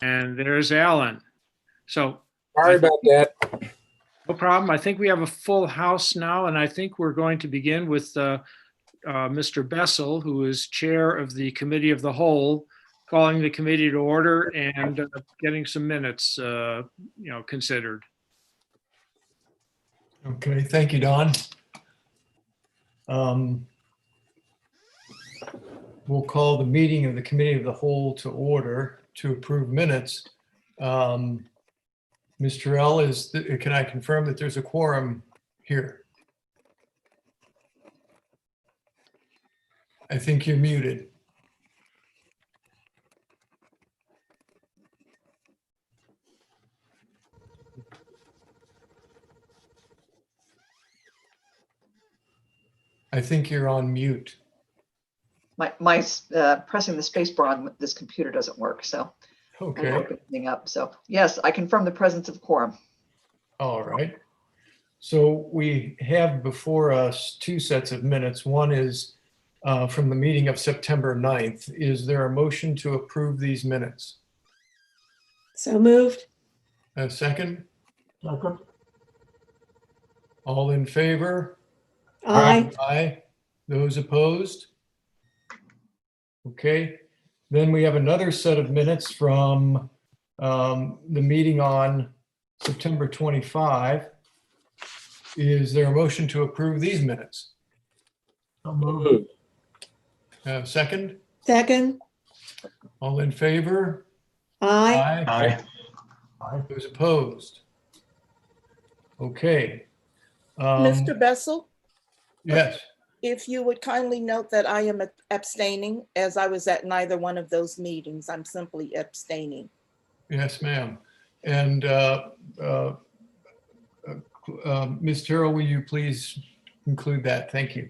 And there's Alan. So Sorry about that. no problem. I think we have a full house now, and I think we're going to begin with Mr. Bessel, who is chair of the Committee of the Whole, calling the committee to order and getting some minutes, considered. Okay, thank you, Don. We'll call the meeting of the Committee of the Whole to order to approve minutes. Mr. L, can I confirm that there's a quorum here? I think you're muted. I think you're on mute. My pressing the space bar on this computer doesn't work, so Okay. I'm opening up. So yes, I confirm the presence of quorum. All right. So we have before us two sets of minutes. One is from the meeting of September 9th. Is there a motion to approve these minutes? So moved. A second? Second. All in favor? Aye. Aye. Those opposed? Okay. Then we have another set of minutes from the meeting on September 25. Is there a motion to approve these minutes? So moved. Second? Second. All in favor? Aye. Aye. Those opposed? Okay. Mr. Bessel, Yes. if you would kindly note that I am abstaining, as I was at neither one of those meetings. I'm simply abstaining. Yes, ma'am. And Ms. Terrell, will you please include that? Thank you.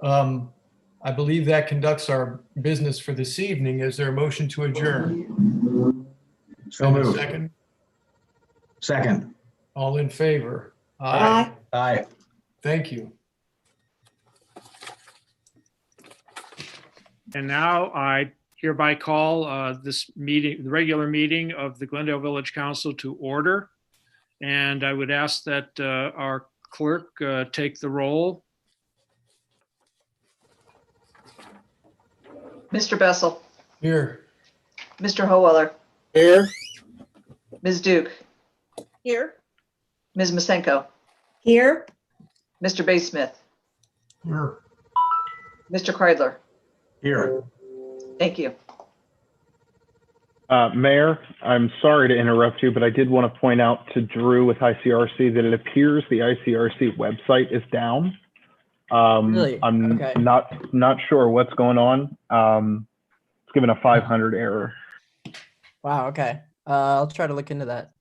I believe that conducts our business for this evening. Is there a motion to adjourn? So And a moved. second? Second. All in favor? Aye. Aye. Thank you. And now I hereby call this meeting, the regular meeting of the Glendale Village Council to order. And I would ask that our clerk take the roll. Mr. Bessel, Here. Mr. Howeller, Here. Ms. Duke, Here, Ms. Masenko, Here. Mr. Baysmith, Here. Mr. Kreidler. Here. Thank you. Mayor, I'm sorry to interrupt you, but I did want to point out to Drew with ICRC that it appears the ICRC website is down. Really? I'm Okay. not sure what's going on. It's given a 500 error. Wow. Okay. I'll try to look into that.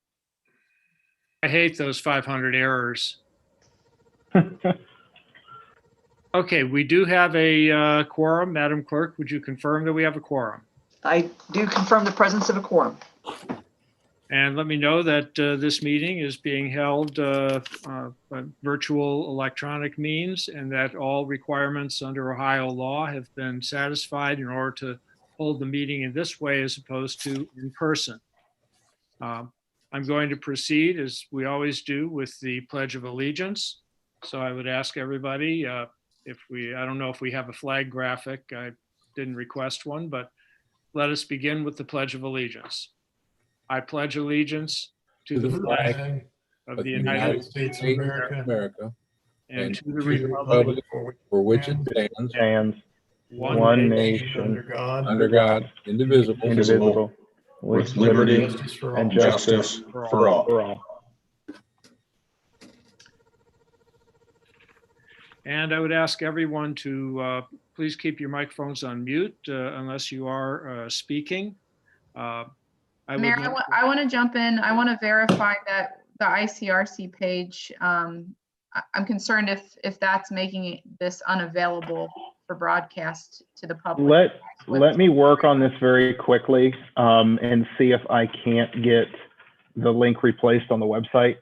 I hate those 500 errors. Okay, we do have a quorum. Madam Clerk, would you confirm that we have a quorum? I do confirm the presence of a quorum. And let me know that this meeting is being held by virtual electronic means and that all requirements under Ohio law have been satisfied in order to hold the meeting in this way as opposed to in person. I'm going to proceed, as we always do, with the Pledge of Allegiance. So I would ask everybody, I don't know if we have a flag graphic. I didn't request one, but let us begin with the Pledge of Allegiance. I pledge allegiance to the flag of the United States of America and to the and republic for which it stands, And one nation, under God, indivisible, with liberty and justice for all. for all. And I would ask everyone to please keep your microphones on mute unless you are speaking. Mayor, I want to jump in. I want to verify that the ICRC page, I'm concerned if that's making this unavailable for broadcast to the public. Let me work on this very quickly and see if I can't get the link replaced on the website.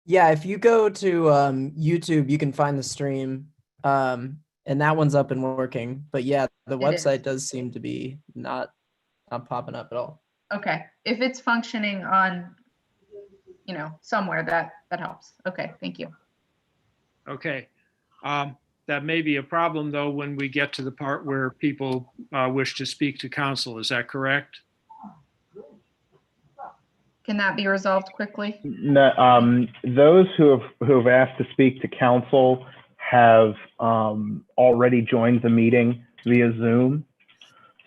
Yeah, if you go to YouTube, you can find the stream, and that one's up and working. But yeah, the website does seem to be not popping up at all. Okay, if it's functioning on, somewhere, that helps. Okay, thank you. Okay. That may be a problem, though, when we get to the part where people wish to speak to council. Is that correct? Can that be resolved quickly? Those who have asked to speak to council have already joined the meeting via Zoom.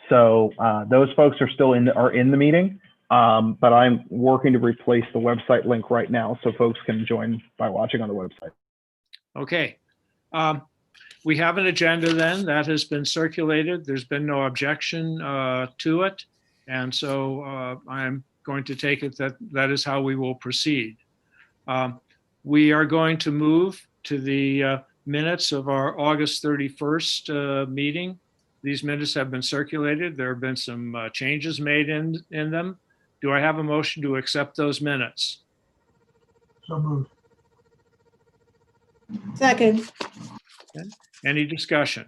So those folks are still in the meeting, but I'm working to replace the website link right now so folks can join by watching on the website. Okay. We have an agenda then that has been circulated. There's been no objection to it. And so I'm going to take it that that is how we will proceed. We are going to move to the minutes of our August 31st meeting. These minutes have been circulated. There have been some changes made in them. Do I have a motion to accept those minutes? So moved. second, Any discussion?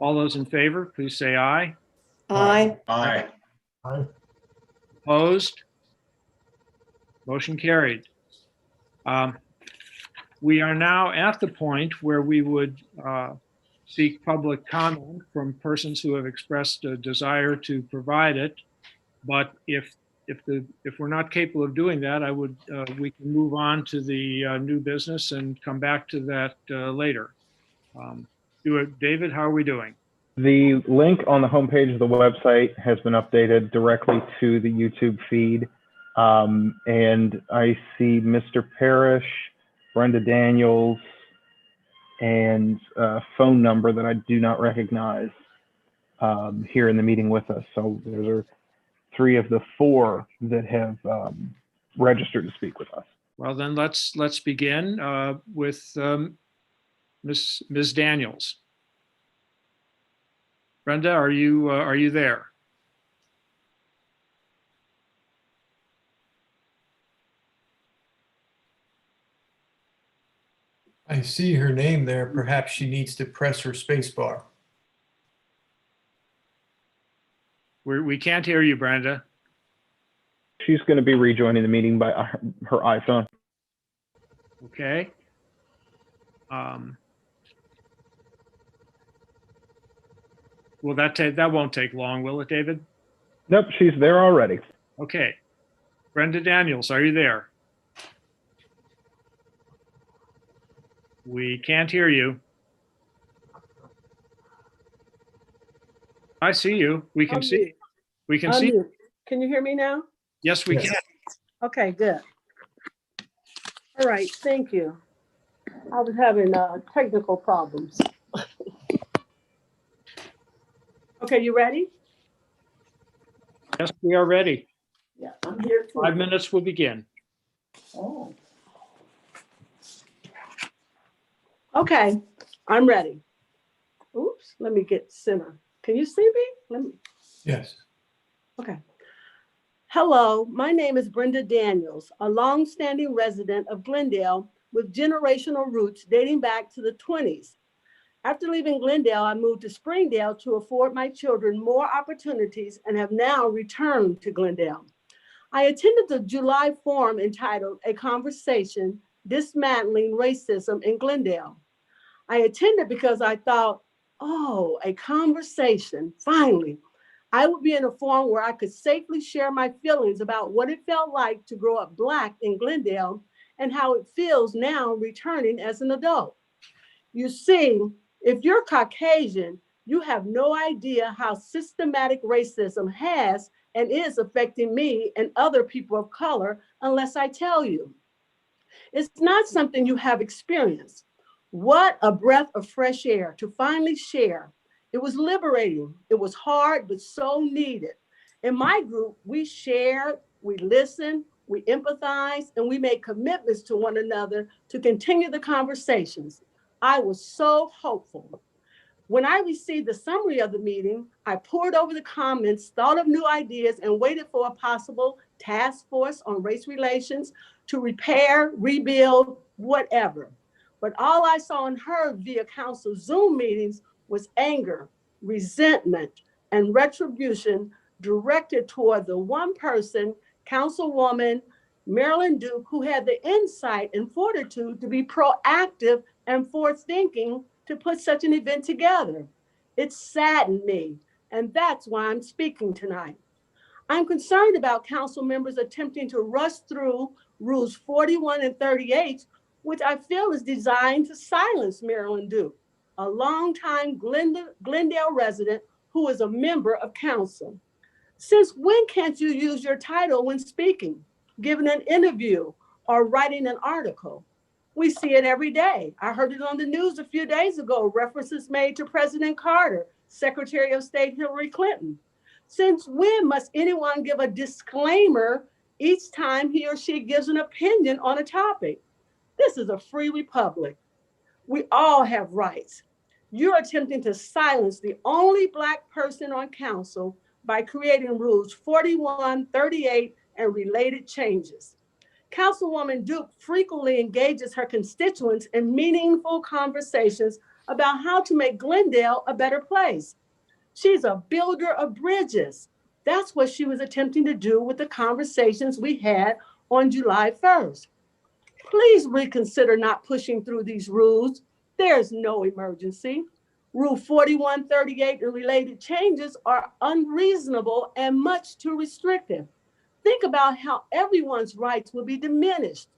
All those in favor, please say aye. aye. Aye. Aye. Opposed? Motion carried. We are now at the point where we would seek public comment from persons who have expressed a desire to provide it. But if we're not capable of doing that, we can move on to the new business and come back to that later. David, how are we doing? The link on the homepage of the website has been updated directly to the YouTube feed. And I see Mr. Parrish, Brenda Daniels, and a phone number that I do not recognize here in the meeting with us. So those are 3 of the 4 that have registered to speak with us. Well, then let's begin with Ms. Daniels. Brenda, are you there? I see her name there. Perhaps she needs to press her space bar. We can't hear you, Brenda. She's going to be rejoining the meeting by her iPhone. Okay. Will that won't take long, will it, David? Nope, she's there already. Okay. Brenda Daniels, are you there? We can't hear you. I see you. We can see. We can see. Can you hear me now? Yes, we can. Okay, good. All right, thank you. I was having technical problems. Okay, you ready? Yes, we are ready. Yeah, I'm here too. 5 minutes will begin. Oh. Okay, I'm ready. Oops, let me get center. Can you see me? Let me. Yes. Okay. Hello, my name is Brenda Daniels, a longstanding resident of Glendale with generational roots dating back to the 20s. After leaving Glendale, I moved to Springdale to afford my children more opportunities and have now returned to Glendale. I attended the July forum entitled A Conversation, Dismantling Racism in Glendale. I attended because I thought, oh, a conversation, finally. I would be in a forum where I could safely share my feelings about what it felt like to grow up Black in Glendale and how it feels now returning as an adult. You see, if you're Caucasian, you have no idea how systematic racism has and is affecting me and other people of color unless I tell you. It's not something you have experienced. What a breath of fresh air to finally share. It was liberating. It was hard, but so needed. In my group, we shared, we listened, we empathized, and we made commitments to one another to continue the conversations. I was so hopeful. When I received the summary of the meeting, I pored over the comments, thought of new ideas, and waited for a possible task force on race relations to repair, rebuild, whatever. But all I saw and heard via council Zoom meetings was anger, resentment, and retribution directed toward the one person, Councilwoman Marilyn Duke, who had the insight and fortitude to be proactive and forward-thinking to put such an event together. It saddened me, and that's why I'm speaking tonight. I'm concerned about council members attempting to rush through rules 41 and 38, which I feel is designed to silence Marilyn Duke, a longtime Glendale resident who is a member of council. Since when can't you use your title when speaking, giving an interview, or writing an article? We see it every day. I heard it on the news a few days ago, references made to President Carter, Secretary of State Hillary Clinton. Since when must anyone give a disclaimer each time he or she gives an opinion on a topic? This is a free republic. We all have rights. You're attempting to silence the only Black person on council by creating rules 41, 38, and related changes. Councilwoman Duke frequently engages her constituents in meaningful conversations about how to make Glendale a better place. She's a builder of bridges. That's what she was attempting to do with the conversations we had on July 1st. Please reconsider not pushing through these rules. There's no emergency. Rule 41, 38, and related changes are unreasonable and much too restrictive. Think about how everyone's rights will be diminished.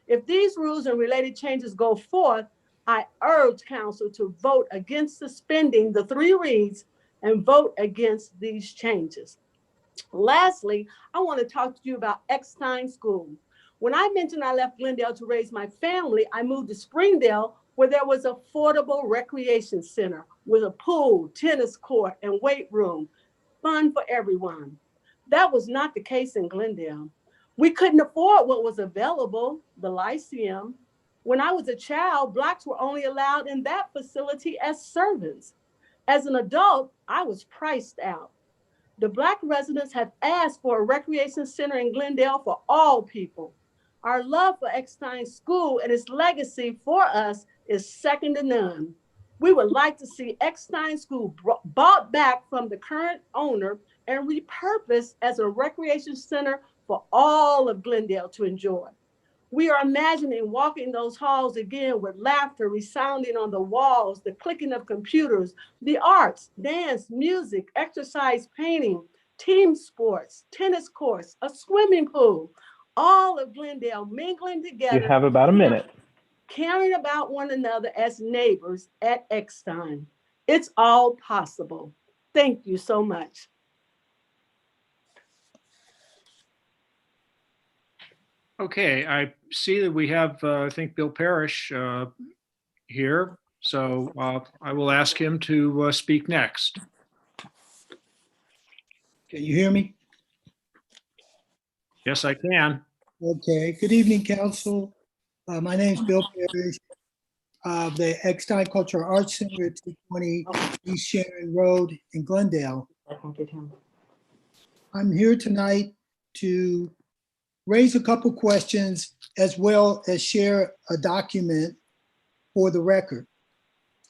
If these rules and related changes go forth, I urge council to vote against suspending the 3 reads and vote against these changes. Lastly, I want to talk to you about Eckstein School. When I mentioned I left Glendale to raise my family, I moved to Springdale, where there was an affordable recreation center with a pool, tennis court, and weight room, fun for everyone. That was not the case in Glendale. We couldn't afford what was available, the Lyceum. When I was a child, Blacks were only allowed in that facility as servants. As an adult, I was priced out. The Black residents have asked for a recreation center in Glendale for all people. Our love for Eckstein School and its legacy for us is second to none. We would like to see Eckstein School bought back from the current owner and repurposed as a recreation center for all of Glendale to enjoy. We are imagining walking those halls again with laughter resounding on the walls, the clicking of computers, the arts, dance, music, exercise, painting, team sports, tennis courts, a swimming pool, all of Glendale mingling together. You have about a minute. Caring about one another as neighbors at Eckstein. It's all possible. Thank you so much. Okay, I see that we have, I think, Bill Parrish here. So I will ask him to speak next. Can you hear me? Yes, I can. Okay. Good evening, Council. My name is Bill Parrish of the Eckstein Cultural Arts Center at 220 East Sharon Road in Glendale. I'm here tonight to raise a couple questions as well as share a document for the record.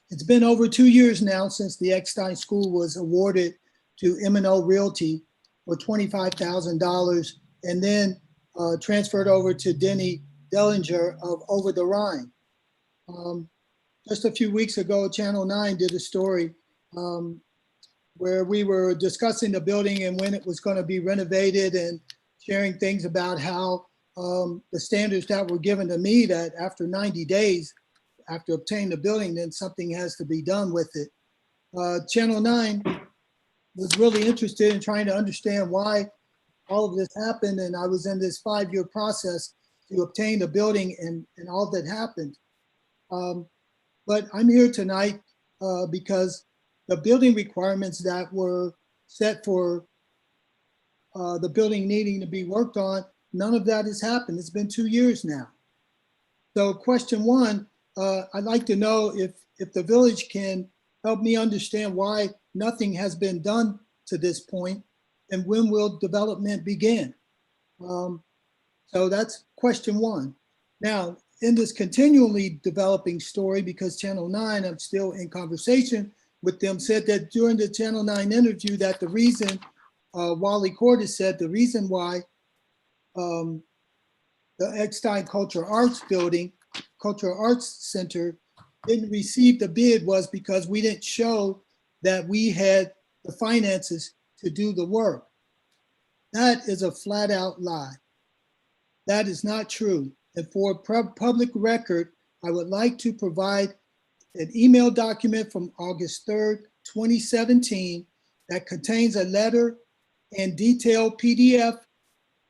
It's been over 2 years now since the Eckstein School was awarded to M&O Realty for $25,000 and then transferred over to Denny Dellinger of Over the Rhine. Just a few weeks ago, Channel 9 did a story where we were discussing the building and when it was going to be renovated and sharing things about how the standards that were given to me, that after 90 days, after obtaining the building, then something has to be done with it. Channel 9 was really interested in trying to understand why all of this happened. And I was in this 5-year process to obtain the building and all that happened. But I'm here tonight because the building requirements that were set for the building needing to be worked on, none of that has happened. It's been 2 years now. So question one, I'd like to know if the village can help me understand why nothing has been done to this point and when will development begin? So that's question one. Now, in this continually developing story, because Channel 9, I'm still in conversation with them, said that during the Channel 9 interview that the reason Wally Cordes said the reason why the Eckstein Cultural Arts Center didn't receive the bid was because we didn't show that we had the finances to do the work. That is a flat out lie. That is not true. And for public record, I would like to provide an email document from August 3rd, 2017 that contains a letter and detailed PDF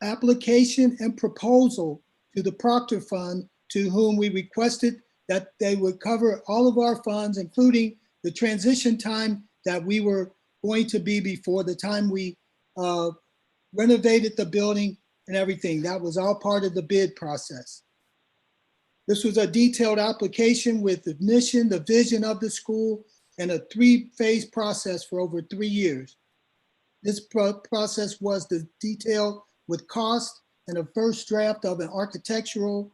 application and proposal to the Proctor Fund, to whom we requested that they would cover all of our funds, including the transition time that we were going to be before the time we renovated the building and everything. That was all part of the bid process. This was a detailed application with the mission, the vision of the school, and a 3-phase process for over 3 years. This process was the detail with cost and a first draft of an architectural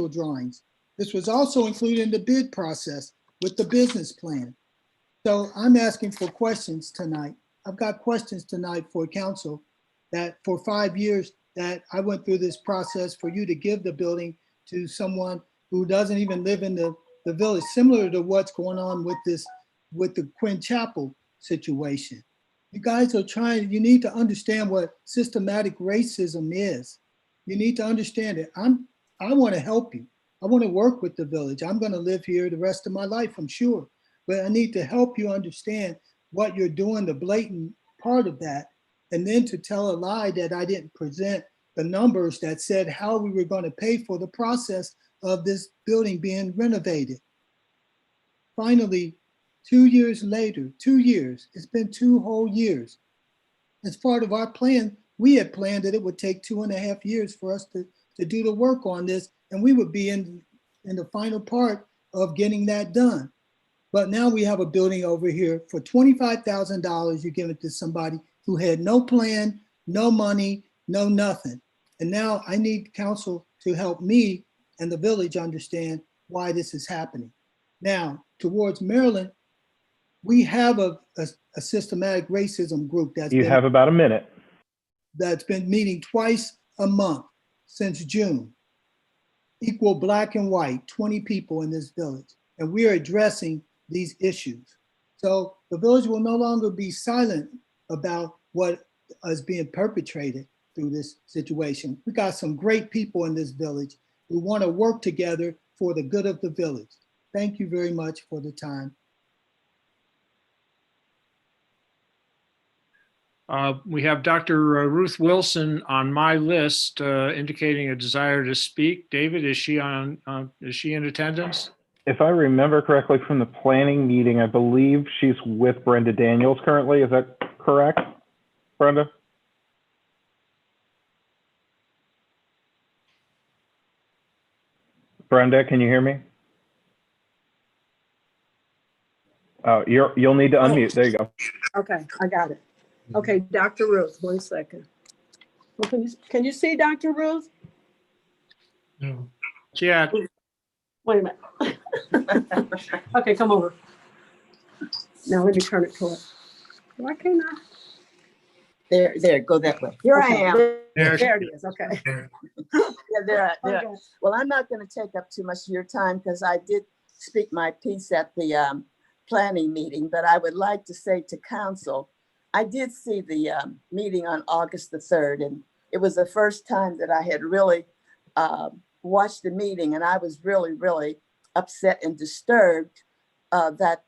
drawings. This was also included in the bid process with the business plan. So I'm asking for questions tonight. I've got questions tonight for council that for 5 years that I went through this process for you to give the building to someone who doesn't even live in the village, similar to what's going on with the Quinn Chapel situation. You guys are trying, you need to understand what systematic racism is. You need to understand it. I want to help you. I want to work with the village. I'm going to live here the rest of my life, I'm sure. But I need to help you understand what you're doing, the blatant part of that, and then to tell a lie that I didn't present the numbers that said how we were going to pay for the process of this building being renovated. Finally, 2 years later, 2 years, it's been 2 whole years. As part of our plan, we had planned that it would take 2.5 years for us to do the work on this, and we would be in the final part of getting that done. But now we have a building over here for $25,000. You give it to somebody who had no plan, no money, no nothing. And now I need council to help me and the village understand why this is happening. Now, towards Maryland, we have a systematic racism group You have about a minute. That's been meeting twice a month since June. Equal black and white, 20 people in this village. And we are addressing these issues. So the village will no longer be silent about what is being perpetrated through this situation. We got some great people in this village who want to work together for the good of the village. Thank you very much for the time. We have Dr. Ruth Wilson on my list indicating a desire to speak. David, is she in attendance? If I remember correctly from the planning meeting, I believe she's with Brenda Daniels currently. Is that correct, Brenda? Brenda, can you hear me? Oh, you'll need to unmute. There you go. Okay, I got it. Okay, Dr. Ruth, 1 second. Well, can you see Dr. Ruth? No. Yeah. Wait a minute. Okay, come over. Now let me turn it to her. Why can't I? There, go that way. Here I am. There it is, okay. Yeah, there. Okay. Well, I'm not going to take up too much of your time because I did speak my piece at the planning meeting, but I would like to say to council, I did see the meeting on August the 3rd, and it was the first time that I had really watched the meeting, and I was really, really upset and disturbed that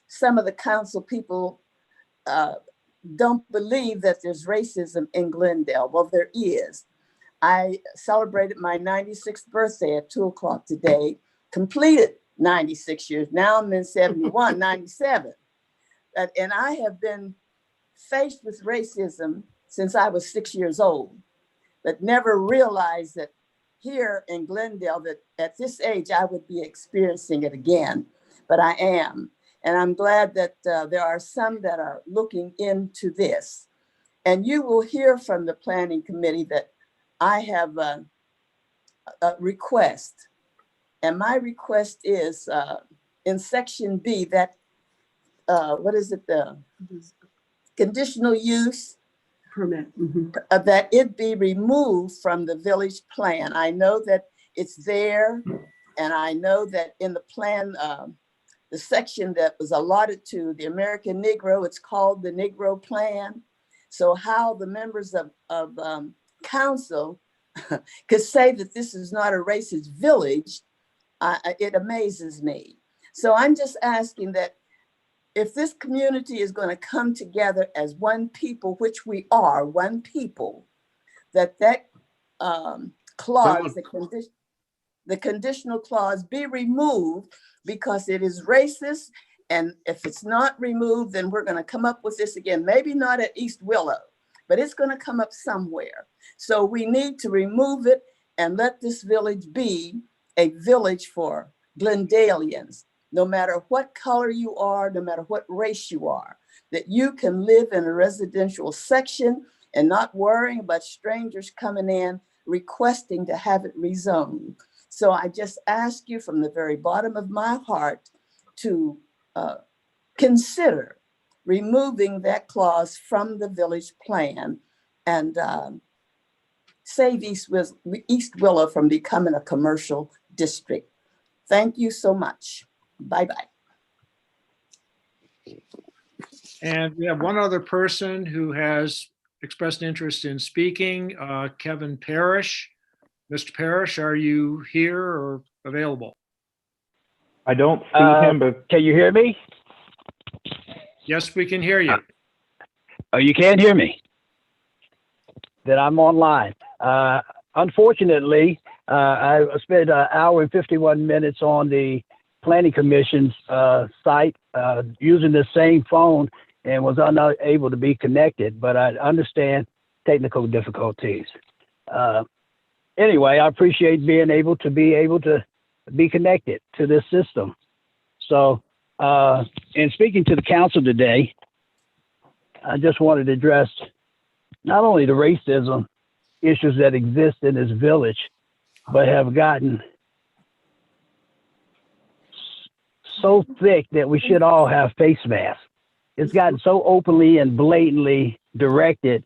some of the council people don't believe that there's racism in Glendale. Well, there is. I celebrated my 96th birthday at 2 o'clock today, completed 96 years. Now I'm in 71, 97. And I have been faced with racism since I was 6 years old, but never realized that here in Glendale, that at this age, I would be experiencing it again, but I am. And I'm glad that there are some that are looking into this. And you will hear from the planning committee that I have a request. And my request is in section B, that what is it, the conditional use, Permit. that it be removed from the village plan. I know that it's there, and I know that in the plan, the section that was allotted to the American Negro, it's called the Negro Plan. So how the members of council could say that this is not a racist village, it amazes me. So I'm just asking that if this community is going to come together as one people, which we are, one people, that clause, the conditional clause be removed because it is racist. And if it's not removed, then we're going to come up with this again. Maybe not at East Willow, but it's going to come up somewhere. So we need to remove it and let this village be a village for Glendalians. No matter what color you are, no matter what race you are, that you can live in a residential section and not worrying about strangers coming in requesting to have it rezoned. So I just ask you from the very bottom of my heart to consider removing that clause from the village plan and save East Willow from becoming a commercial district. Thank you so much. Bye-bye. And we have one other person who has expressed interest in speaking, Kevin Parrish. Mr. Parrish, are you here or available? I don't see him, but can you hear me? Yes, we can hear you. Oh, you can't hear me? Then I'm online. Unfortunately, I spent an hour and 51 minutes on the Planning Commission's site using the same phone and was unable to be connected, but I understand technical difficulties. Anyway, I appreciate being able to be connected to this system. So, in speaking to the council today, I just wanted to address not only the racism issues that exist in this village, but have gotten so thick that we should all have face masks. It's gotten so openly and blatantly directed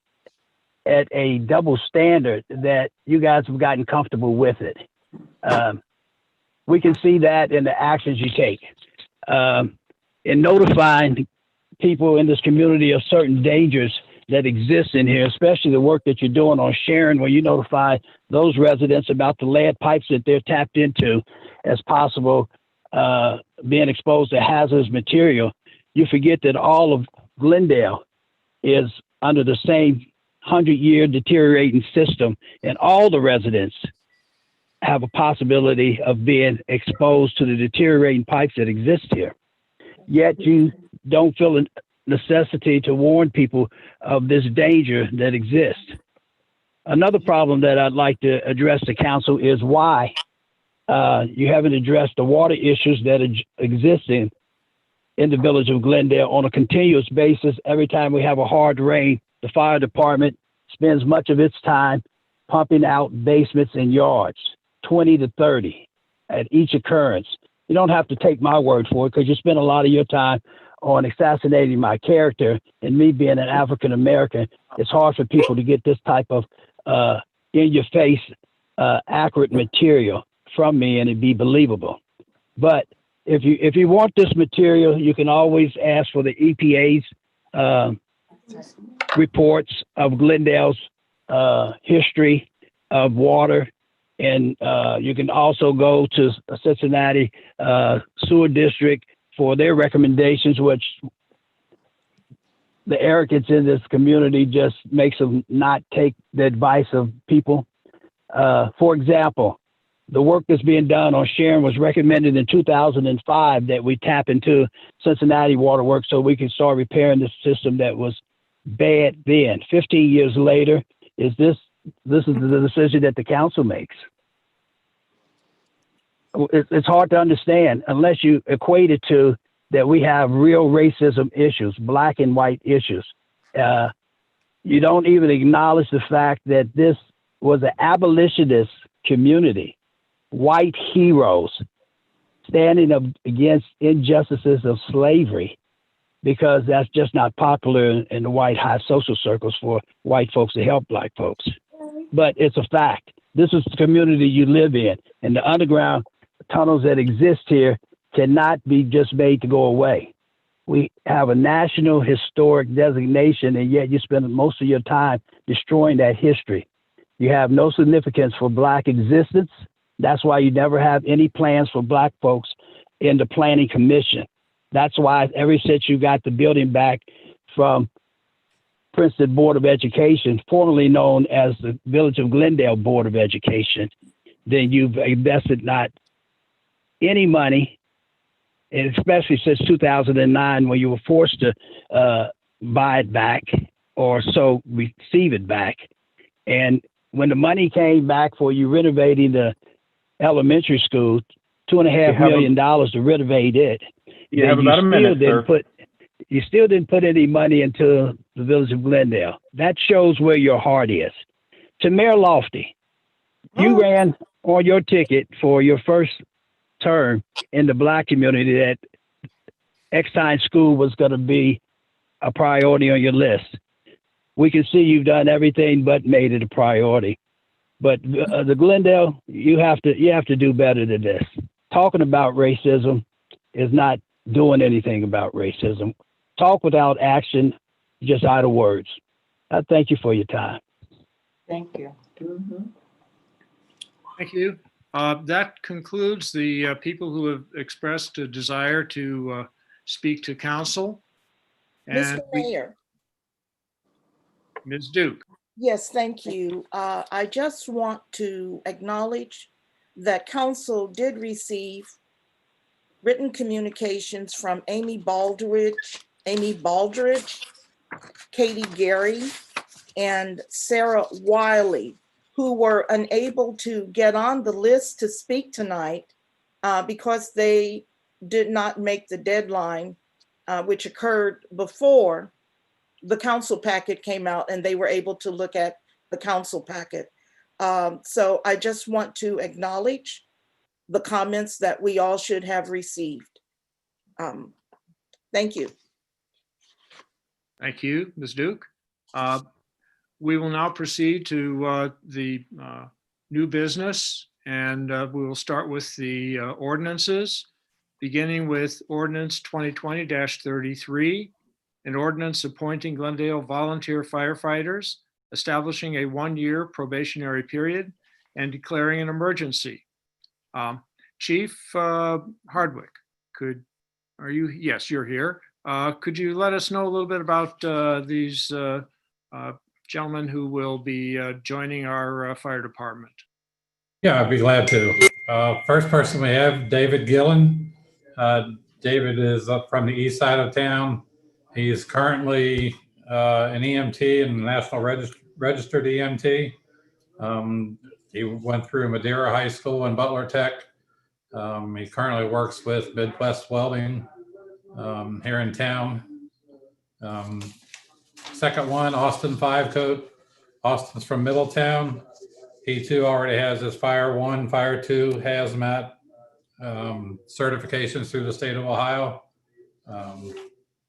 at a double standard that you guys have gotten comfortable with it. We can see that in the actions you take. In notifying people in this community of certain dangers that exist in here, especially the work that you're doing on Sharon, where you notify those residents about the lead pipes that they're tapped into as possible being exposed to hazardous material. You forget that all of Glendale is under the same 100-year deteriorating system, and all the residents have a possibility of being exposed to the deteriorating pipes that exist here. Yet you don't feel a necessity to warn people of this danger that exists. Another problem that I'd like to address to council is why you haven't addressed the water issues that exist in the village of Glendale on a continuous basis. Every time we have a hard rain, the fire department spends much of its time pumping out basements and yards, 20 to 30 at each occurrence. You don't have to take my word for it because you spend a lot of your time on assassinating my character, and me being an African American, it's hard for people to get this type of in your face, accurate material from me and it be believable. But if you want this material, you can always ask for the EPA's reports of Glendale's history of water. And you can also go to Cincinnati Sewer District for their recommendations, which the arrogance in this community just makes them not take the advice of people. For example, the work that's being done on Sharon was recommended in 2005 that we tap into Cincinnati Water Works so we can start repairing the system that was bad then. 15 years later, this is the decision that the council makes. It's hard to understand unless you equate it to that we have real racism issues, black and white issues. You don't even acknowledge the fact that this was an abolitionist community, white heroes standing up against injustices of slavery. because that's just not popular in the white high social circles for white folks to help black folks. But it's a fact. This is the community you live in, and the underground tunnels that exist here cannot be just made to go away. We have a national historic designation, and yet you spend most of your time destroying that history. You have no significance for black existence. That's why you never have any plans for black folks in the planning commission. That's why ever since you got the building back from Princeton Board of Education, formerly known as the Village of Glendale Board of Education, then you've invested not any money, and especially since 2009 when you were forced to buy it back or so receive it back. And when the money came back for you renovating the elementary school, $2.5 million to renovate it. You have about a minute, sir. You still didn't put any money into the Village of Glendale. That shows where your heart is. To Mayor Lofty, you ran on your ticket for your first term in the black community that Eckstein School was going to be a priority on your list. We can see you've done everything but made it a priority. But the Glendale, you have to do better than this. Talking about racism is not doing anything about racism. Talk without action, just idle words. I thank you for your time. Thank you. Thank you. That concludes the people who have expressed a desire to speak to council. Mr. Mayor. Ms. Duke. Yes, thank you. I just want to acknowledge that council did receive written communications from Amy Baldridge, Katie Gary, and Sarah Wiley, who were unable to get on the list to speak tonight because they did not make the deadline, which occurred before the council packet came out and they were able to look at the council packet. So I just want to acknowledge the comments that we all should have received. Thank you. Thank you, Ms. Duke. We will now proceed to the new business, and we will start with the ordinances, beginning with ordinance 2020-33, an ordinance appointing Glendale volunteer firefighters, establishing a one-year probationary period, and declaring an emergency. Chief Hardwick, yes, you're here. Could you let us know a little bit about these gentlemen who will be joining our fire department? Yeah, I'd be glad to. First person we have, David Gillen. David is up from the east side of town. He's currently an EMT and National Registered EMT. He went through Madeira High School and Butler Tech. He currently works with Midwest Welding here in town. Second one, Austin Five Coat. Austin's from Middletown. He too already has his Fire 1, Fire 2 hazmat certifications through the state of Ohio.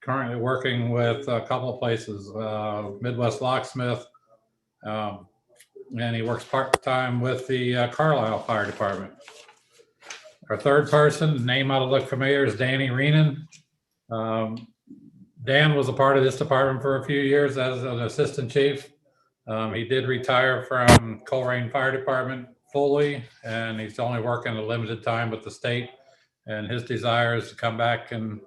Currently working with a couple of places, Midwest Locksmith, and he works part-time with the Carlisle Fire Department. Our third person, name ought to look familiar, is Danny Reenan. Dan was a part of this department for a few years as an assistant chief. He did retire from Coleraine Fire Department fully, and he's only working a limited time with the state. And his desire is to come back and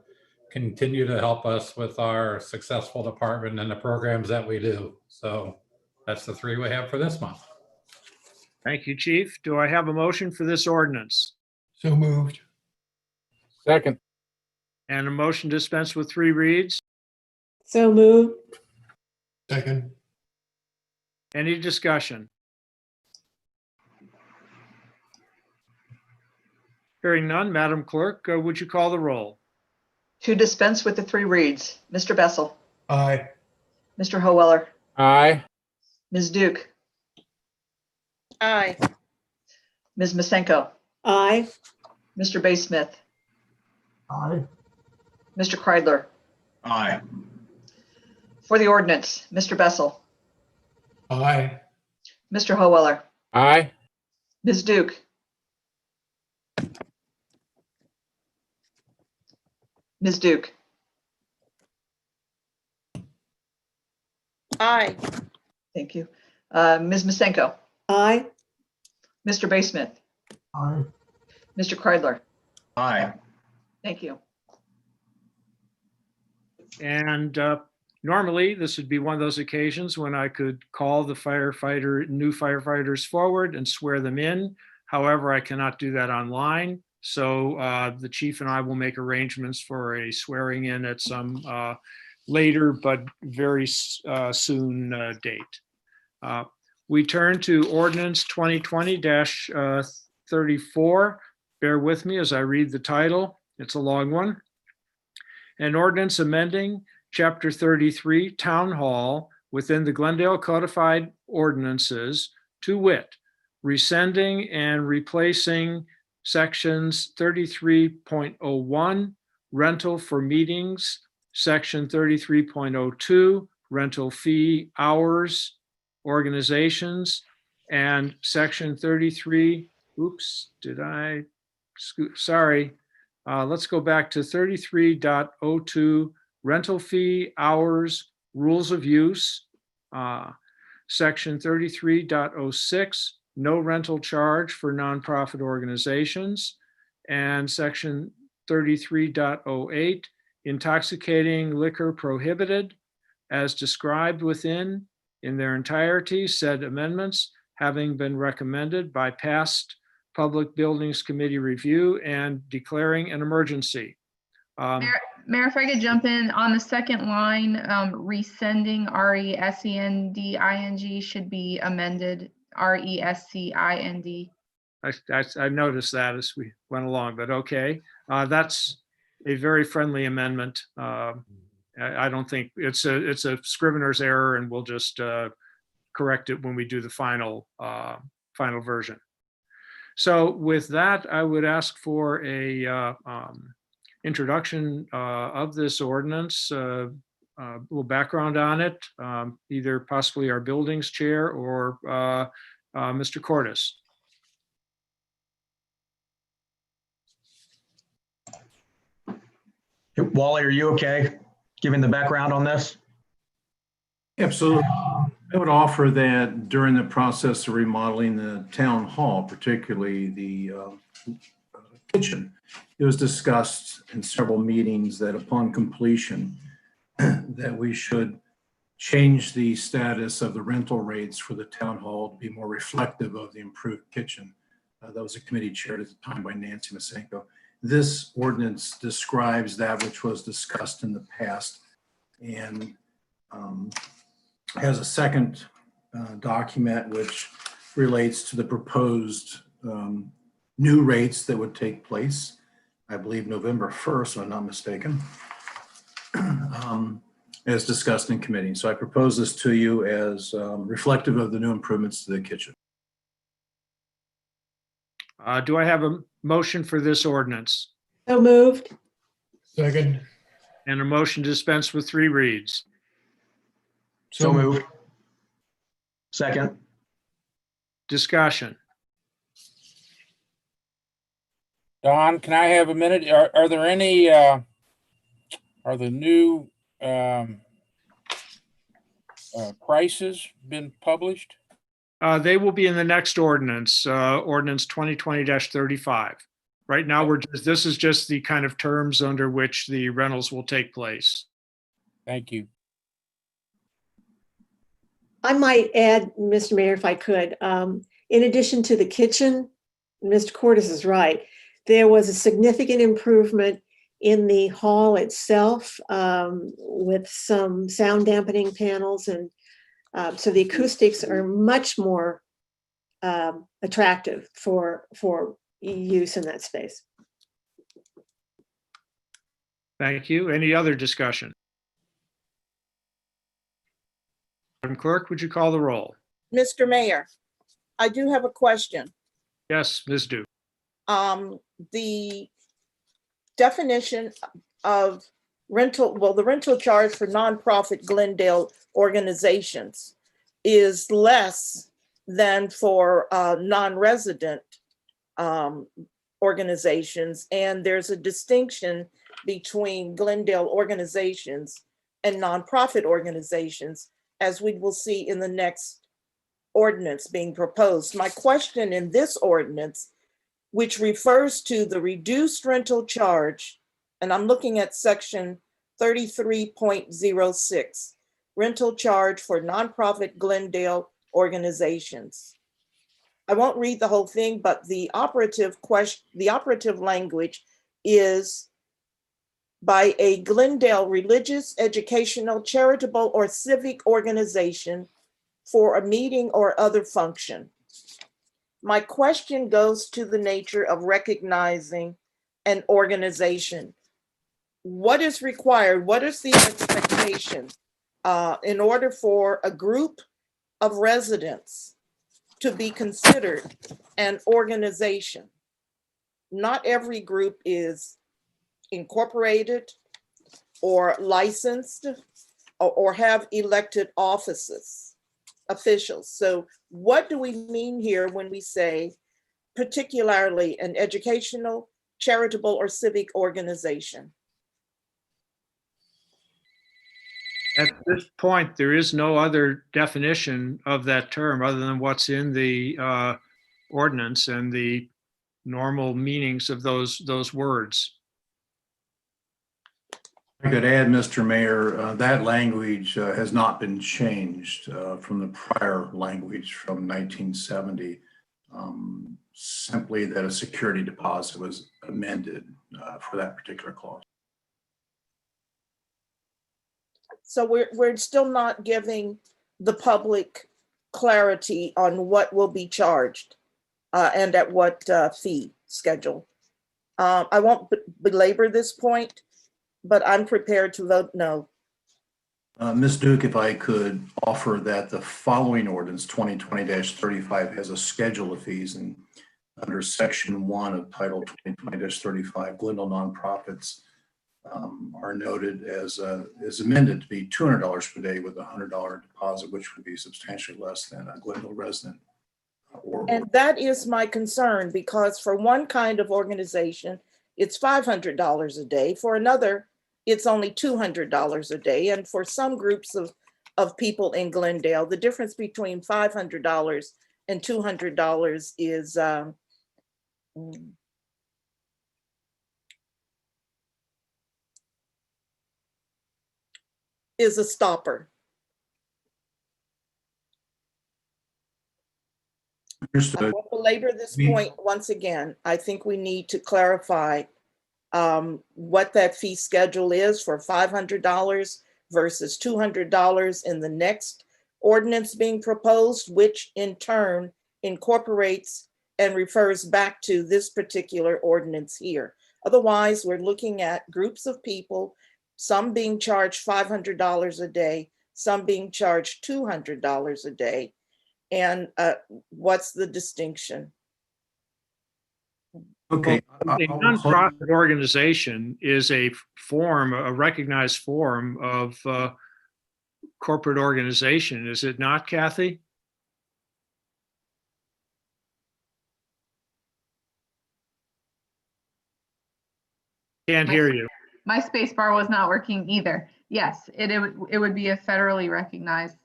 continue to help us with our successful department and the programs that we do. So that's the three we have for this month. Thank you, Chief. Do I have a motion for this ordinance? So moved. Second. And a motion to dispense with 3 reads? So moved. Second. Any discussion? Hearing none, Madam Clerk, would you call the roll? To dispense with the 3 reads, Mr. Bessel, Aye. Mr. Howeller, Aye. Ms. Duke, Aye. Ms. Masenko, Aye. Mr. Bay Smith, Aye. Mr. Kreidler, Aye. For the ordinance, Mr. Bessel, Aye. Mr. Howeller, Aye. Ms. Duke, Ms. Duke, Aye. thank you. Ms. Masenko, Aye. Mr. Basemith, Aye. Mr. Kreidler, Aye. thank you. And normally, this would be one of those occasions when I could call the new firefighters forward and swear them in. However, I cannot do that online. So the chief and I will make arrangements for a swearing in at some later but very soon date. We turn to ordinance 2020-34. Bear with me as I read the title. It's a long one. An ordinance amending Chapter 33, Town Hall, within the Glendale Codified Ordinances, to wit, rescinding and replacing sections 33.01, rental for meetings, section 33.02, rental fee hours, organizations, and section 33, let's go back to 33.02, rental fee hours, rules of use, section 33.06, no rental charge for nonprofit organizations, and section 33.08, intoxicating liquor prohibited, as described within in their entirety, said amendments having been recommended by past Public Buildings Committee review and declaring an emergency. Mayor, if I could jump in on the second line, rescinding, RESENDING should be amended, RESCIND. I noticed that as we went along, but okay. That's a very friendly amendment. I don't think it's a scrivener's error, and we'll just correct it when we do the final version. So with that, I would ask for a introduction of this ordinance, a little background on it, either possibly our buildings chair or Mr. Cordes. Wally, are you okay giving the background on this? Absolutely. I would offer that during the process of remodeling the town hall, particularly the kitchen, it was discussed in several meetings that upon completion that we should change the status of the rental rates for the town hall to be more reflective of the improved kitchen. That was a committee chaired at the time by Nancy Masenko. This ordinance describes that which was discussed in the past and has a second document which relates to the proposed new rates that would take place, I believe November 1st, if I'm not mistaken, as discussed in committee. So I propose this to you as reflective of the new improvements to the kitchen. Do I have a motion for this ordinance? So moved. Second. And a motion to dispense with 3 reads? So moved. Second. Discussion. Don, can I have a minute? Are there any, are the new prices been published? They will be in the next ordinance, ordinance 2020-35. Right now, this is just the kind of terms under which the rentals will take place. Thank you. I might add, Mr. Mayor, if I could, in addition to the kitchen, Mr. Cordes is right. There was a significant improvement in the hall itself with some sound dampening panels. And so the acoustics are much more attractive for use in that space. Thank you. Any other discussion? Madam Clerk, would you call the roll? Mr. Mayor, I do have a question. Yes, Ms. Duke. The definition of the rental charge for nonprofit Glendale organizations is less than for non-resident organizations. And there's a distinction between Glendale organizations and nonprofit organizations, as we will see in the next ordinance being proposed. My question in this ordinance, which refers to the reduced rental charge, and I'm looking at section 33.06, rental charge for nonprofit Glendale organizations. I won't read the whole thing, but the operative language is by a Glendale religious, educational, charitable, or civic organization for a meeting or other function. My question goes to the nature of recognizing an organization. What is required? What is the expectation in order for a group of residents to be considered an organization? Not every group is incorporated or licensed or have elected officials. So what do we mean here when we say particularly an educational, charitable, or civic organization? At this point, there is no other definition of that term other than what's in the ordinance and the normal meanings of those words. I could add, Mr. Mayor, that language has not been changed from the prior language from 1970. Simply that a security deposit was amended for that particular clause. So we're still not giving the public clarity on what will be charged and at what fee schedule. I won't belabor this point, but I'm prepared to vote no. Ms. Duke, if I could offer that the following ordinance 2020-35 has a schedule of fees, and under section 1 of title 2020-35, Glendale nonprofits are noted as amended to be $200 per day with a $100 deposit, which would be substantially less than a Glendale resident. And that is my concern, because for one kind of organization, it's $500 a day. For another, it's only $200 a day. And for some groups of people in Glendale, the difference between $500 and $200 is a stopper. I won't belabor this point once again. I think we need to clarify what that fee schedule is for $500 versus $200 in the next ordinance being proposed, which in turn incorporates and refers back to this particular ordinance here. Otherwise, we're looking at groups of people, some being charged $500 a day, some being charged $200 a day. And what's the distinction? Okay. A nonprofit organization is a recognized form of corporate organization, is it not, Kathy? Can't hear you. My space bar was not working either. Yes, it would be a federally recognized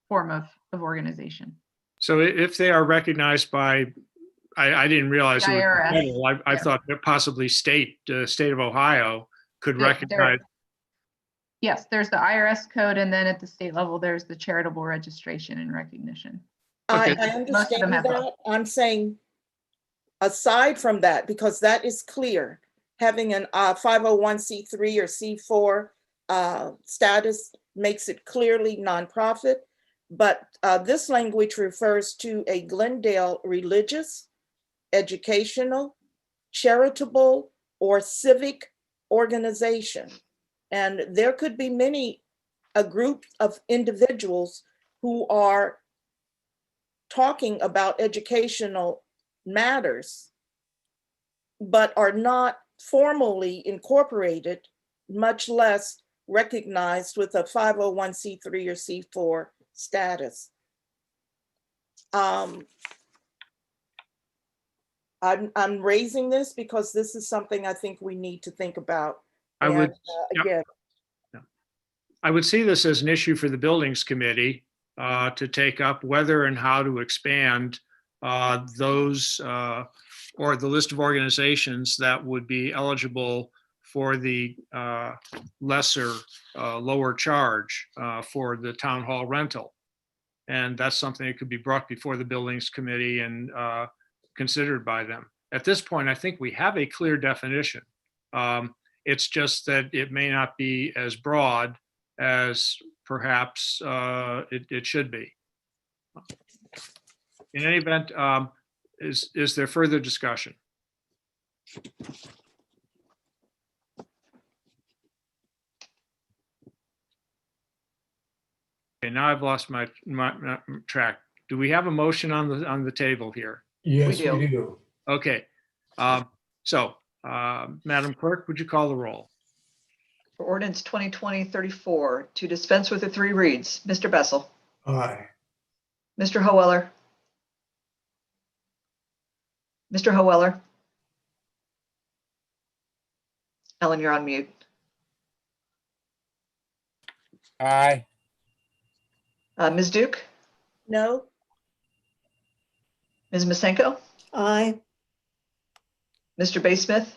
form of organization. So if they are recognized by, I didn't realize it was federal. I thought that possibly state of Ohio could recognize. Yes, there's the IRS code, and then at the state level, there's the charitable registration and recognition. I understand that. I'm saying aside from that, because that is clear, having an 501c3 or C4 status makes it clearly nonprofit. But this language refers to a Glendale religious, educational, charitable, or civic organization. And there could be a group of individuals who are talking about educational matters, but are not formally incorporated much less recognized with a 501c3 or C4 status. I'm raising this because this is something I think we need to think about. I would, again, I would see this as an issue for the Buildings Committee to take up whether and how to expand those or the list of organizations that would be eligible for the lesser, lower charge for the town hall rental. And that's something that could be brought before the Buildings Committee and considered by them. At this point, I think we have a clear definition. It's just that it may not be as broad as perhaps it should be. In any event, is there further discussion? Okay, now I've lost my track. Do we have a motion on the table here? Yes, We do. we do. Okay, Madam Clerk, would you call the roll? For ordinance 2020-34, to dispense with the 3 reads, Mr. Bessel, Aye. Mr. Hoeller, Mr. Hoeller. Ellen, you're on mute. Aye. Ms. Duke, no, Ms. Masenko, Aye. Mr. Baysmith,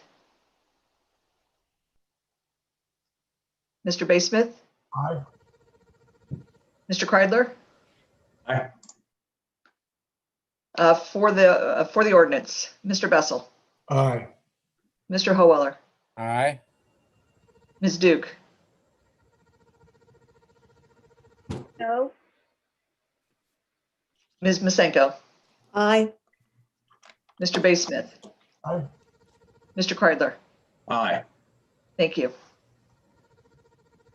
Mr. Baysmith, Aye. Mr. Kreidler. Aye. For the ordinance, Mr. Bessel, Aye. Mr. Hoeller, Aye. Ms. Duke, no, Ms. Masenko, Aye. Mr. Baysmith, Aye. Mr. Kreidler. Aye. Thank you.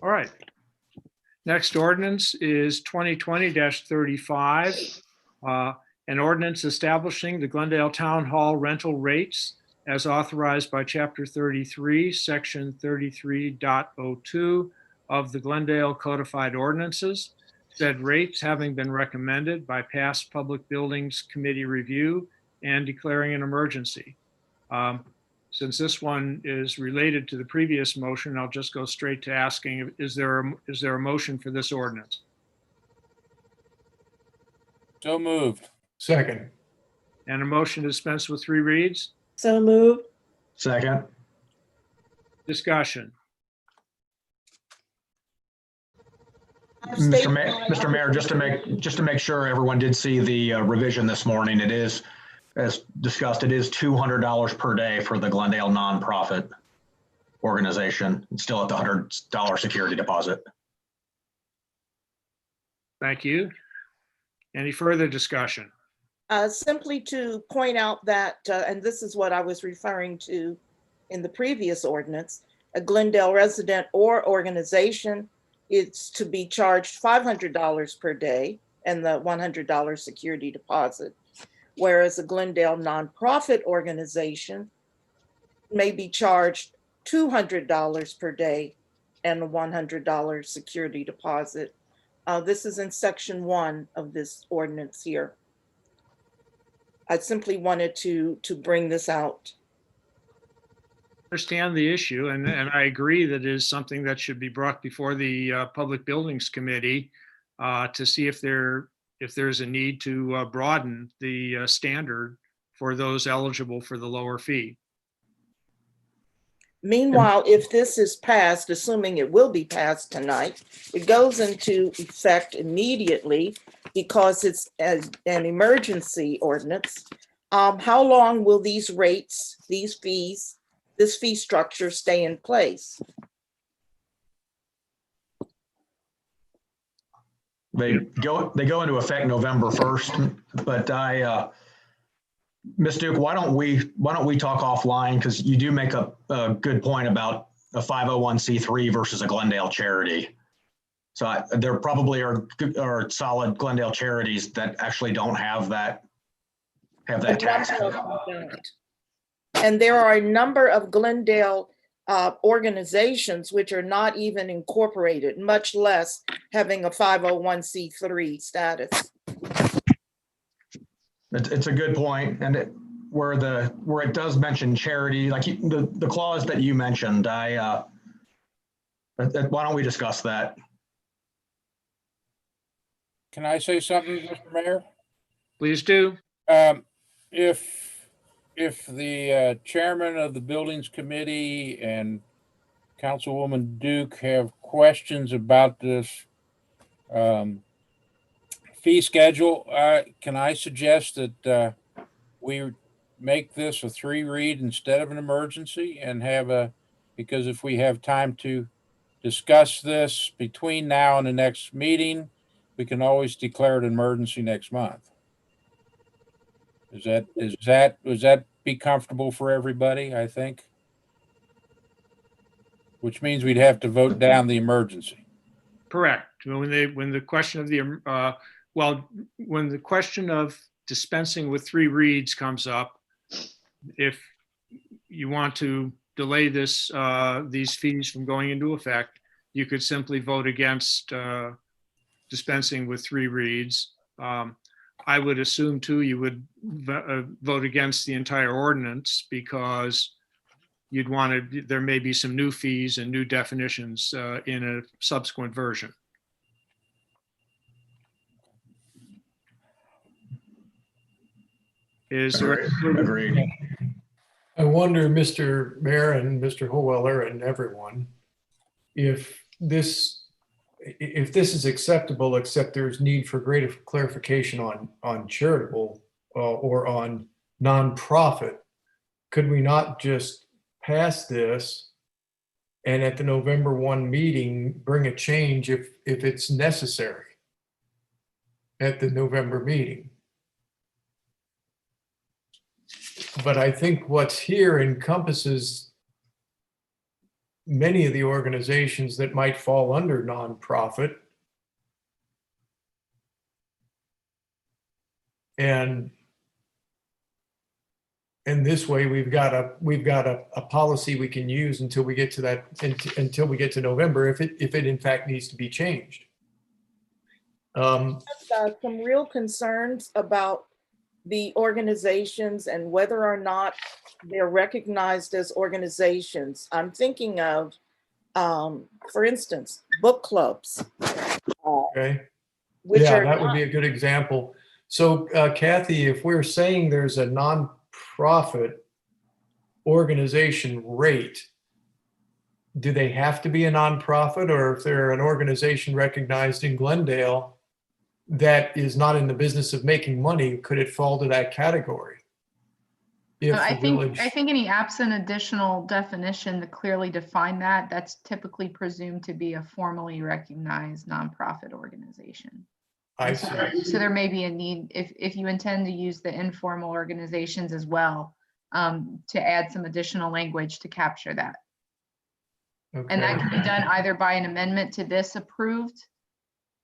All right. Next ordinance is 2020-35, an ordinance establishing the Glendale Town Hall rental rates as authorized by Chapter 33, Section 33.02 of the Glendale Codified Ordinances. Said rates having been recommended by past Public Buildings Committee review and declaring an emergency. Since this one is related to the previous motion, I'll just go straight to asking, is there a motion for this ordinance? So moved. Second. And a motion to dispense with 3 reads? So moved. Second. Discussion. Mr. Mayor, just to make sure everyone did see the revision this morning, it is, as discussed, it is $200 per day for the Glendale nonprofit organization. It's still at the $100 security deposit. Thank you. Any further discussion? simply to point out that, and this is what I was referring to in the previous ordinance, a Glendale resident or organization is to be charged $500 per day and the $100 security deposit, whereas a Glendale nonprofit organization may be charged $200 per day and a $100 security deposit. This is in section 1 of this ordinance here. I simply wanted to bring this out. Understand the issue, and I agree that it is something that should be brought before the Public Buildings Committee to see if there's a need to broaden the standard for those eligible for the lower fee. Meanwhile, if this is passed, assuming it will be passed tonight, it goes into effect immediately because it's an emergency ordinance. How long will these rates, these fees, this fee structure stay in place? They go into effect November 1st, but Ms. Duke, why don't we talk offline, because you do make a good point about a 501c3 versus a Glendale charity. So there probably are solid Glendale charities that actually don't have that tax. And there are a number of Glendale organizations which are not even incorporated, much less having a 501c3 status. It's a good point, and where it does mention charity, like the clause that you mentioned, why don't we discuss that? Can I say something, Mr. Mayor? Please do. If the chairman of the buildings committee and Councilwoman Duke have questions about this fee schedule, can I suggest that we make this a 3-read instead of an emergency and because if we have time to discuss this between now and the next meeting, we can always declare it an emergency next month. Would that be comfortable for everybody, I think? Which means we'd have to vote down the emergency. Correct. When the question of dispensing with 3 reads comes up, if you want to delay these fees from going into effect, you could simply vote against dispensing with 3 reads. I would assume too, you would vote against the entire ordinance because there may be some new fees and new definitions in a subsequent version. Is there? Agreed. I wonder, Mr. Mayor and Mr. Howeller and everyone, if this is acceptable, except there's need for greater clarification on charitable or on nonprofit, could we not just pass this and at the November 1 meeting, bring a change if it's necessary at the November meeting? But I think what's here encompasses many of the organizations that might fall under nonprofit. And this way we've got a policy we can use until we get to until we get to November, if it in fact needs to be changed. Some real concerns about the organizations and whether or not they're recognized as organizations. I'm thinking of, for instance, book clubs. Okay. Yeah, that would be a good example. So Kathy, if we're saying there's a nonprofit organization rate, do they have to be a nonprofit, or if they're an organization recognized in Glendale that is not in the business of making money, could it fall to that category? I think any absent additional definition to clearly define that, that's typically presumed to be a formally recognized nonprofit organization. I see. So there may be a need, if you intend to use the informal organizations as well, to add some additional language to capture that. Okay. And that can be done either by an amendment to this approved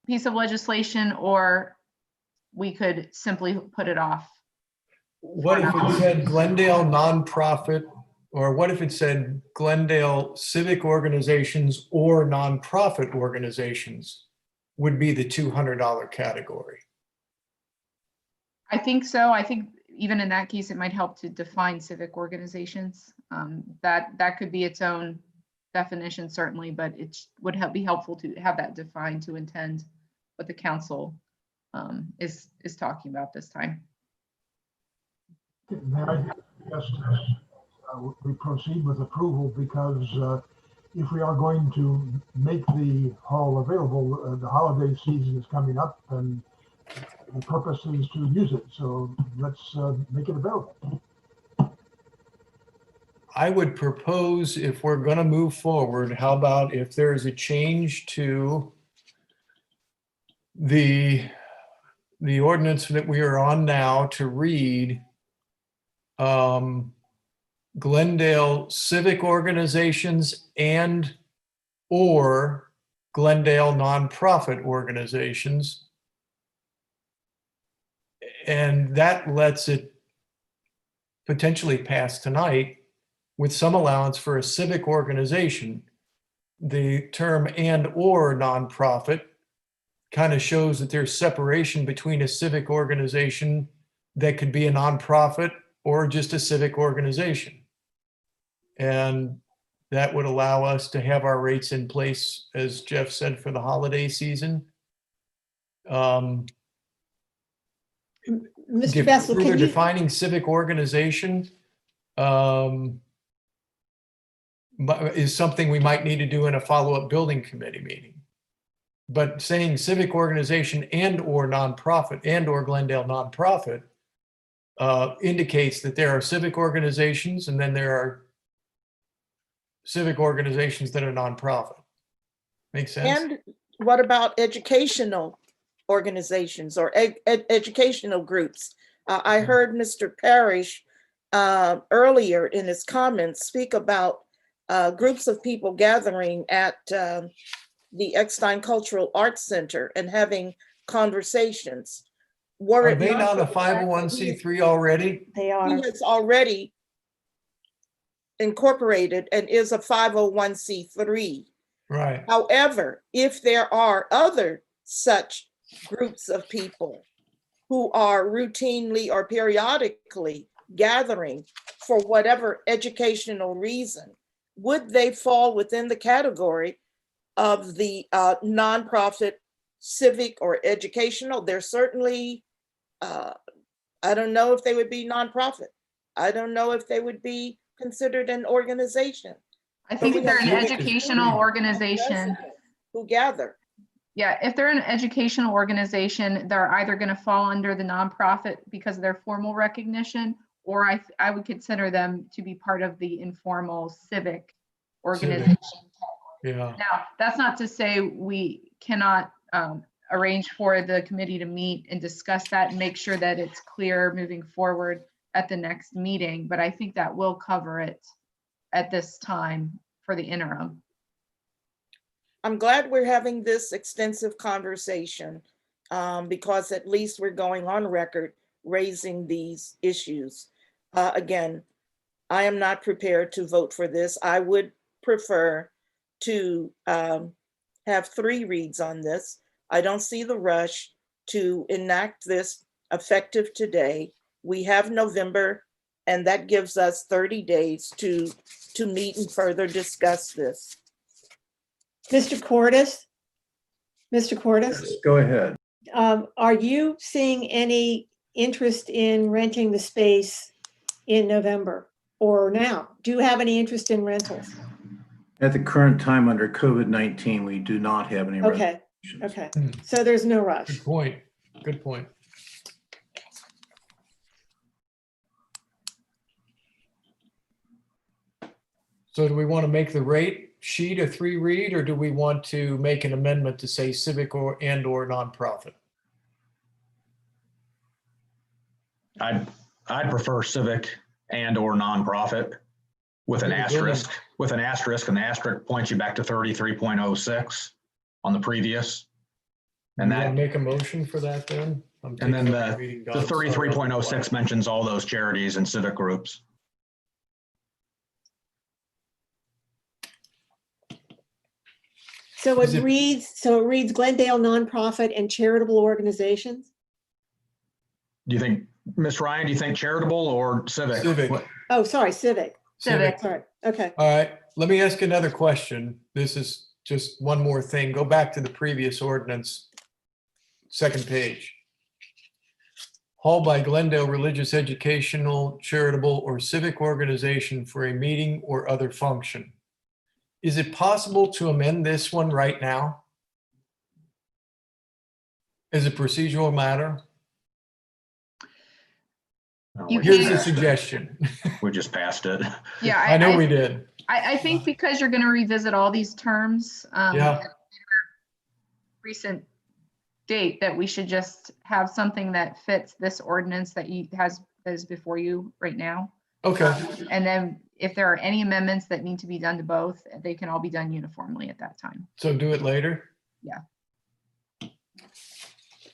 piece of legislation, or we could simply put it off. What if it said Glendale nonprofit, or what if it said Glendale civic organizations or nonprofit organizations would be the $200 category? I think so. I think even in that case, it might help to define civic organizations. That could be its own definition, certainly, but it would be helpful to have that defined to intend what the council is talking about this time. May I suggest we proceed with approval, because if we are going to make the hall available, the holiday season is coming up and the purpose is to use it. So let's make it available. I would propose, if we're going to move forward, how about if there is a change to the ordinance that we are on now to read Glendale civic organizations and or Glendale nonprofit organizations. And that lets it potentially pass tonight with some allowance for a civic organization. The term and/or nonprofit kind of shows that there's separation between a civic organization that could be a nonprofit or just a civic organization. And that would allow us to have our rates in place, as Jeff said, for the holiday season. Mr. Further Bessel, can you, defining civic organization is something we might need to do in a follow-up building committee meeting. But saying civic organization and/or nonprofit and/or Glendale nonprofit indicates that there are civic organizations and then there are civic organizations that are nonprofit. Make sense? And what about educational organizations or educational groups? I heard Mr. Parrish earlier in his comments speak about groups of people gathering at the Eckstein Cultural Arts Center and having conversations. Are they not a 501c3 already? They are. He has already incorporated and is a 501c3. Right. However, if there are other such groups of people who are routinely or periodically gathering for whatever educational reason, would they fall within the category of the nonprofit, civic, or educational? They're certainly, I don't know if they would be nonprofit. I don't know if they would be considered an organization. I think if they're an educational organization who gather. Yeah, if they're an educational organization, they're either going to fall under the nonprofit because of their formal recognition, or I would consider them to be part of the informal civic organization. Yeah. Now, that's not to say we cannot arrange for the committee to meet and discuss that and make sure that it's clear moving forward at the next meeting, but I think that will cover it at this time for the interim. I'm glad we're having this extensive conversation because at least we're going on record raising these issues. Again, I am not prepared to vote for this. I would prefer to have 3 reads on this. I don't see the rush to enact this effective today. We have November, and that gives us 30 days to meet and further discuss this. Mr. Cordes? Mr. Cordes? Go ahead. Are you seeing any interest in renting the space in November or now? Do you have any interest in rentals? At the current time under COVID-19, we do not have any. Okay, okay. So there's no rush. Good point. Good point. So do we want to make the rate sheet a 3 read, or do we want to make an amendment to say civic or nonprofit? I'd prefer civic and or nonprofit with an asterisk, and the asterisk points you back to 33.06 on the previous. And that make a motion for that then? And then the 33.06 mentions all those charities and civic groups. So it reads Glendale nonprofit and charitable organizations? Do you think, Ms. Ryan, do you think charitable or civic? Civic. Oh, sorry, civic. Civic. Sorry. Okay. All right. Let me ask another question. This is just one more thing. Go back to the previous ordinance, 2nd page. Hall by Glendale religious, educational, charitable, or civic organization for a meeting or other function. Is it possible to amend this one right now? As a procedural matter? Here's a suggestion. We just passed it. Yeah, I know we did. I think because you're going to revisit all these terms at a recent date, that we should just have something that fits this ordinance that is before you right now. Okay. And then if there are any amendments that need to be done to both, they can all be done uniformly at that time. So do it later? Yeah.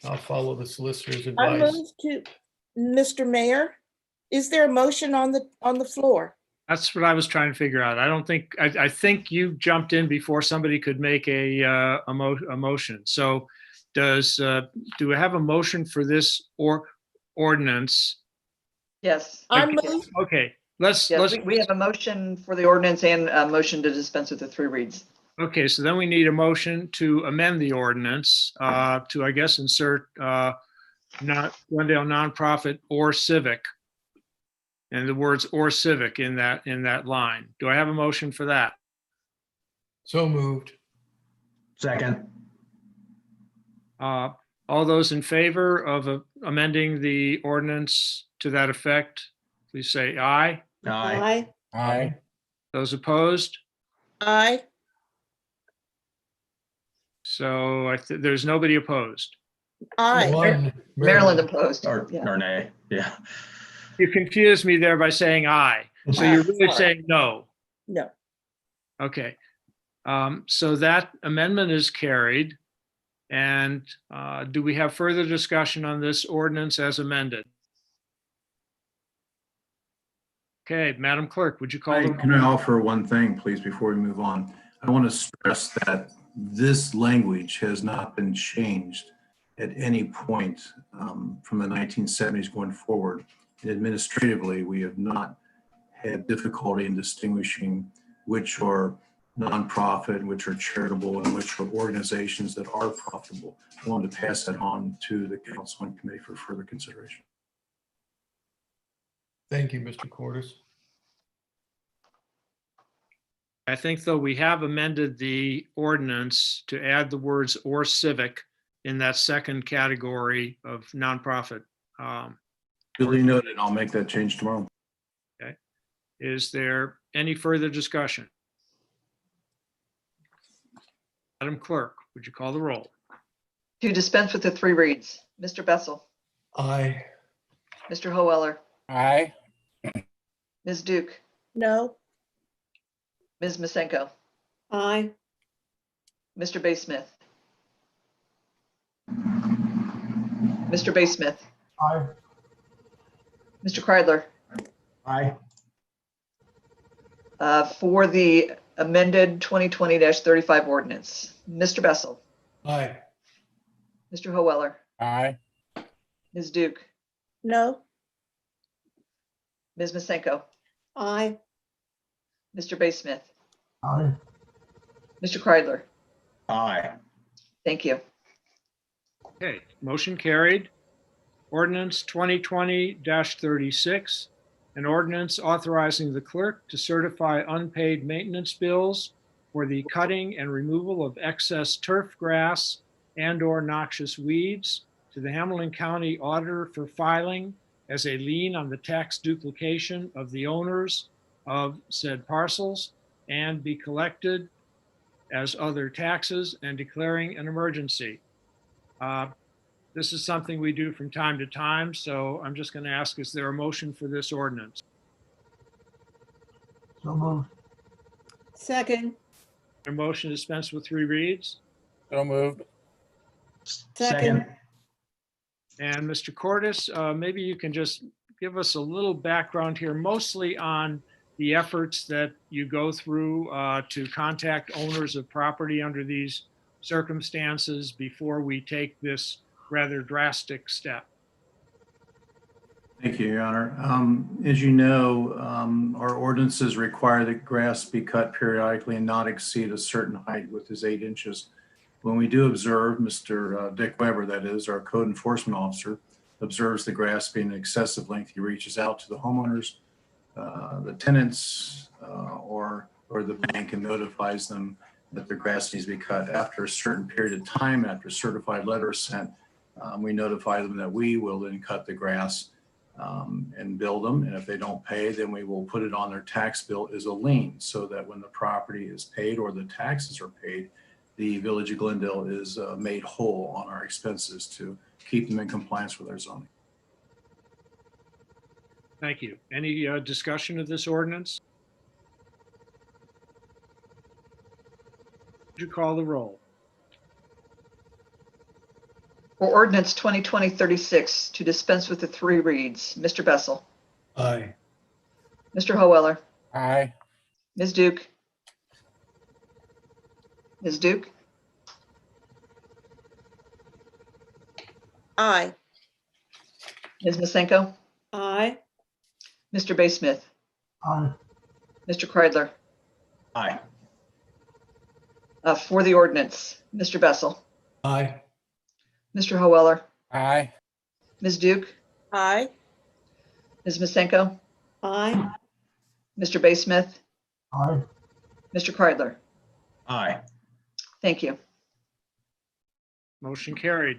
I'll follow the solicitor's I advice. move to, Mr. Mayor, is there a motion on the floor? That's what I was trying to figure out. I think you jumped in before somebody could make a motion. So do we have a motion for this ordinance? Yes. I move, Okay, let's, Yes, we have a motion for the ordinance and a motion to dispense with the 3 reads. okay, so then we need a motion to amend the ordinance to, I guess, insert not Glendale nonprofit or civic. And the words or civic in that line. Do I have a motion for that? So moved. Second. All those in favor of amending the ordinance to that effect, please say aye. Aye. Aye. Those opposed? aye. So there's nobody opposed. Aye. One, Maryland opposed. Or Yeah. nay, yeah. You confused me there by saying aye. So you're really Sorry. saying no. No. Okay. So that amendment is carried. And do we have further discussion on this ordinance as amended? Okay, Madam Clerk, would you call the roll? Can I offer one thing, please, before we move on? I want to stress that this language has not been changed at any point from the 1970s going forward. And administratively, we have not had difficulty in distinguishing which are nonprofit, which are charitable, and which are organizations that are profitable. I wanted to pass that on to the council and committee for further consideration. Thank you, Mr. Cordes. I think, though, we have amended the ordinance to add the words or civic in that second category of nonprofit. Duly noted. I'll make that change tomorrow. Okay. Is there any further discussion? Madam Clerk, would you call the roll? To dispense with the 3 reads, Mr. Bessel, Aye. Mr. Hoeller, Aye. Ms. Duke, No. Ms. Masenko, Aye. Mr. Baysmith, Mr. Baysmith, Aye. Mr. Kreidler, Aye. for the amended 2020-35 ordinance, Mr. Bessel, Aye. Mr. Hoeller, Aye. Ms. Duke, No. Ms. Masenko, Aye. Mr. Baysmith, Aye. Mr. Kreidler. Aye. Thank you. Okay, motion carried. Ordinance 2020-36, an ordinance authorizing the clerk to certify unpaid maintenance bills for the cutting and removal of excess turf grass and/or noxious weeds to the Hamilton County Auditor for filing as a lien on the tax duplication of the owners of said parcels and be collected as other taxes and declaring an emergency. This is something we do from time to time, so I'm just going to ask, is there a motion for this ordinance? So moved. Second. A motion to dispense with 3 reads? So moved. Second. And Mr. Cordes, maybe you can just give us a little background here, mostly on the efforts that you go through to contact owners of property under these circumstances before we take this rather drastic step. Thank you, Your Honor. As you know, our ordinances require that grass be cut periodically and not exceed a certain height, which is 8 inches. When we do observe, Mr. Dick Weber, that is, our code enforcement officer, observes the grass being excessive length, he reaches out to the homeowners, the tenants, or the bank, and notifies them that the grass needs to be cut. After a certain period of time, after a certified letter is sent, we notify them that we will then cut the grass and bill them. And if they don't pay, then we will put it on their tax bill as a lien, so that when the property is paid or the taxes are paid, the Village of Glendale is made whole on our expenses to keep them in compliance with our zoning. Thank you. Any discussion of this ordinance? Would you call the roll? For ordinance 2020-36, to dispense with the 3 reads, Mr. Bessel, Aye. Mr. Hoeller, Aye. Ms. Duke? Ms. Duke? Aye. Ms. Masenko? Aye. Mr. Baysmith? Aye. Mr. Kreidler? Aye. For the ordinance, Mr. Bessel? Aye. Mr. Hoeller? Aye. Ms. Duke? Aye. Ms. Masenko? Aye. Mr. Baysmith? Aye. Mr. Kreidler? Aye. Thank you. Motion carried.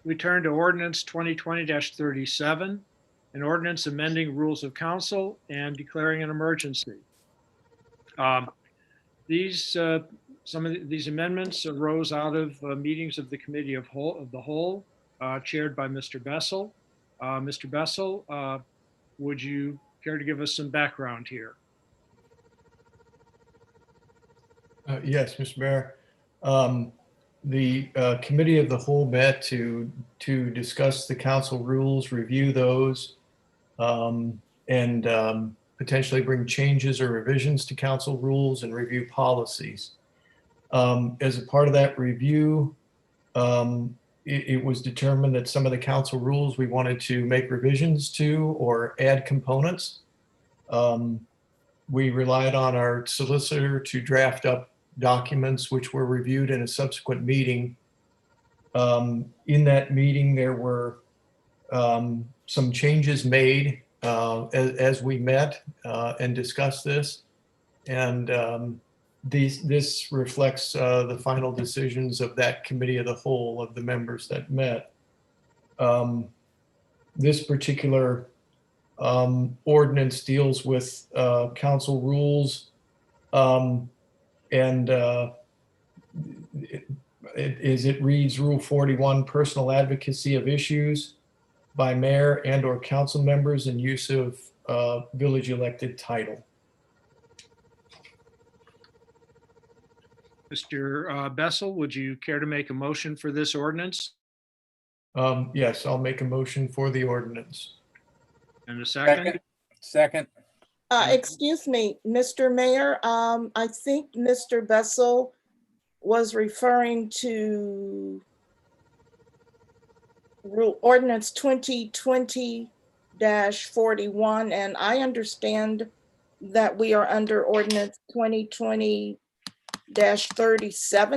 We turn to ordinance 2020-37, an ordinance amending rules of council and declaring an emergency. Some of these amendments arose out of meetings of the Committee of the Whole, chaired by Mr. Bessel. Mr. Bessel, would you care to give us some background here? Yes, Mr. Mayor. The Committee of the Whole met to discuss the council rules, review those, and potentially bring changes or revisions to council rules and review policies. As a part of that review, it was determined that some of the council rules we wanted to make revisions to or add components. We relied on our solicitor to draft up documents which were reviewed in a subsequent meeting. In that meeting, there were some changes made as we met and discussed this. And this reflects the final decisions of that Committee of the Whole of the members that met. This particular ordinance deals with council rules and it reads Rule 41, personal advocacy of issues by mayor and or council members in use of village elected title. Mr. Bessel, would you care to make a motion for this ordinance? Yes, I'll make a motion for the ordinance. And a second? Second. Excuse me, Mr. Mayor, I think Mr. Bessel was referring to ordinance 2020-41, and I understand that we are under ordinance 2020-37.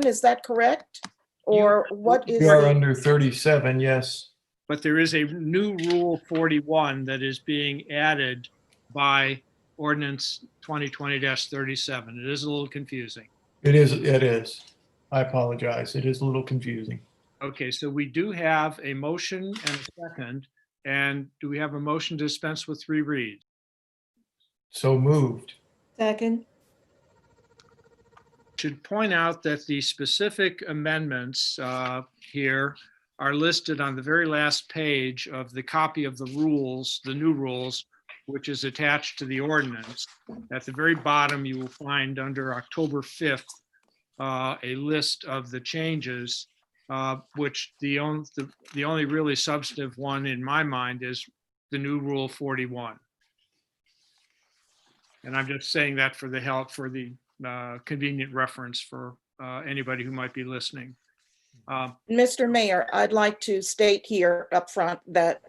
Is that correct? Or what is? We are under 37, yes. But there is a new Rule 41 that is being added by ordinance 2020-37. It is a little confusing. It is. I apologize. It is a little confusing. Okay, so we do have a motion and a second. And do we have a motion to dispense with 3 reads? So moved. Second. Should point out that the specific amendments here are listed on the very last page of the copy of the rules, the new rules, which is attached to the ordinance. At the very bottom, you will find under October 5th, a list of the changes, which the only really substantive one in my mind is the new Rule 41. And I'm just saying that for the help, for the convenient reference for anybody who might be listening. Mr. Mayor, I'd like to state here up front that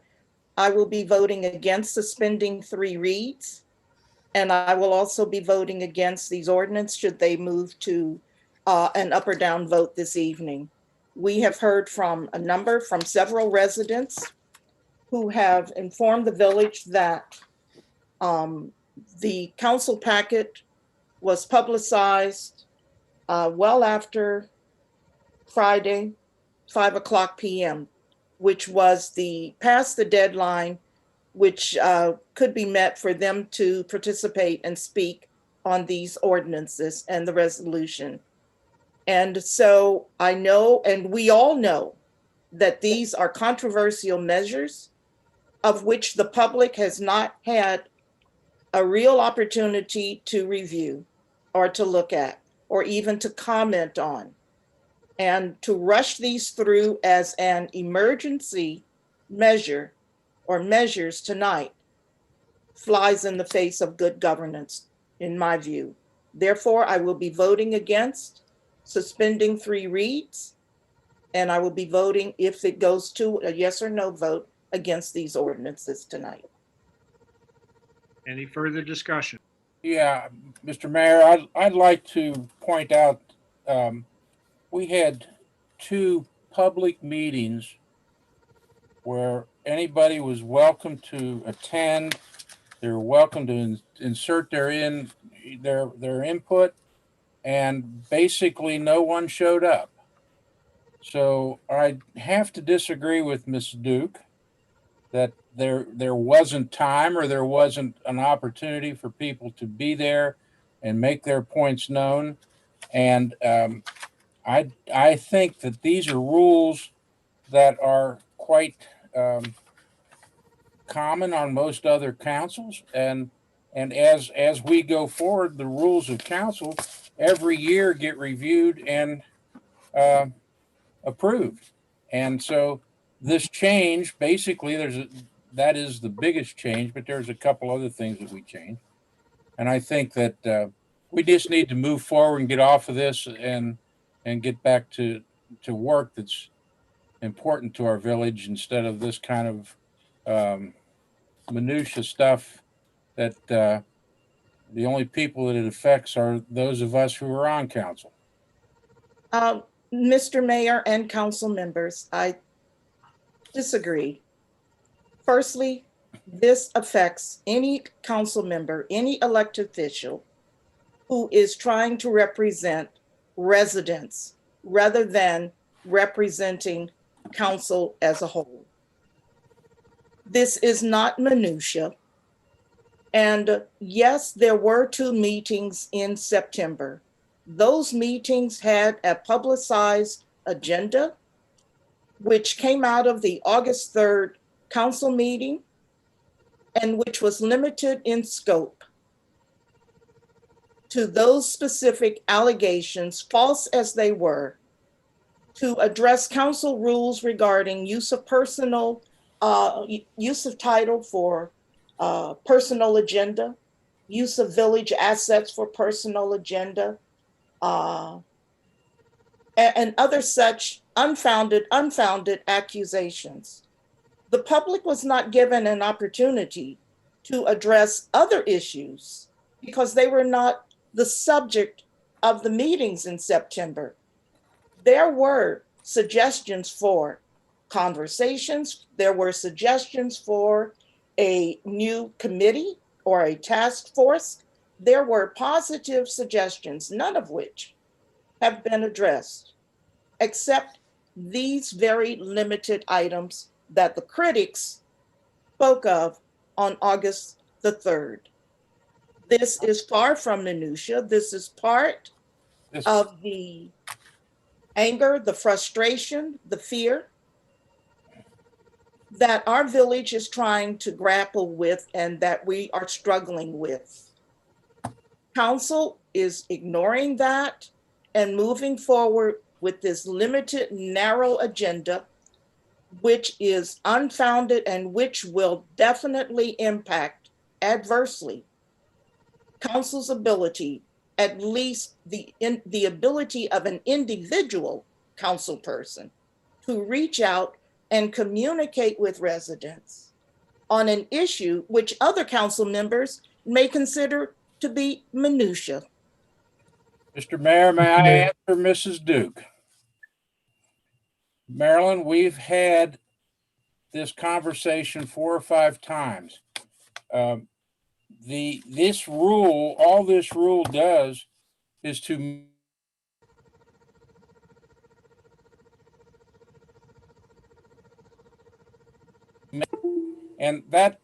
I will be voting against suspending 3 reads. And I will also be voting against these ordinance should they move to an up or down vote this evening. We have heard from several residents who have informed the village that the council packet was publicized well after Friday, 5:00 p.m., which was past the deadline, which could be met for them to participate and speak on these ordinances and the resolution. And so I know, and we all know, that these are controversial measures of which the public has not had a real opportunity to review or to look at or even to comment on. And to rush these through as an emergency measure or measures tonight flies in the face of good governance, in my view. Therefore, I will be voting against suspending 3 reads, and I will be voting, if it goes to a yes or no vote, against these ordinances tonight. Any further discussion? Yeah, Mr. Mayor, I'd like to point out, we had 2 public meetings where anybody was welcome to attend. They were welcome to insert their input, and basically no one showed up. So I have to disagree with Ms. Duke that there wasn't time or there wasn't an opportunity for people to be there and make their points known. And I think that these are rules that are quite common on most other councils, and as we go forward, the rules of council every year get reviewed and approved. And so this change, basically, that is the biggest change, but there's a couple other things that we changed. And I think that we just need to move forward and get off of this and get back to work that's important to our village, instead of this kind of minutia stuff that the only people that it affects are those of us who are on council. Mr. Mayor and council members, I disagree. Firstly, this affects any council member, any elected official who is trying to represent residents rather than representing council as a whole. This is not minutia. And yes, there were 2 meetings in September. Those meetings had a publicized agenda, which came out of the August 3rd council meeting, and which was limited in scope to those specific allegations, false as they were, to address council rules regarding use of title for personal agenda, use of village assets for personal agenda, and other such unfounded accusations. The public was not given an opportunity to address other issues because they were not the subject of the meetings in September. There were suggestions for conversations. There were suggestions for a new committee or a task force. There were positive suggestions, none of which have been addressed, except these very limited items that the critics spoke of on August the 3rd. This is far from minutia. This is part of the anger, the frustration, the fear that our village is trying to grapple with and that we are struggling with. Council is ignoring that and moving forward with this limited, narrow agenda, which is unfounded and which will definitely impact adversely council's ability, at least the ability of an individual council person to reach out and communicate with residents on an issue which other council members may consider to be minutia. Mr. Mayor, may I answer Mrs. Duke? Marilyn, we've had this conversation 4 or 5 times. This rule, all this rule does is to and that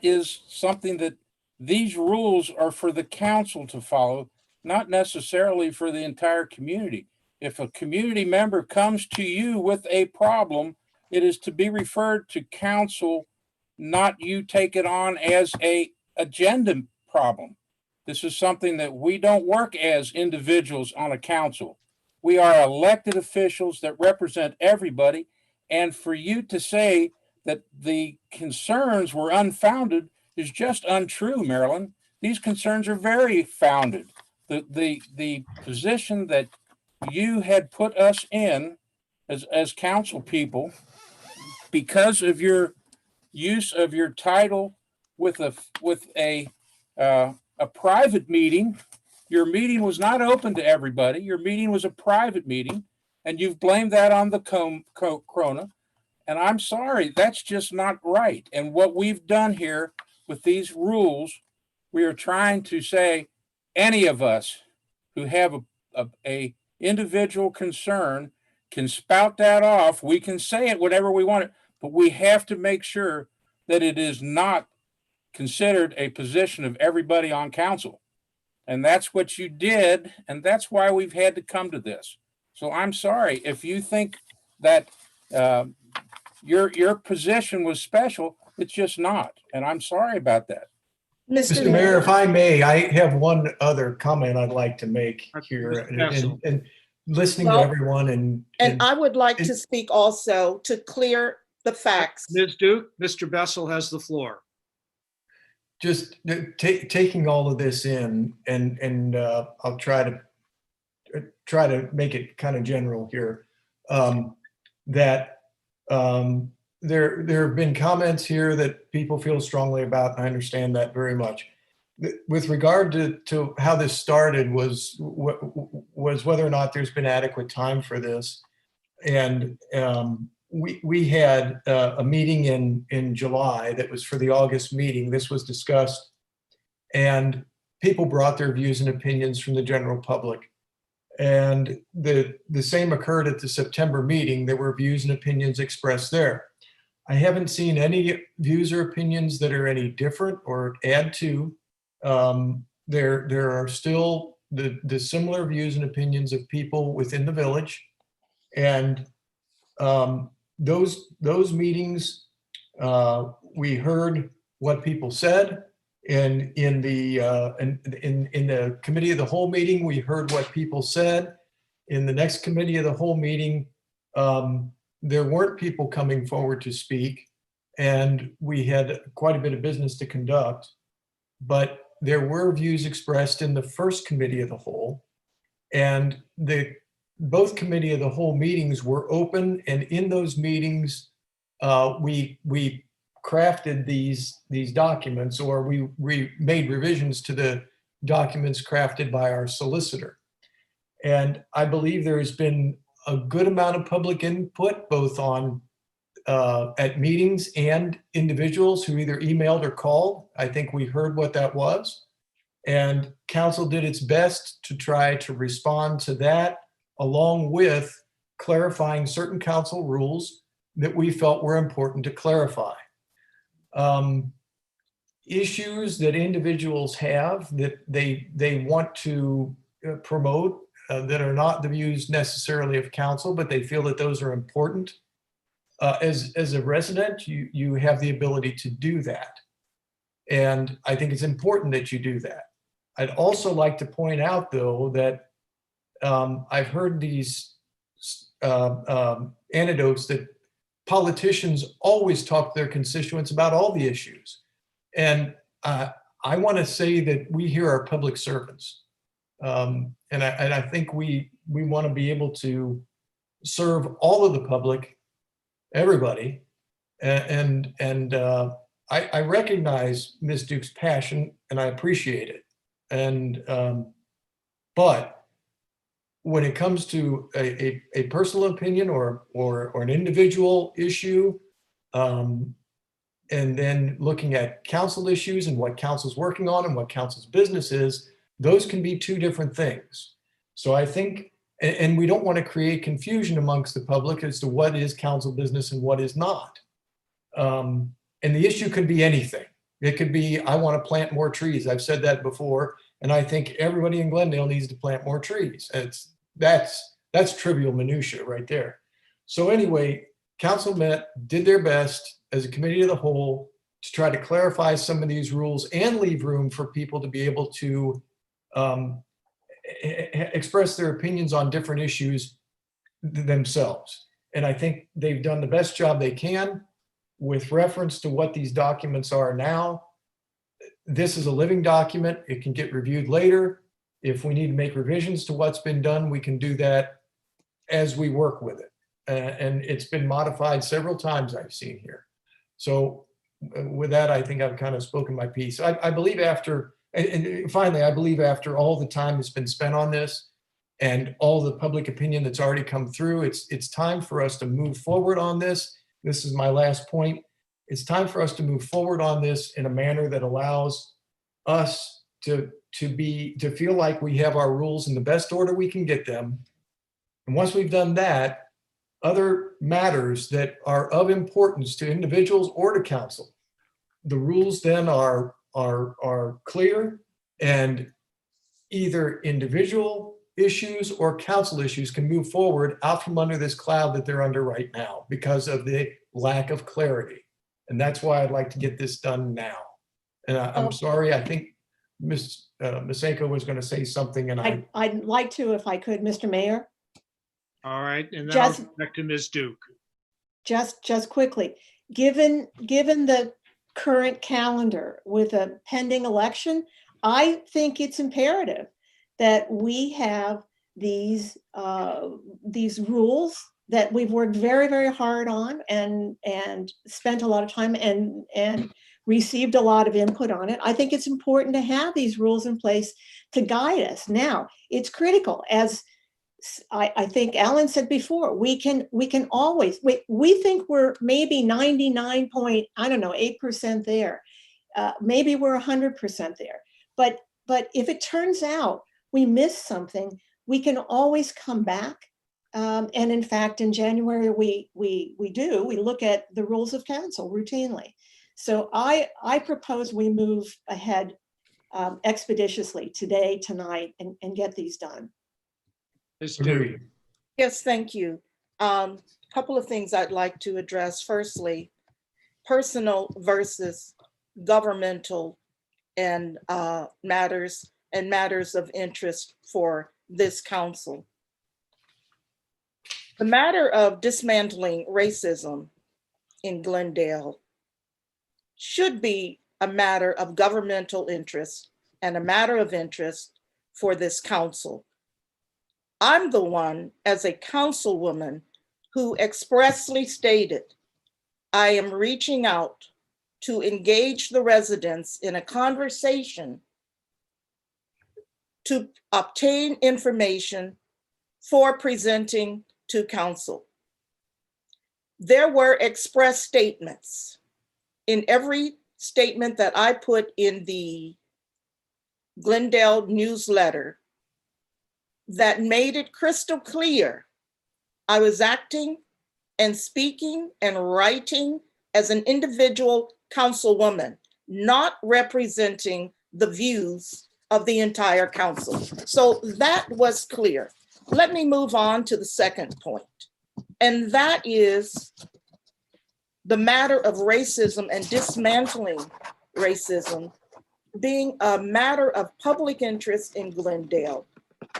is something that these rules are for the council to follow, not necessarily for the entire community. If a community member comes to you with a problem, it is to be referred to council, not you take it on as a agenda problem. This is something that we don't work as individuals on a council. We are elected officials that represent everybody. And for you to say that the concerns were unfounded is just untrue, Marilyn. These concerns are very founded. The position that you had put us in as council people, because of your use of your title with a private meeting. Your meeting was not open to everybody. Your meeting was a private meeting, and you've blamed that on the corona. And I'm sorry, that's just not right. And what we've done here with these rules, we are trying to say any of us who have a individual concern can spout that off. We can say it whatever we want it, but we have to make sure that it is not considered a position of everybody on council. And that's what you did, and that's why we've had to come to this. So I'm sorry if you think that your position was special. It's just not, and I'm sorry about that. Mr. Mayor, if I may, I have one other comment I'd like to make here, and listening to everyone, and I would like to speak also to clear the facts. Ms. Duke, Mr. Bessel has the floor. Just taking all of this in, and I'll try to make it kind of general here. That there have been comments here that people feel strongly about, and I understand that very much. With regard to how this started was whether or not there's been adequate time for this, and we had a meeting in July that was for the August meeting. This was discussed, and people brought their views and opinions from the general public. And the same occurred at the September meeting. There were views and opinions expressed there. I haven't seen any views or opinions that are any different or add to. There are still the similar views and opinions of people within the village. And those meetings, we heard what people said, and in the committee of the whole meeting, we heard what people said. In the next committee of the whole meeting, there weren't people coming forward to speak, and we had quite a bit of business to conduct, but there were views expressed in the first committee of the whole, and both committee of the whole meetings were open, and in those meetings, we crafted these documents, or we made revisions to the documents crafted by our solicitor. And I believe there has been a good amount of public input, both on at meetings and individuals who either emailed or called. I think we heard what that was. And council did its best to try to respond to that, along with clarifying certain council rules that we felt were important to clarify. Issues that individuals have that they want to promote that are not the views necessarily of council, but they feel that those are important. As a resident, you have the ability to do that. And I think it's important that you do that. I'd also like to point out, though, that I've heard these anecdotes that politicians always talk to their constituents about all the issues. And I want to say that we here are public servants. And I think we want to be able to serve all of the public, everybody. And I recognize Ms. Duke's passion, and I appreciate it. And but when it comes to a personal opinion or an individual issue, and then looking at council issues and what council's working on and what council's business is, those can be two different things. So I think, and we don't want to create confusion amongst the public as to what is council business and what is not. And the issue could be anything. It could be, I want to plant more trees. I've said that before, and I think everybody in Glendale needs to plant more trees. That's trivial minutia right there. So anyway, council met, did their best as a committee of the whole to try to clarify some of these rules and leave room for people to be able to express their opinions on different issues themselves. And I think they've done the best job they can with reference to what these documents are now. this is a living document. It can get reviewed later. If we need to make revisions to what's been done, we can do that as we work with it. And it's been modified several times I've seen here. So with that, I think I've kind of spoken my piece. I believe after, and finally, I believe after all the time that's been spent on this and all the public opinion that's already come through, it's time for us to move forward on this. This is my last point. It's time for us to move forward on this in a manner that allows us to feel like we have our rules in the best order we can get them. And once we've done that, other matters that are of importance to individuals or to council, the rules then are clear, and either individual issues or council issues can move forward out from under this cloud that they're under right now because of the lack of clarity. And that's why I'd like to get this done now. And I'm sorry, I think Ms. Masenko was going to say something, and I'd like to, if I could, Mr. Mayor. All right, and then I'll go back to Ms. Duke. Just quickly, given the current calendar with a pending election, I think it's imperative that we have these rules that we've worked very, very hard on and spent a lot of time and received a lot of input on it. I think it's important to have these rules in place to guide us. Now, it's critical, as I think Alan said before, we can always, we think we're maybe 99.8% there. Maybe we're 100% there. But if it turns out we missed something, we can always come back. And in fact, in January, we look at the rules of council routinely. So I propose we move ahead expeditiously today, tonight, and get these done. Yes, thank you. Couple of things I'd like to address. Firstly, personal versus governmental and matters of interest for this council. The matter of dismantling racism in Glendale should be a matter of governmental interest and a matter of interest for this council. I'm the one, as a councilwoman, who expressly stated, I am reaching out to engage the residents in a conversation to obtain information for presenting to council. There were express statements in every statement that I put in the Glendale newsletter that made it crystal clear I was acting and speaking and writing as an individual councilwoman, not representing the views of the entire council. So that was clear. Let me move on to the second point, and that is the matter of racism and dismantling racism being a matter of public interest in Glendale.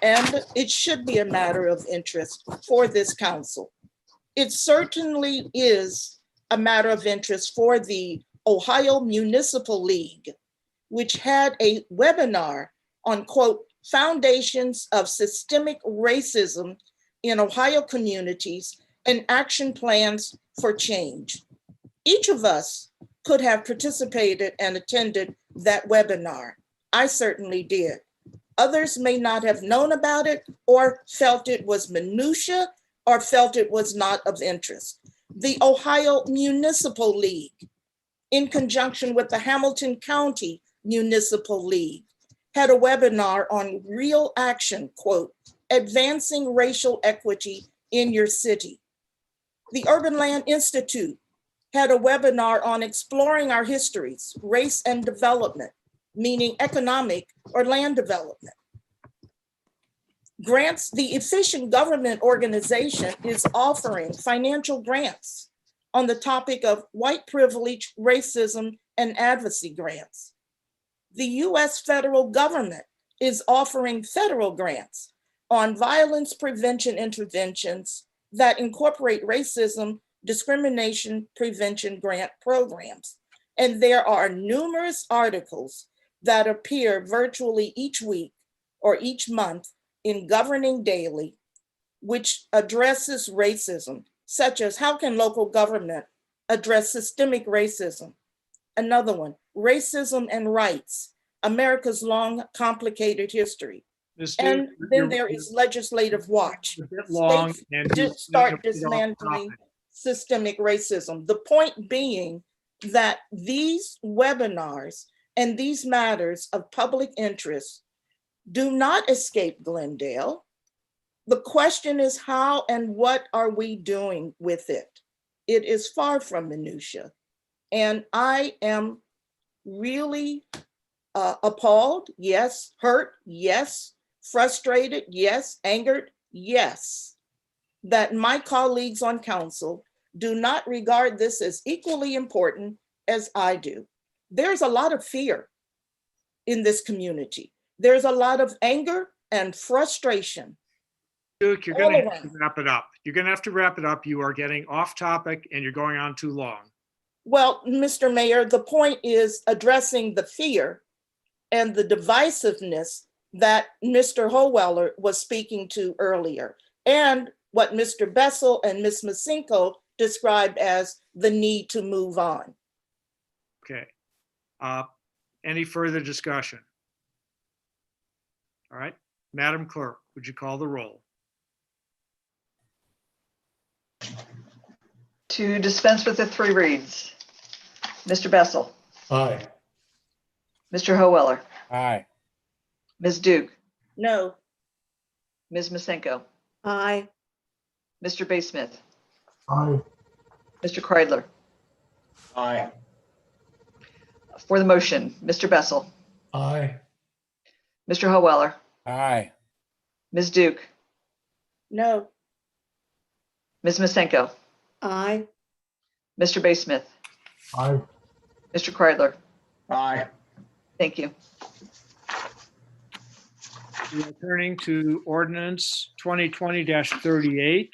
And it should be a matter of interest for this council. It certainly is a matter of interest for the Ohio Municipal League, which had a webinar on, quote, foundations of systemic racism in Ohio communities and action plans for change. Each of us could have participated and attended that webinar. I certainly did. Others may not have known about it or felt it was minutia or felt it was not of interest. The Ohio Municipal League, in conjunction with the Hamilton County Municipal League, had a webinar on real action, quote, advancing racial equity in your city. The Urban Land Institute had a webinar on exploring our histories, race and development, meaning economic or land development. Grants, the Efficient Government Organization is offering financial grants on the topic of white privilege, racism, and advocacy grants. The US federal government is offering federal grants on violence prevention interventions that incorporate racism, discrimination prevention grant programs. And there are numerous articles that appear virtually each week or each month in Governing Daily, which addresses racism, such as how can local government address systemic racism? Another one, Racism and Rights, America's Long Complicated History. And then there is Legislative Watch. A bit long, States and you start dismantling systemic racism. The point being that these webinars and these matters of public interest do not escape Glendale. The question is how and what are we doing with it? It is far from minutia. And I am really appalled, yes, hurt, yes, frustrated, yes, angered, yes, that my colleagues on council do not regard this as equally important as I do. There's a lot of fear in this community. There's a lot of anger and frustration. Duke, you're going to have to wrap it up. You're going to have to wrap it up. You are getting off topic and you're going on too long. Well, Mr. Mayor, the point is addressing the fear and the divisiveness that Mr. Howeller was speaking to earlier, and what Mr. Bessel and Ms. Masinko described as the need to move on. Okay. Any further discussion? All right. Madam Clerk, would you call the roll? To dispense with the 3 reads, Mr. Bessel, Aye. Mr. Howeller, Aye. Ms. Duke, No. Ms. Masenko, Aye. Mr. Baysmith, Aye. Mr. Kreidler. Aye. For the motion, Mr. Bessel, Aye. Mr. Howeller, Aye. Ms. Duke, No. Ms. Masenko, Aye. Mr. Baysmith, Aye. Mr. Kreidler. Aye. Thank you. We are turning to ordinance 2020-38,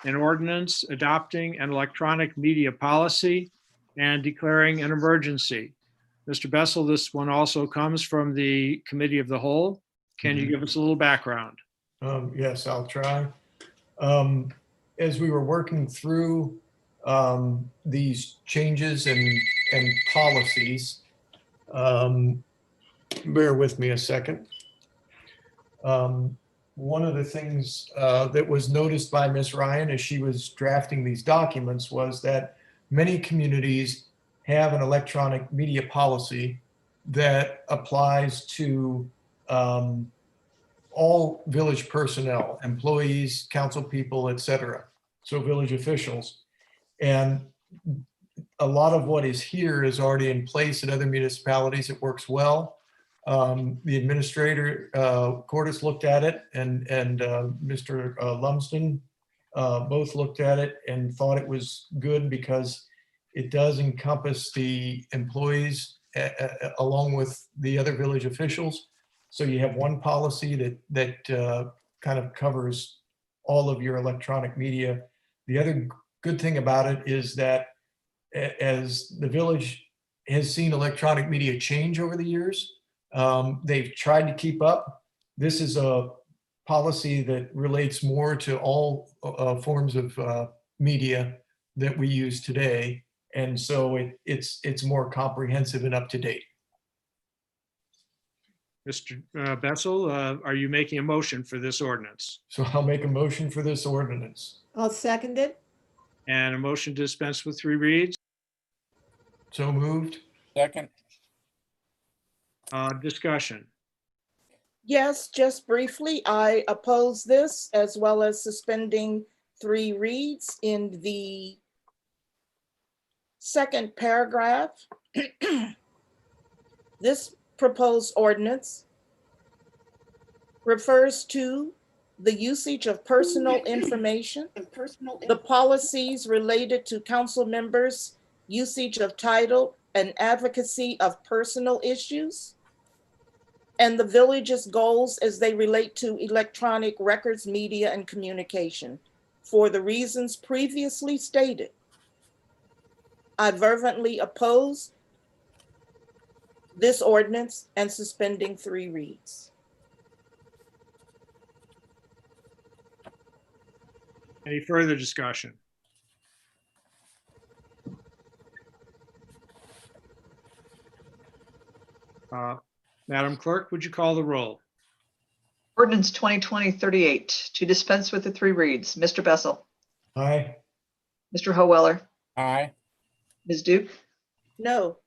an ordinance adopting an electronic media policy and declaring an emergency. Mr. Bessel, this one also comes from the Committee of the Whole. Can you give us a little background? Yes, I'll try. As we were working through these changes and policies, bear with me a second. One of the things that was noticed by Ms. Ryan as she was drafting these documents was that many communities have an electronic media policy that applies to all village personnel, employees, council people, et cetera. So village officials. And a lot of what is here is already in place in other municipalities. It works well. The administrator, Cordes, looked at it, and Mr. Lumsden both looked at it and thought it was good because it does encompass the employees along with the other village officials. So you have one policy that kind of covers all of your electronic media. The other good thing about it is that as the village has seen electronic media change over the years, they've tried to keep up. This is a policy that relates more to all forms of media that we use today. And so it's more comprehensive and up to date. Mr. Bessel, are you making a motion for this ordinance? So I'll make a motion for this ordinance. I'll second it. And a motion to dispense with 3 reads? So moved. Second. Discussion. Yes, just briefly, I oppose this as well as suspending 3 reads in the second paragraph. This proposed ordinance refers to the usage of personal information, the policies related to council members' usage of title and advocacy of personal issues, and the village's goals as they relate to electronic records, media, and communication. For the reasons previously stated, I fervently oppose this ordinance and suspending 3 reads. Any further discussion? Madam Clerk, would you call the roll? Ordinance 2020-38 to dispense with the 3 reads. Mr. Bessel, Aye. Mr. Howeller, Aye. Ms. Duke, No.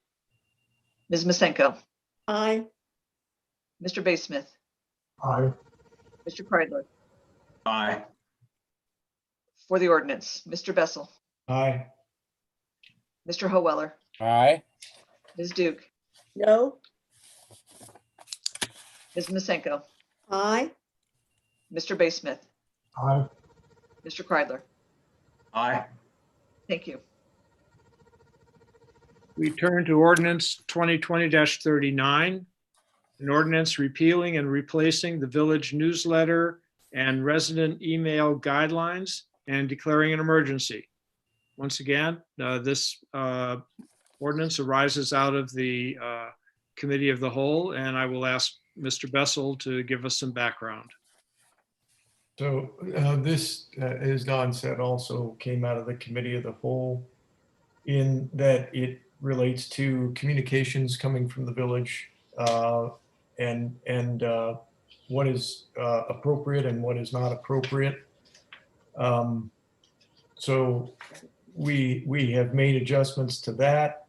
Ms. Masenko, Aye. Mr. Baysmith, Aye. Mr. Kreidler. Aye. For the ordinance, Mr. Bessel, Aye. Mr. Howeller, Aye. Ms. Duke, No. Ms. Masenko, Aye. Mr. Baysmith, Aye. Mr. Kreidler. Aye. Thank you. We turn to ordinance 2020-39, an ordinance repealing and replacing the village newsletter and resident email guidelines and declaring an emergency. Once again, this ordinance arises out of the Committee of the Whole, and I will ask Mr. Bessel to give us some background. So this, as Don said, also came out of the Committee of the Whole in that it relates to communications coming from the village and what is appropriate and what is not appropriate. So we have made adjustments to that.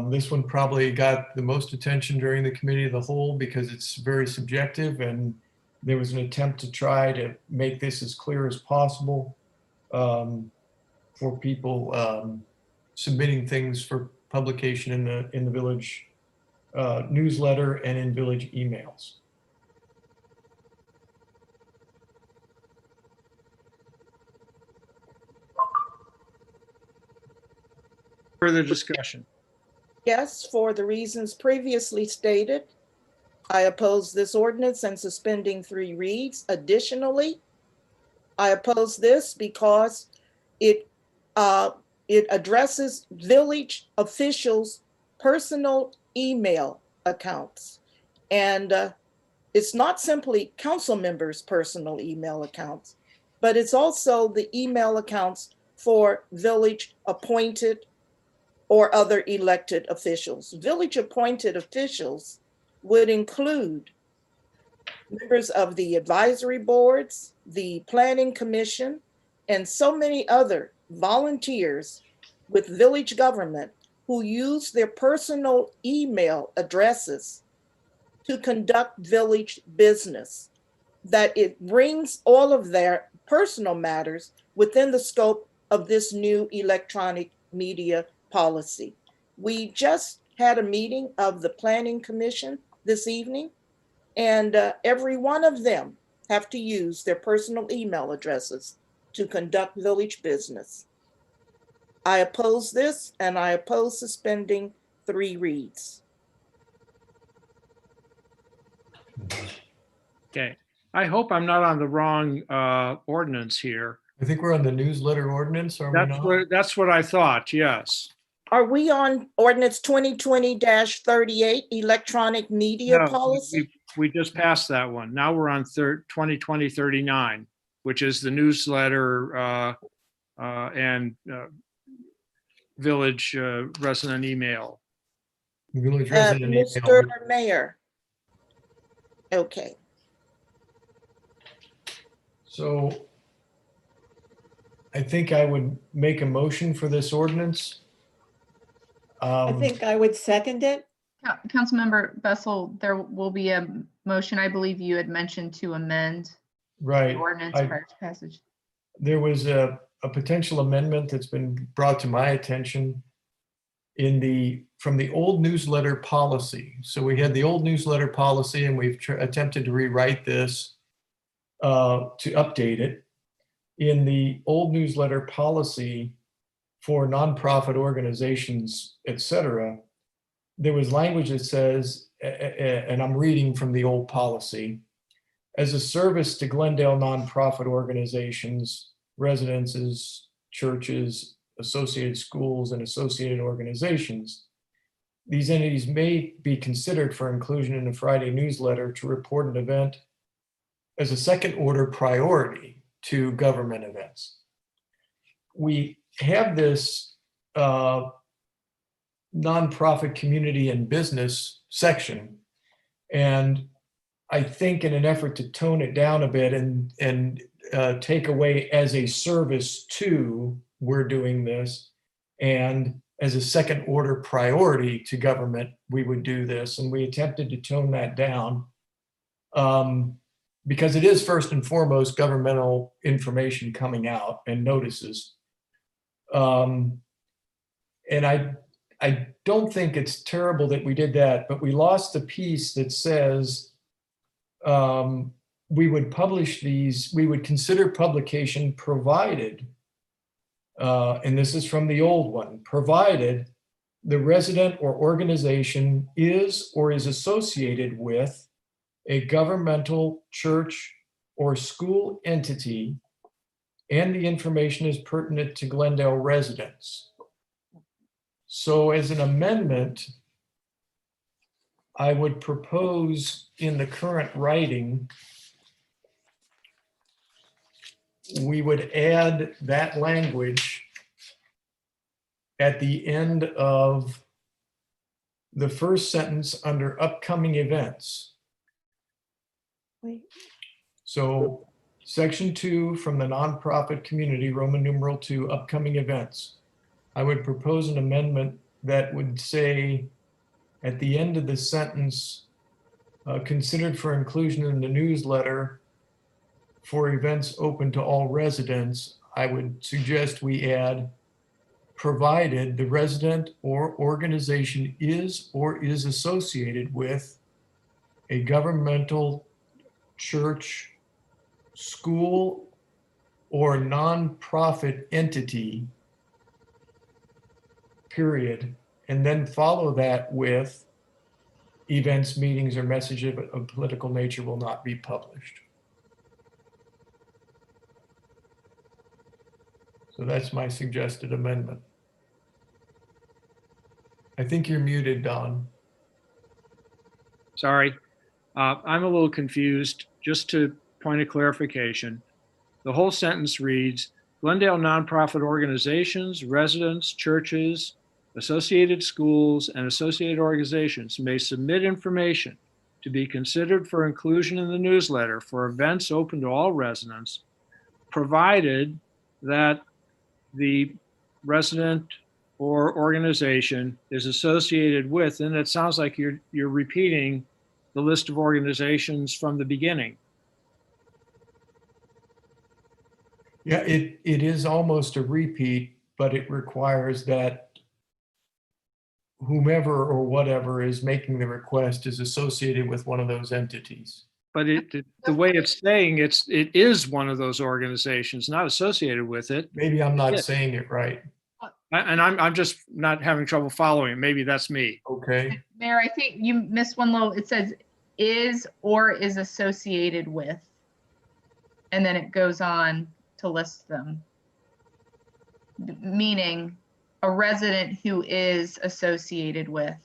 This one probably got the most attention during the Committee of the Whole because it's very subjective, and there was an attempt to try to make this as clear as possible for people submitting things for publication in the village newsletter and in village emails. Further discussion? Yes, for the reasons previously stated, I oppose this ordinance and suspending 3 reads. Additionally, I oppose this because it addresses village officials' personal email accounts. And it's not simply council members' personal email accounts, but it's also the email accounts for village appointed or other elected officials. Village appointed officials would include members of the advisory boards, the planning commission, and so many other volunteers with village government who use their personal email addresses to conduct village business, that it brings all of their personal matters within the scope of this new electronic media policy. We just had a meeting of the planning commission this evening, and every one of them have to use their personal email addresses to conduct village business. I oppose this, and I oppose suspending 3 reads. Okay, I hope I'm not on the wrong ordinance here. I think we're on the newsletter ordinance, are we not? That's what I thought, yes. Are we on ordinance 2020-38, electronic media No, policy? we just passed that one. Now we're on 2020-39, which is the newsletter and village resident email. Village resident email. Mr. Mayor. Okay. So I think I would make a motion for this ordinance. I think I would second it. Councilmember Bessel, there will be a motion, I believe you had mentioned, to amend Right. the ordinance prior to passage. There was a potential amendment that's been brought to my attention from the old newsletter policy. So we had the old newsletter policy, and we've attempted to rewrite this to update it. In the old newsletter policy for nonprofit organizations, et cetera, there was language that says, and I'm reading from the old policy, as a service to Glendale nonprofit organizations, residences, churches, associated schools, and associated organizations, these entities may be considered for inclusion in a Friday newsletter to report an event as a second order priority to government events. We have this nonprofit community and business section, and I think in an effort to tone it down a bit and take away as a service to, we're doing this, and as a second order priority to government, we would do this. And we attempted to tone that down because it is first and foremost governmental information coming out and notices. And I don't think it's terrible that we did that, but we lost the piece that says we would publish these, we would consider publication provided, and this is from the old one, provided the resident or organization is or is associated with a governmental, church, or school entity, and the information is pertinent to Glendale residents. So as an amendment, I would propose in the current writing, we would add that language at the end of the first sentence under upcoming events. Wait. So section 2 from the nonprofit community, Roman numeral 2, upcoming events. I would propose an amendment that would say at the end of the sentence, considered for inclusion in the newsletter for events open to all residents, I would suggest we add, provided the resident or organization is or is associated with a governmental, church, school, or nonprofit entity, period, and then follow that with events, meetings, or messages of political nature will not be published. So that's my suggested amendment. I think you're muted, Don. Sorry. I'm a little confused. Just to point of clarification, the whole sentence reads, Glendale nonprofit organizations, residents, churches, associated schools, and associated organizations may submit information to be considered for inclusion in the newsletter for events open to all residents, provided that the resident or organization is associated with, and it sounds like you're repeating the list of organizations from the beginning. Yeah, it is almost a repeat, but it requires that whomever or whatever is making the request is associated with one of those entities. But the way it's saying it is one of those organizations, not associated with it. Maybe I'm not saying it right. And I'm just not having trouble following. Maybe that's me. Okay. Mayor, I think you missed one little, it says is or is associated with, and then it goes on to list them. Meaning a resident who is associated with,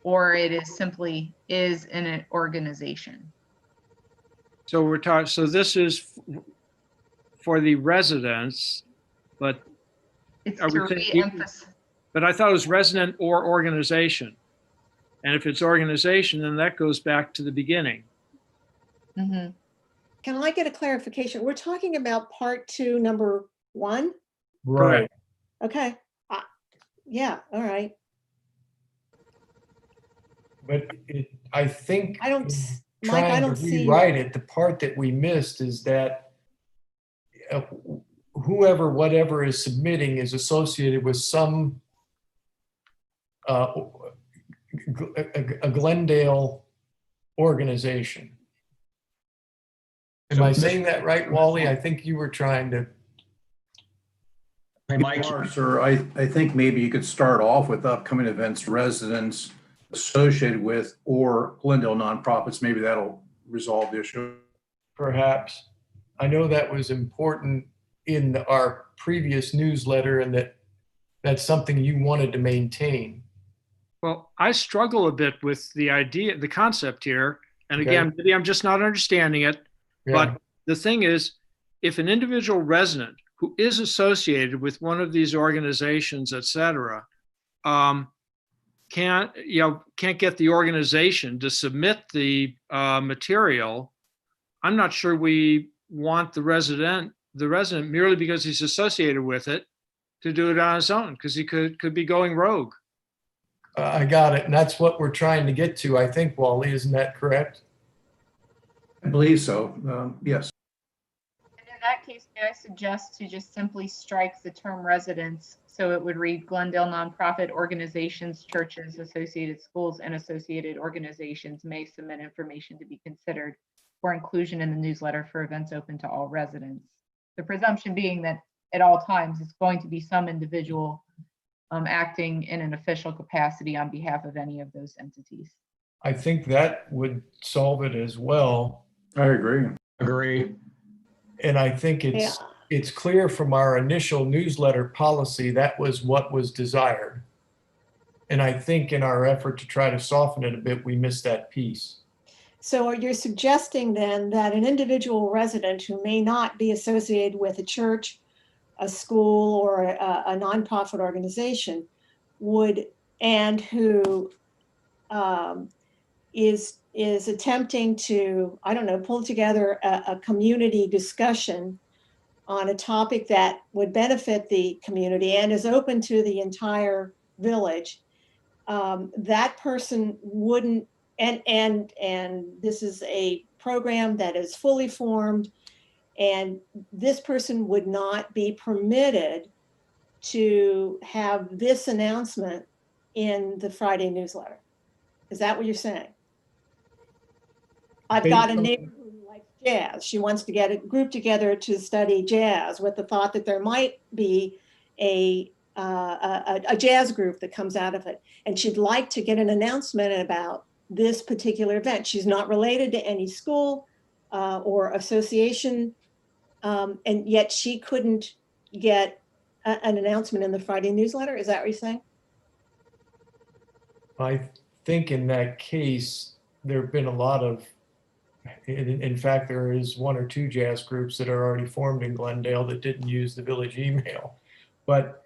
or it is simply is in an organization. So we're talking, so this is for the residents, but It's are to we saying, re-emphasize. but I thought it was resident or organization. And if it's organization, then that goes back to the beginning. Mm-hmm. Can I get a clarification? We're talking about part 2, number 1? Right. Okay. Yeah, all right. But I think I don't, Mike, trying I to don't see. rewrite it, the part that we missed is that whoever, whatever is submitting is associated with some a Glendale organization. Am I saying that right, Wally? I think you were trying to. Hey, Mike. Sir, I think maybe you could start off with upcoming events, residents associated with, or Glendale nonprofits. Maybe that'll resolve the issue. Perhaps. I know that was important in our previous newsletter and that's something you wanted to maintain. Well, I struggle a bit with the idea, the concept here. And Okay. again, maybe I'm just not understanding it. Yeah. But the thing is, if an individual resident who is associated with one of these organizations, et cetera, can't get the organization to submit the material, I'm not sure we want the resident merely because he's associated with it to do it on his own, because he could be going rogue. I got it. And that's what we're trying to get to, I think, Wally. Isn't that correct? I believe so. Yes. And in that case, may I suggest to just simply strike the term residents, so it would read Glendale nonprofit organizations, churches, associated schools, and associated organizations may submit information to be considered for inclusion in the newsletter for events open to all residents. The presumption being that at all times it's going to be some individual acting in an official capacity on behalf of any of those entities. I think that would solve it as well. I agree. Agree. And I think it's clear from our initial newsletter policy that was what was desired. And I think in our effort to try to soften it a bit, we missed that piece. So you're suggesting then that an individual resident who may not be associated with a church, a school, or a nonprofit organization would, and who is attempting to, I don't know, pull together a community discussion on a topic that would benefit the community and is open to the entire village, that person wouldn't, and this is a program that is fully formed, and this person would not be permitted to have this announcement in the Friday newsletter. Is that what you're saying? I've got a neighbor who likes jazz. She wants to get a group together to study jazz with the thought that there might be a jazz group that comes out of it. And she'd like to get an announcement about this particular event. She's not related to any school or association, and yet she couldn't get an announcement in the Friday newsletter. Is that what you're saying? I think in that case, there have been a lot of, in fact, there is one or two jazz groups that are already formed in Glendale that didn't use the village email. But,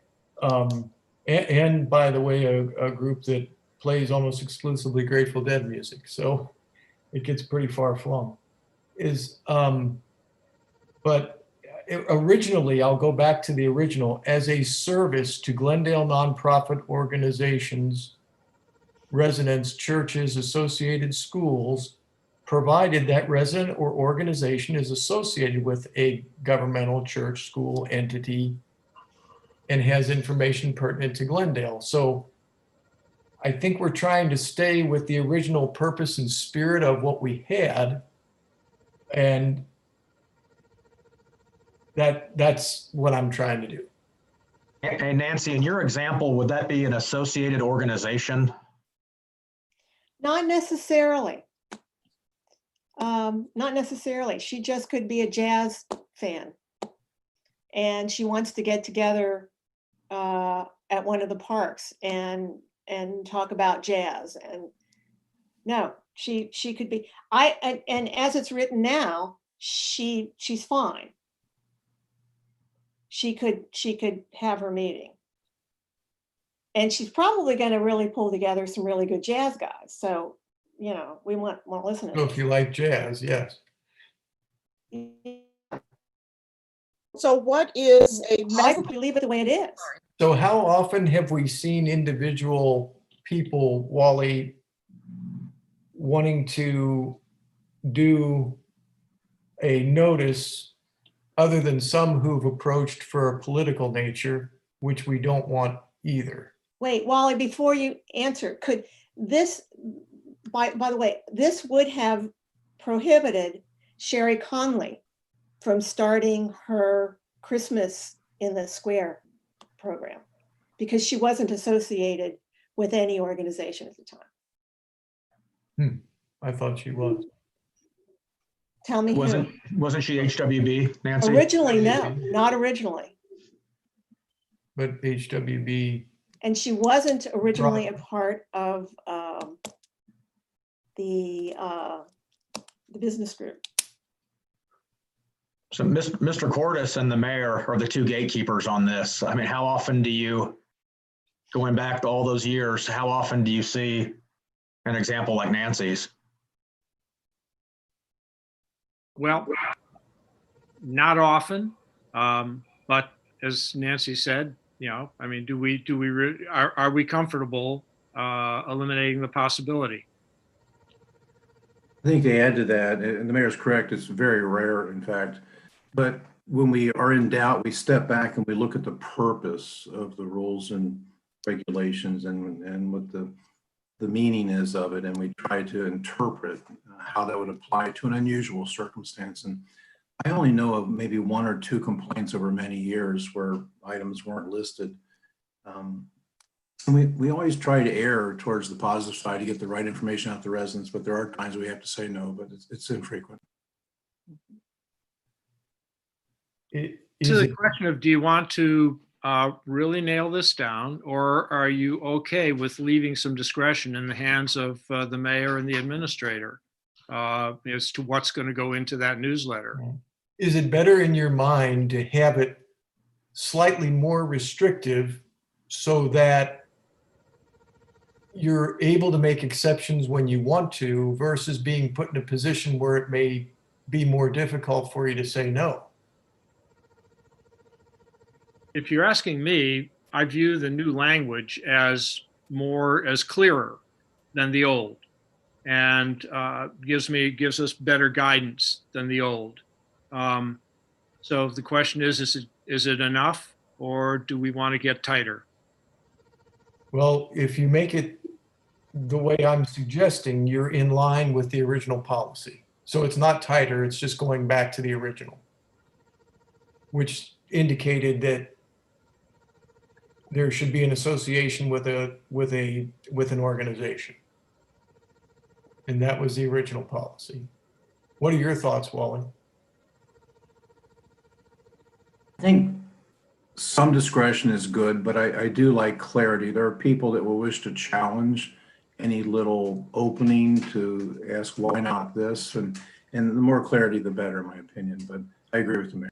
and by the way, a group that plays almost exclusively Grateful Dead music. So it gets pretty far flung. But originally, I'll go back to the original, as a service to Glendale nonprofit organizations, residents, churches, associated schools, provided that resident or organization is associated with a governmental church, school entity and has information pertinent to Glendale. So I think we're trying to stay with the original purpose and spirit of what we had. And that's what I'm trying to do. And Nancy, in your example, would that be an associated organization? Not necessarily. Not necessarily. She just could be a jazz fan. And she wants to get together at one of the parks and talk about jazz. And no, she could be, and as it's written now, she's fine. She could have her meeting. And she's probably going to really pull together some really good jazz guys. So, you know, we want to listen to So if you like jazz, yes. So what is a I leave it the way it is. So how often have we seen individual people, Wally, wanting to do a notice other than some who've approached for a political nature, which we don't want either? Wait, Wally, before you answer, could this, by the way, this would have prohibited Sherry Conley from starting her Christmas in the Square program because she wasn't associated with any organization at the time. I thought she was. Tell me Wasn't she HWB, Nancy? Originally, no, not originally. But HWB And she wasn't originally a part of the business group. So Mr. Cordes and the mayor are the two gatekeepers on this. I mean, how often do you, going back to all those years, how often do you see an example like Nancy's? Well, not often, but as Nancy said, you know, I mean, are we comfortable eliminating the possibility? I think to add to that, and the mayor's correct, it's very rare, in fact, but when we are in doubt, we step back and we look at the purpose of the rules and regulations and what the meaning is of it, and we try to interpret how that would apply to an unusual circumstance. And I only know of maybe 1 or 2 complaints over many years where items weren't listed. And we always try to err towards the positive side to get the right information out to residents, but there are times we have to say no, but it's infrequent. To the question of, do you want to really nail this down, or are you okay with leaving some discretion in the hands of the mayor and the administrator as to what's going to go into that newsletter? Is it better in your mind to have it slightly more restrictive so that you're able to make exceptions when you want to versus being put in a position where it may be more difficult for you to say no? If you're asking me, I view the new language as clearer than the old, and gives us better guidance than the old. So the question is it enough, or do we want to get tighter? Well, if you make it the way I'm suggesting, you're in line with the original policy. So it's not tighter, it's just going back to the original, which indicated that there should be an association with an organization. And that was the original policy. What are your thoughts, Wally? I think some discretion is good, but I do like clarity. There are people that will wish to challenge any little opening to ask why not this, and the more clarity the better, in my opinion. But I agree with the mayor.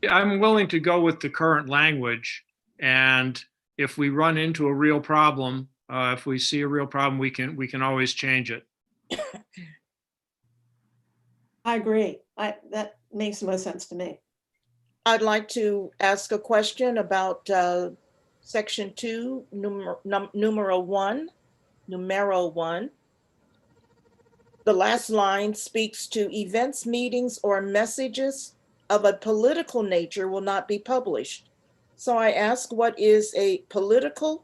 I'm willing to go with the current language, and if we run into a real problem, if we see a real problem, we can always change it. I agree. That makes the most sense to me. I'd like to ask a question about section 2, numero 1. The last line speaks to events, meetings, or messages of a political nature will not be published. So I ask, what is a political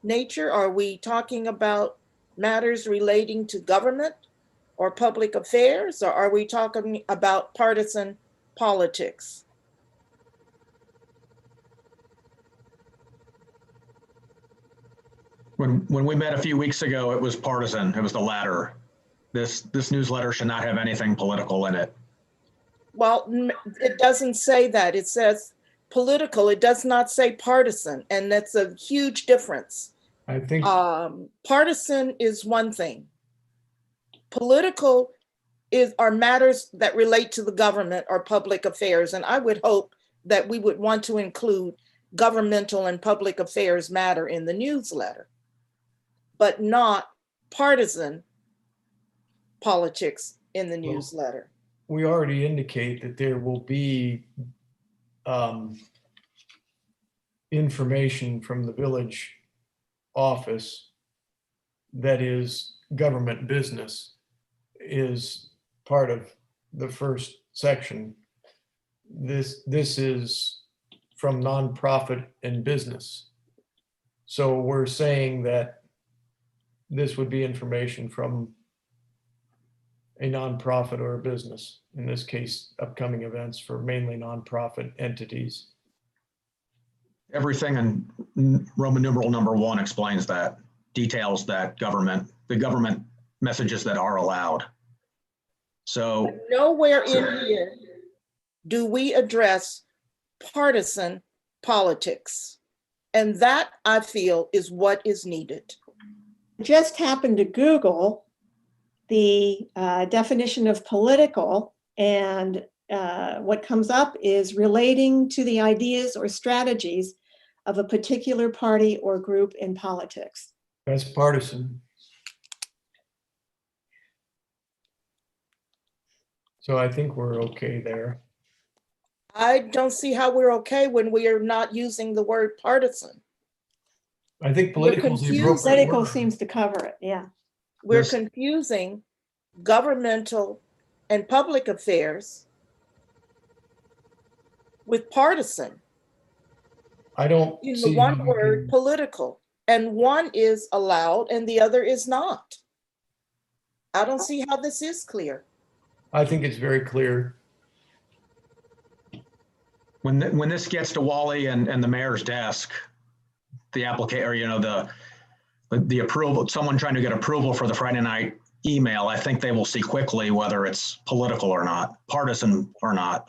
nature? Are we talking about matters relating to government or public affairs, or are we talking about partisan politics? When we met a few weeks ago, it was partisan. It was the latter. This newsletter should not have anything political in it. Well, it doesn't say that. It says political. It does not say partisan, and that's a huge difference. I think partisan is one thing. Political are matters that relate to the government or public affairs, and I would hope that we would want to include governmental and public affairs matter in the newsletter, but not partisan politics in the newsletter. We already indicate that there will be information from the village office that is government business is part of the first section. This is from nonprofit and business. So we're saying that this would be information from a nonprofit or a business, in this case, upcoming events for mainly nonprofit entities. Everything in Roman numeral number 1 explains that, details that the government messages that are allowed. So nowhere in here do we address partisan politics. And that, I feel, is what is needed. Just happened to Google the definition of political, and what comes up is relating to the ideas or strategies of a particular party or group in politics. That's partisan. So I think we're okay there. I don't see how we're okay when we are not using the word partisan. I think political is the appropriate Political word. seems to cover it, yeah. We're Yes. confusing governmental and public affairs with partisan. I don't In the see how one we word, can, political, and one is allowed and the other is not. I don't see how this is clear. I think it's very clear. When this gets to Wally and the mayor's desk, the applicant, or, the approval, someone trying to get approval for the Friday night email, I think they will see quickly whether it's political or not, partisan or not.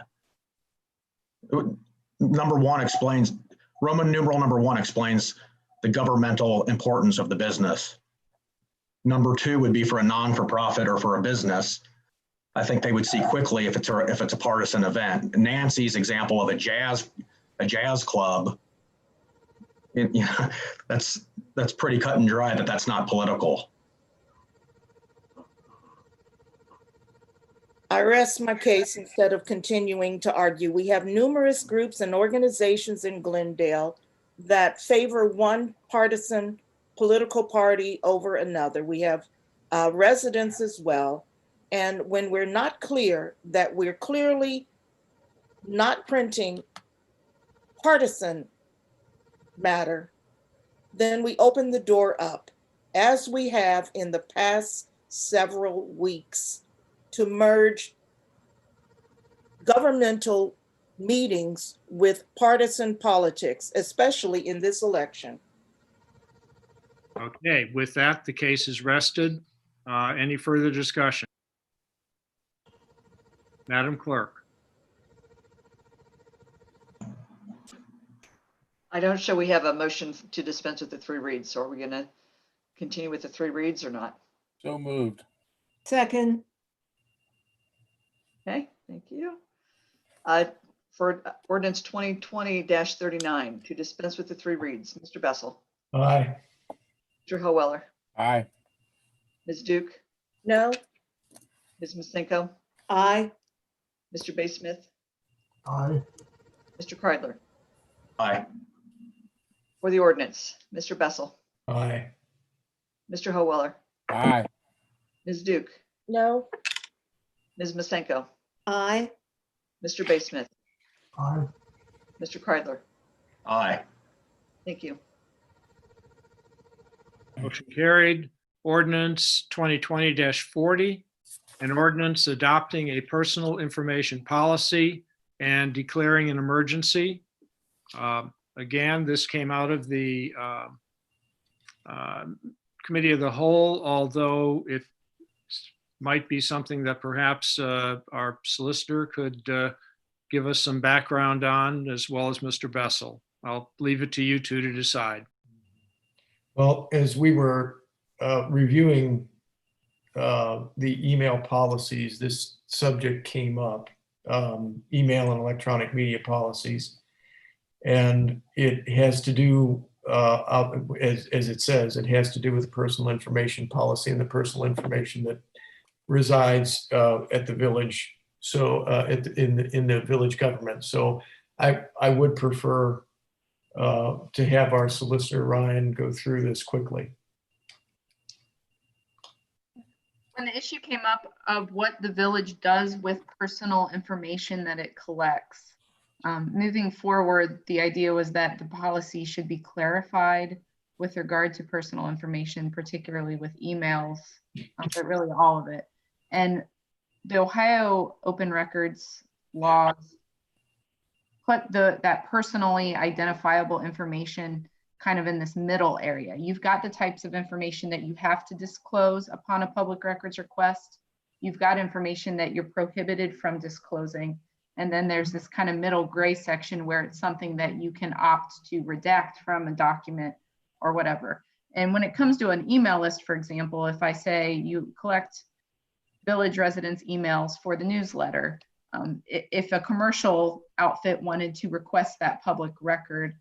Roman numeral number 1 explains the governmental importance of the business. Number 2 would be for a non-for-profit or for a business. I think they would see quickly if it's a partisan event. Nancy's example of a jazz club, that's pretty cut and dry that that's not political. I rest my case instead of continuing to argue. We have numerous groups and organizations in Glendale that favor one partisan political party over another. We have residents as well. And when we're not clear that we're clearly not printing partisan matter, then we open the door up, as we have in the past several weeks, to merge governmental meetings with partisan politics, especially in this election. Okay, with that, the case is rested. Any further discussion? Madam Clerk. I don't show we have a motion to dispense with the 3 reads. So are we going to continue with the 3 reads or not? So moved. Second, Okay, thank you. For ordinance 2020-39 to dispense with the 3 reads, Mr. Bessel, Aye. Mr. Howeller, Aye. Ms. Duke, No? Ms. Masenko, aye. Mr. Baysmith, Aye. Mr. Kreidler. Aye. For the ordinance, Mr. Bessel, Aye. Mr. Howeller, Aye. Ms. Duke, No? Ms. Masenko, Aye. Mr. Baysmith, Aye. Mr. Kreidler. Aye. Thank you. Motion carried. Ordinance 2020-40, an ordinance adopting a personal information policy and declaring an emergency. Again, this came out of the Committee of the Whole, although it might be something that perhaps our solicitor could give us some background on, as well as Mr. Bessel. I'll leave it to you two to decide. Well, as we were reviewing the email policies, this subject came up, email and electronic media policies. And it has to do, as it says, it has to do with personal information policy and the personal information that resides at the village. So in the village government. So I would prefer to have our solicitor Ryan go through this quickly. When the issue came up of what the village does with personal information that it collects, moving forward, the idea was that the policy should be clarified with regard to personal information, particularly with emails, but really all of it. And the Ohio open records laws put that personally identifiable information kind of in this middle area. You've got the types of information that you have to disclose upon a public records request. You've got information that you're prohibited from disclosing. And then there's this kind of middle gray section where it's something that you can opt to redact from a document or whatever. And when it comes to an email list, for example, if I say you collect village residents' emails for the newsletter, if a commercial outfit wanted to request that public record,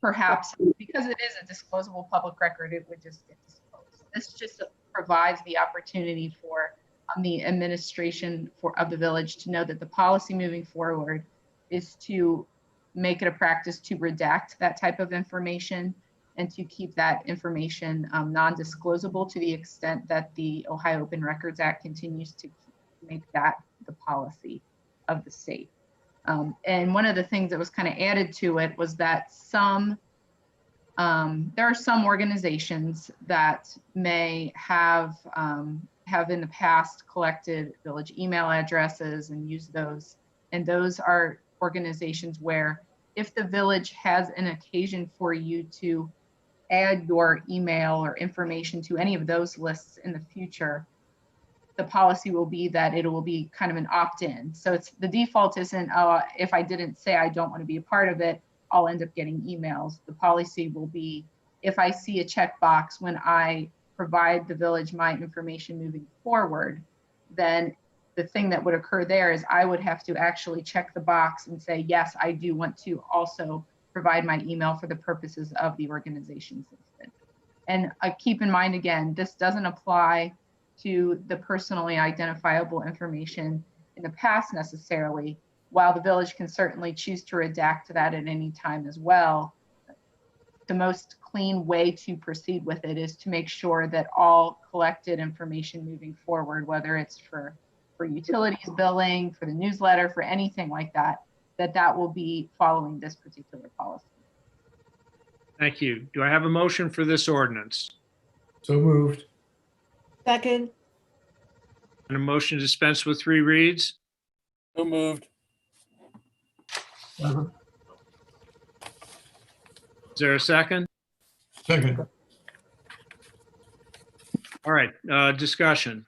perhaps because it is a disclosable public record, it would just get disclosed. This just provides the opportunity for the administration of the village to know that the policy moving forward is to make it a practice to redact that type of information and to keep that information non-disclosable to the extent that the Ohio Open Records Act continues to make that the policy of the state. And one of the things that was kind of added to it was that there are some organizations that may have in the past collected village email addresses and used those. And those are organizations where if the village has an occasion for you to add your email or information to any of those lists in the future, the policy will be that it will be kind of an opt-in. So it's the default isn't, if I didn't say I don't want to be a part of it, I'll end up getting emails. The policy will be, if I see a checkbox when I provide the village my information moving forward, then the thing that would occur there is I would have to actually check the box and say, yes, I do want to also provide my email for the purposes of the organization's listed. And keep in mind, again, this doesn't apply to the personally identifiable information in the past necessarily. While the village can certainly choose to redact that at any time as well, the most clean way to proceed with it is to make sure that all collected information moving forward, whether it's for utilities billing, for the newsletter, for anything like that, that will be following this particular policy. Thank you. Do I have a motion for this ordinance? So moved. Second. And a motion to dispense with 3 reads? So moved. Second. Is there a second? Second. All right, discussion.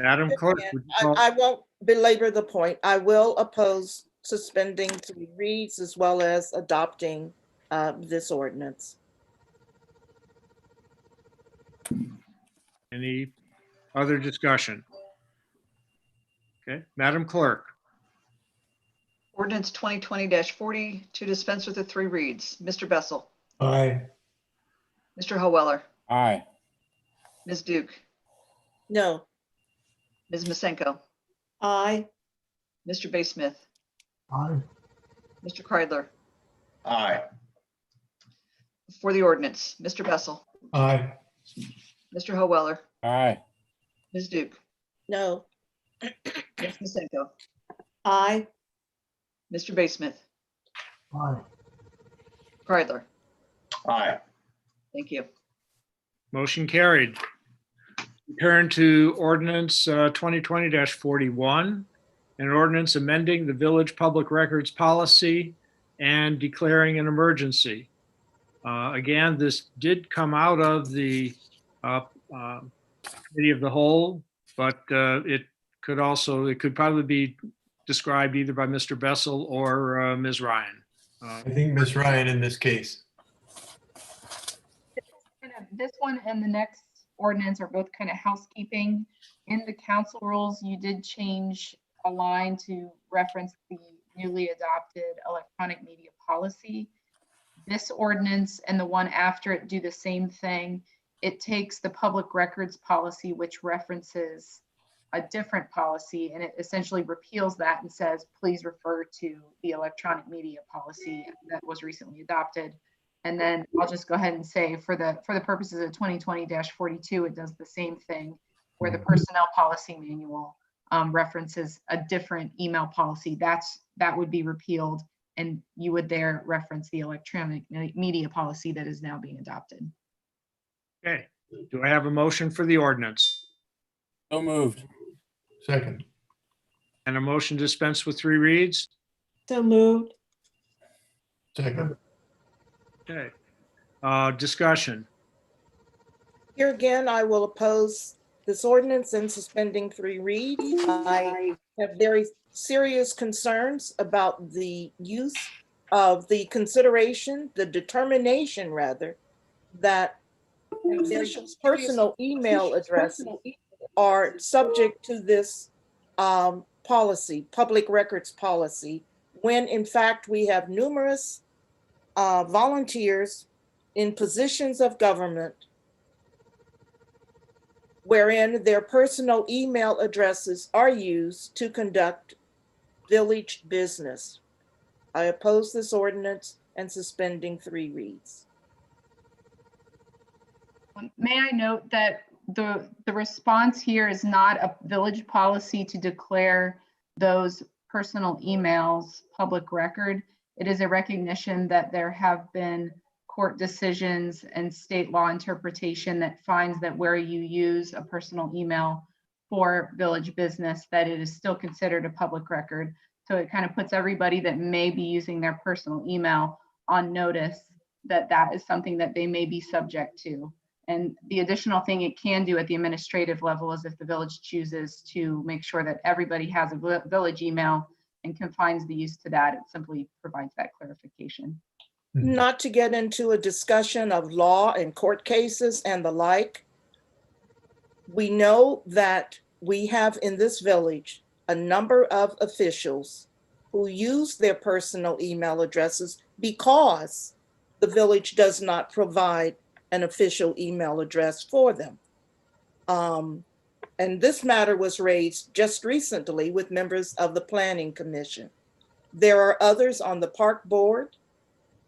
Madam Clerk, would you call- I won't belabor the point. I will oppose suspending 3 reads as well as adopting this ordinance. Any other discussion? Okay, Madam Clerk. Ordinance 2020-40 to dispense with the 3 reads. Mr. Bessel, Aye. Mr. Howeller, Aye. Ms. Duke, No. Ms. Masenko, Aye. Mr. Bay Smith, Aye. Mr. Kreidler. Aye. For the ordinance, Mr. Bessel, Aye. Mr. Howeller, Aye. Ms. Duke, No. Ms. Masenko, Aye. Mr. Bay Smith, Aye. Kreidler. Aye. Thank you. Motion carried. Turn to ordinance 2020-41, an ordinance amending the village public records policy and declaring an emergency. Again, this did come out of the committee of the whole, but it could probably be described either by Mr. Bessel or Ms. Ryan. I think Ms. Ryan in this case. This one and the next ordinance are both kind of housekeeping. In the council rules, you did change a line to reference the newly adopted electronic media policy. This ordinance and the one after it do the same thing. It takes the public records policy, which references a different policy, and it essentially repeals that and says, please refer to the electronic media policy that was recently adopted. And then I'll just go ahead and say for the purposes of 2020-42, it does the same thing where the personnel policy manual references a different email policy. That would be repealed, and you would there reference the electronic media policy that is now being adopted. Okay, do I have a motion for the ordinance? So moved. Second. And a motion to dispense with 3 reads? So moved. Second. Okay, discussion. Here again, I will oppose this ordinance and suspending 3 reads. I have very serious concerns about the use of the consideration, the determination rather, that officials' personal email addresses are subject to this policy, public records policy, when in fact we have numerous volunteers in positions of government wherein their personal email addresses are used to conduct village business. I oppose this ordinance and suspending 3 reads. May I note that the response here is not a village policy to declare those personal emails public record. It is a recognition that there have been court decisions and state law interpretation that finds that where you use a personal email for village business, that it is still considered a public record. So it kind of puts everybody that may be using their personal email on notice that that is something that they may be subject to. And the additional thing it can do at the administrative level is if the village chooses to make sure that everybody has a village email and confines the use to that, it simply provides that clarification. Not to get into a discussion of law and court cases and the like, we know that we have in this village a number of officials who use their personal email addresses because the village does not provide an official email address for them. And this matter was raised just recently with members of the Planning Commission. There are others on the Park Board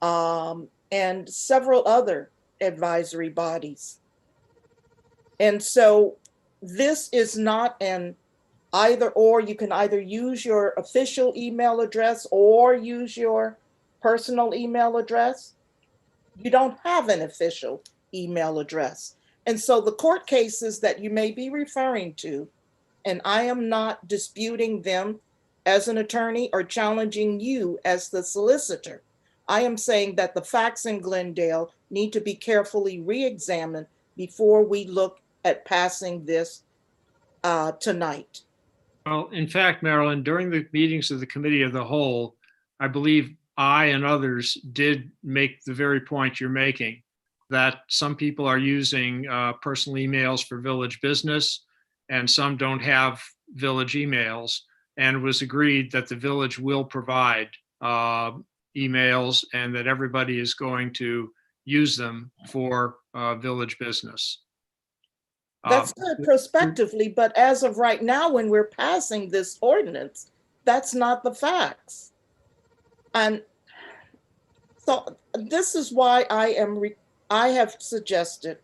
and several other advisory bodies. And so this is not an either or. You can either use your official email address or use your personal email address. You don't have an official email address. And so the court cases that you may be referring to, and I am not disputing them as an attorney or challenging you as the solicitor. I am saying that the facts in Glendale need to be carefully re-examined before we look at passing this tonight. Well, in fact, Marilyn, during the meetings of the Committee of the Whole, I believe I and others did make the very point you're making, that some people are using personal emails for village business and some don't have village emails. And it was agreed that the village will provide emails and that everybody is going to use them for village business. That's good prospectively, but as of right now, when we're passing this ordinance, that's not the facts. And so this is why I have suggested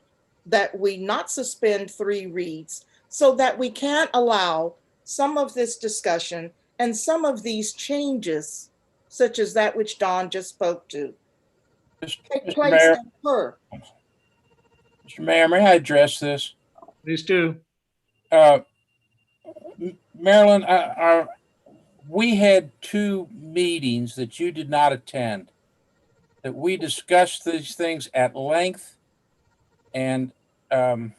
that we not suspend 3 reads so that we can't allow some of this discussion and some of these changes, such as that which Don just spoke to, take place and occur. Mr. Mayor, may I address this? Please do. Marilyn, we had 2 meetings that you did not attend, that we discussed these things at length, and I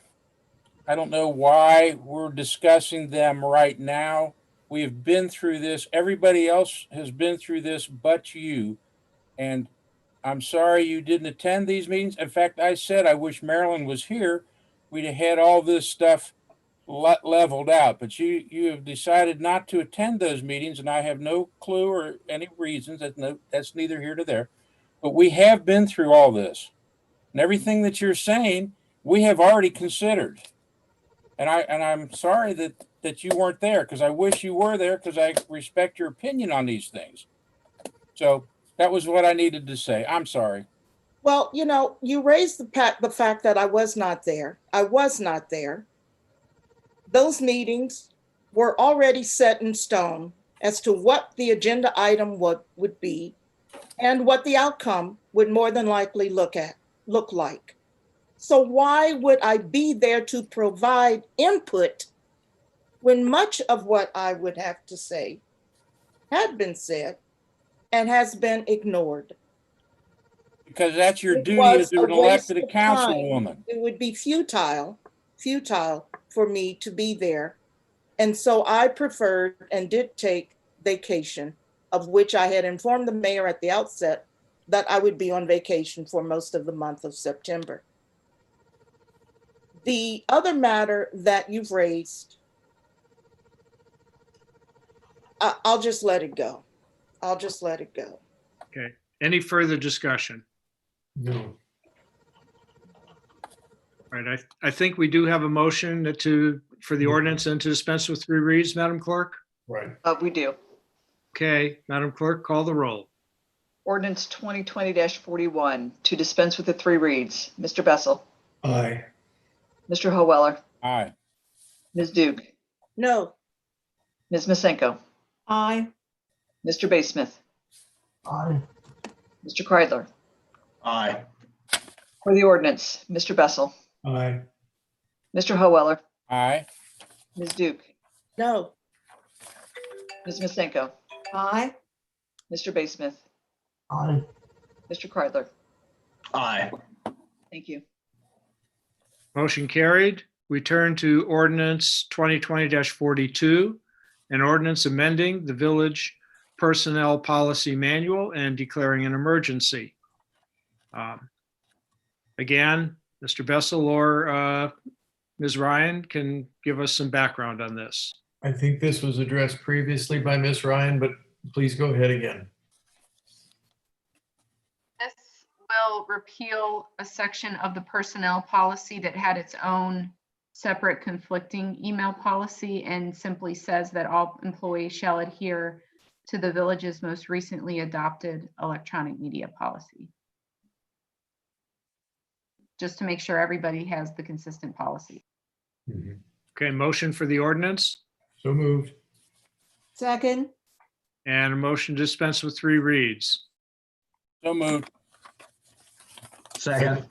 don't know why we're discussing them right now. We have been through this. Everybody else has been through this but you, and I'm sorry you didn't attend these meetings. In fact, I said I wish Marilyn was here. We'd have had all this stuff leveled out, but you have decided not to attend those meetings, and I have no clue or any reasons. That's neither here nor there. But we have been through all this, and everything that you're saying, we have already considered. And I'm sorry that you weren't there, because I wish you were there, because I respect your opinion on these things. So that was what I needed to say. I'm sorry. Well, you know, you raised the fact that I was not there. I was not there. Those meetings were already set in stone as to what the agenda item would be and what the outcome would more than likely look like. So why would I be there to provide input when much of what I would have to say had been said and has been ignored? Because that's your duty as an elected councilwoman. It would be futile for me to be there. And so I preferred and did take vacation, of which I had informed the mayor at the outset that I would be on vacation for most of the month of September. The other matter that you've raised, I'll just let it go. I'll just let it go. Okay. Any further discussion? No. All right. I think we do have a motion for the ordinance and to dispense with 3 reads, Madam Clerk. Right. We do. Okay, Madam Clerk, call the roll. Ordinance 2020-41 to dispense with the 3 reads. Mr. Bessel. Aye. Mr. Howeller. Aye. Ms. Duke. No. Ms. Masenko. Aye. Mr. Baysmith. Aye. Mr. Kreidler. Aye. For the ordinance, Mr. Bessel. Aye. Mr. Howeller. Aye. Ms. Duke. No. Ms. Masenko. Aye. Mr. Baysmith. Aye. Mr. Kreidler. Aye. Thank you. Motion carried. We turn to ordinance 2020-42, an ordinance amending the village personnel policy manual and declaring an emergency. Again, Mr. Bessel or Ms. Ryan can give us some background on this. I think this was addressed previously by Ms. Ryan, but please go ahead again. This will repeal a section of the personnel policy that had its own separate conflicting email policy and simply says that all employees shall adhere to the village's most recently adopted electronic media policy. Just to make sure everybody has the consistent policy. Okay, motion for the ordinance So moved. Second. and a motion to dispense with 3 reads. So moved. Second.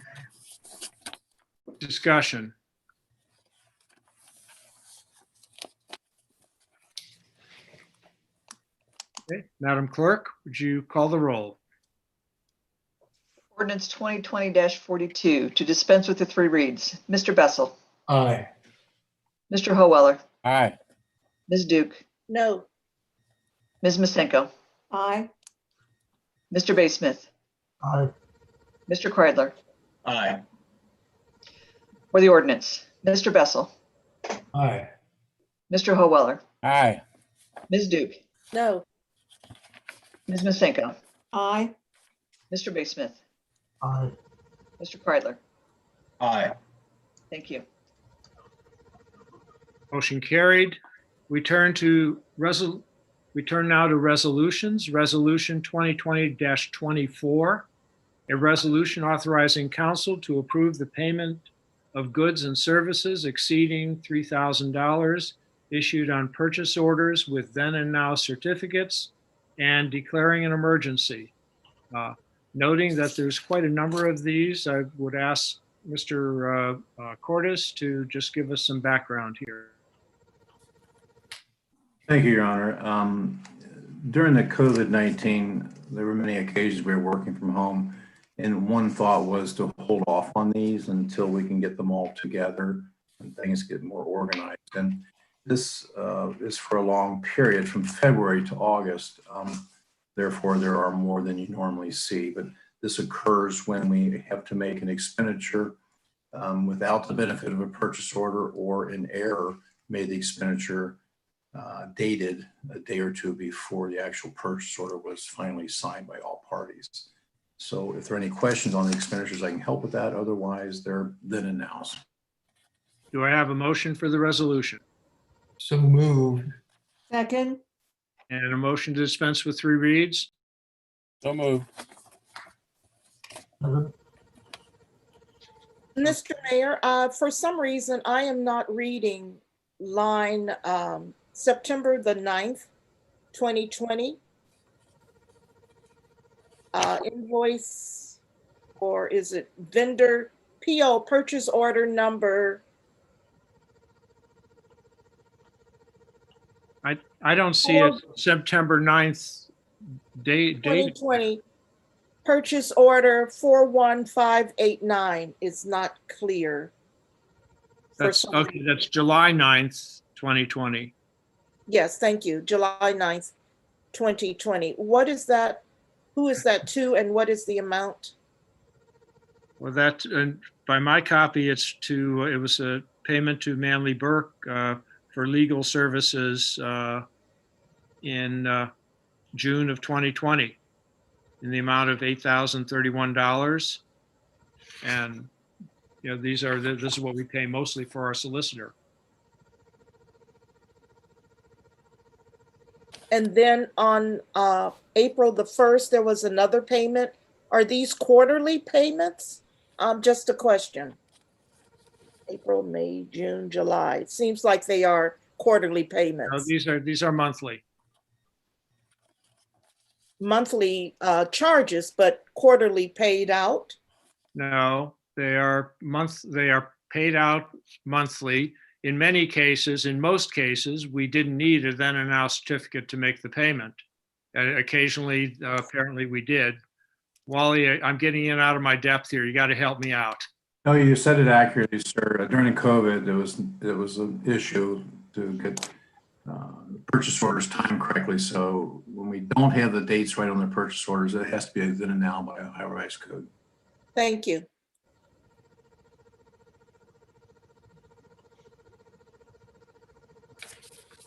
Discussion. Okay, Madam Clerk, would you call the roll? Ordinance 2020-42 to dispense with the 3 reads. Mr. Bessel. Aye. Mr. Howeller. Aye. Ms. Duke. No. Ms. Masenko. Aye. Mr. Baysmith. Aye. Mr. Kreidler. Aye. For the ordinance, Mr. Bessel. Aye. Mr. Howeller. Aye. Ms. Duke. No. Ms. Masenko. Aye. Mr. Baysmith. Aye. Mr. Kreidler. Aye. Thank you. Motion carried. We turn now to resolutions. Resolution 2020-24, a resolution authorizing council to approve the payment of goods and services exceeding $3,000 issued on purchase orders with then and now certificates and declaring an emergency. Noting that there's quite a number of these, I would ask Mr. Cordes to just give us some background here. Thank you, Your Honor. During the COVID-19, there were many occasions we were working from home, and one thought was to hold off on these until we can get them all together and things get more organized. And this is for a long period from February to August. Therefore, there are more than you normally see, but this occurs when we have to make an expenditure without the benefit of a purchase order or an error made the expenditure dated a day or two before the actual purchase order was finally signed by all parties. So if there are any questions on the expenditures, I can help with that. Otherwise, they're then and nows. Do I have a motion for the resolution? So moved. Second. And a motion to dispense with 3 reads? So moved. Second. Mr. Mayor, for some reason, I am not reading line September the 9th, 2020. Invoice, or is it vendor PO purchase order number? I don't see it. September 9th date. 2020. Purchase order 41589 is not clear. That's some- okay. That's July 9th, 2020. Yes, thank you. July 9th, 2020. What is that? Who is that to and what is the amount? Well, that, by my copy, it was a payment to Manley Burke for legal services in June of 2020 in the amount of $8,031. And, this is what we pay mostly for our solicitor. And then on April the 1st, there was another payment. Are these quarterly payments? Just a question. April, May, June, July. It seems like they are quarterly No, payments. these are monthly. Monthly charges, but quarterly paid out. No, they are paid out monthly. In many cases, in most cases, we didn't need a then and now certificate to make the payment. Occasionally, apparently we did. Wally, I'm getting in and out of my depth here. You got to help me out. No, you said it accurately, sir. During COVID, there was an issue to get purchase orders timed correctly. So when we don't have the dates right on the purchase orders, it has to be a then and now by Ohio Revised Code. Thank you.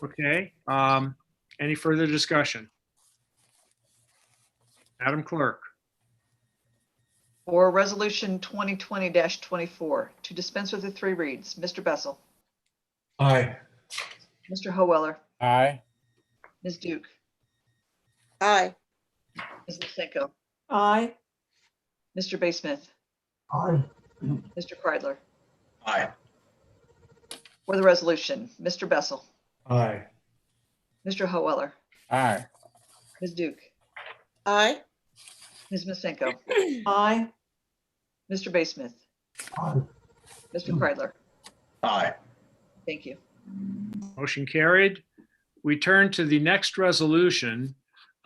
Okay. Any further discussion? Madam Clerk. For Resolution 2020-24, to dispense with the three reads, Mr. Bessel, Aye. Mr. Hoeweller, Aye. Ms. Duke, Aye. Ms. Lusenko, Aye. Mr. Baysmith, Aye. Mr. Kreidler. Aye. For the resolution, Mr. Bessel, Aye. Mr. Hoeweller, Aye. Ms. Duke, Aye. Ms. Lusenko, Aye. Mr. Baysmith, Aye. Mr. Kreidler. Aye. Thank you. Motion carried. We turn to the next resolution,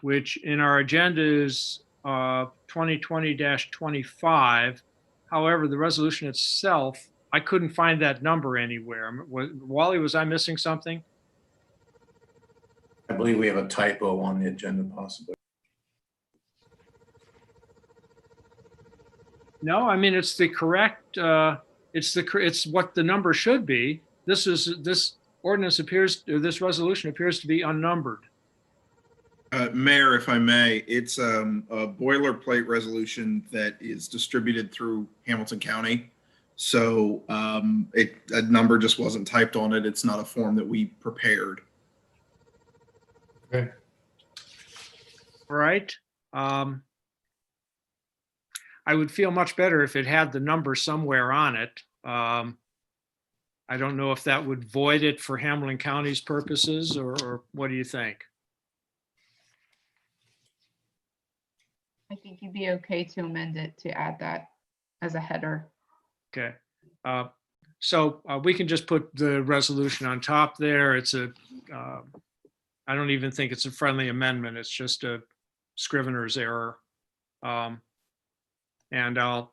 which in our agenda is 2020-25. However, the resolution itself, I couldn't find that number anywhere. Wally, was I missing something? I believe we have a typo on the agenda possibly. No, I mean, it's the correct, it's what the number should be. This resolution appears to be unnumbered. Mayor, if I may, it's a boilerplate resolution that is distributed through Hamilton County. So a number just wasn't typed on it. It's not a form that we prepared. Okay. All right. I would feel much better if it had the number somewhere on it. I don't know if that would void it for Hamilton County's purposes, or what do you think? I think you'd be okay to amend it to add that as a header. Okay. So we can just put the resolution on top there. It's I don't even think it's a friendly amendment. It's just a scrivener's error. And I'll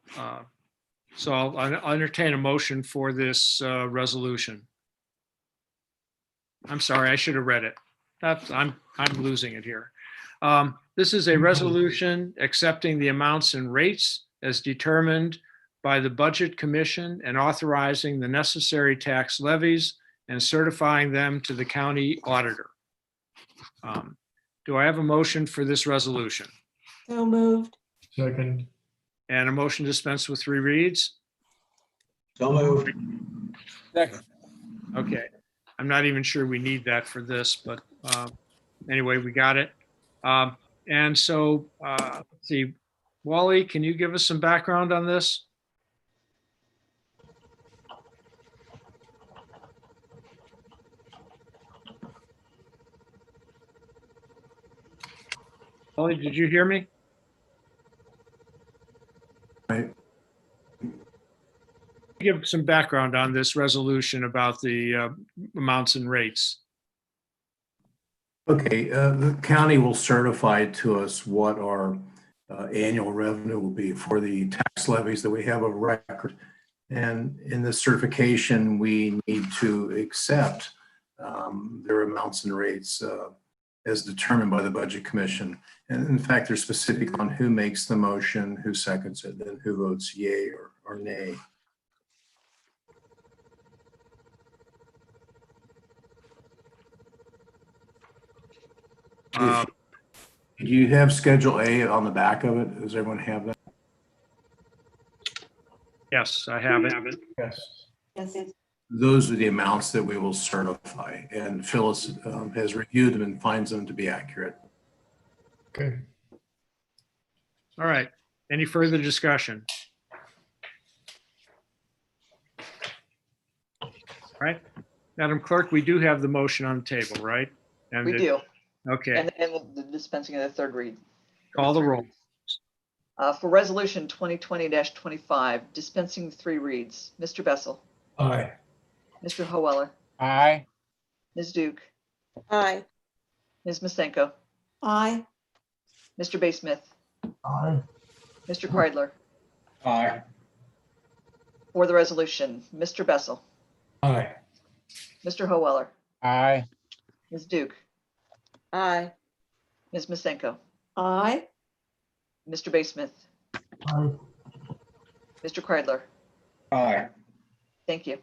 entertain a motion for this resolution. I'm sorry, I should have read it. I'm losing it here. This is a resolution accepting the amounts and rates as determined by the Budget Commission and authorizing the necessary tax levies and certifying them to the county auditor. Do I have a motion for this resolution? So moved. Second. And a motion to dispense with three reads? So moved. Second. Okay. I'm not even sure we need that for this, but anyway, we got it. And so, let's see, Wally, can you give us some background on this? Wally, did you hear me? Right. Give some background on this resolution about the amounts and rates. Okay, the county will certify to us what our annual revenue will be for the tax levies that we have of record. And in the certification, we need to accept their amounts and rates as determined by the Budget Commission. And in fact, they're specific on who makes the motion, who seconds it, and who votes yay or nay. Do you have Schedule A on the back of it? Does everyone have that? Yes, I have it. Yes. Yes. Those are the amounts that we will certify, and Phyllis has reviewed them and finds them to be accurate. Okay. All right. Any further discussion? All right. Madam Clerk, we do have the motion on the table, right? And We do. Okay. And the dispensing of the third read. Call the roll. For Resolution 2020-25, dispensing the three reads, Mr. Bessel, Aye. Mr. Hoeller, Aye. Ms. Duke, Aye. Ms. Masenko, Aye. Mr. Baysmith, Aye. Mr. Kreidler. Aye. For the resolution, Mr. Bessel, Aye. Mr. Hoeller, Aye. Ms. Duke, Aye. Ms. Masenko, Aye. Mr. Baysmith, Aye. Mr. Kreidler. Aye. Thank you.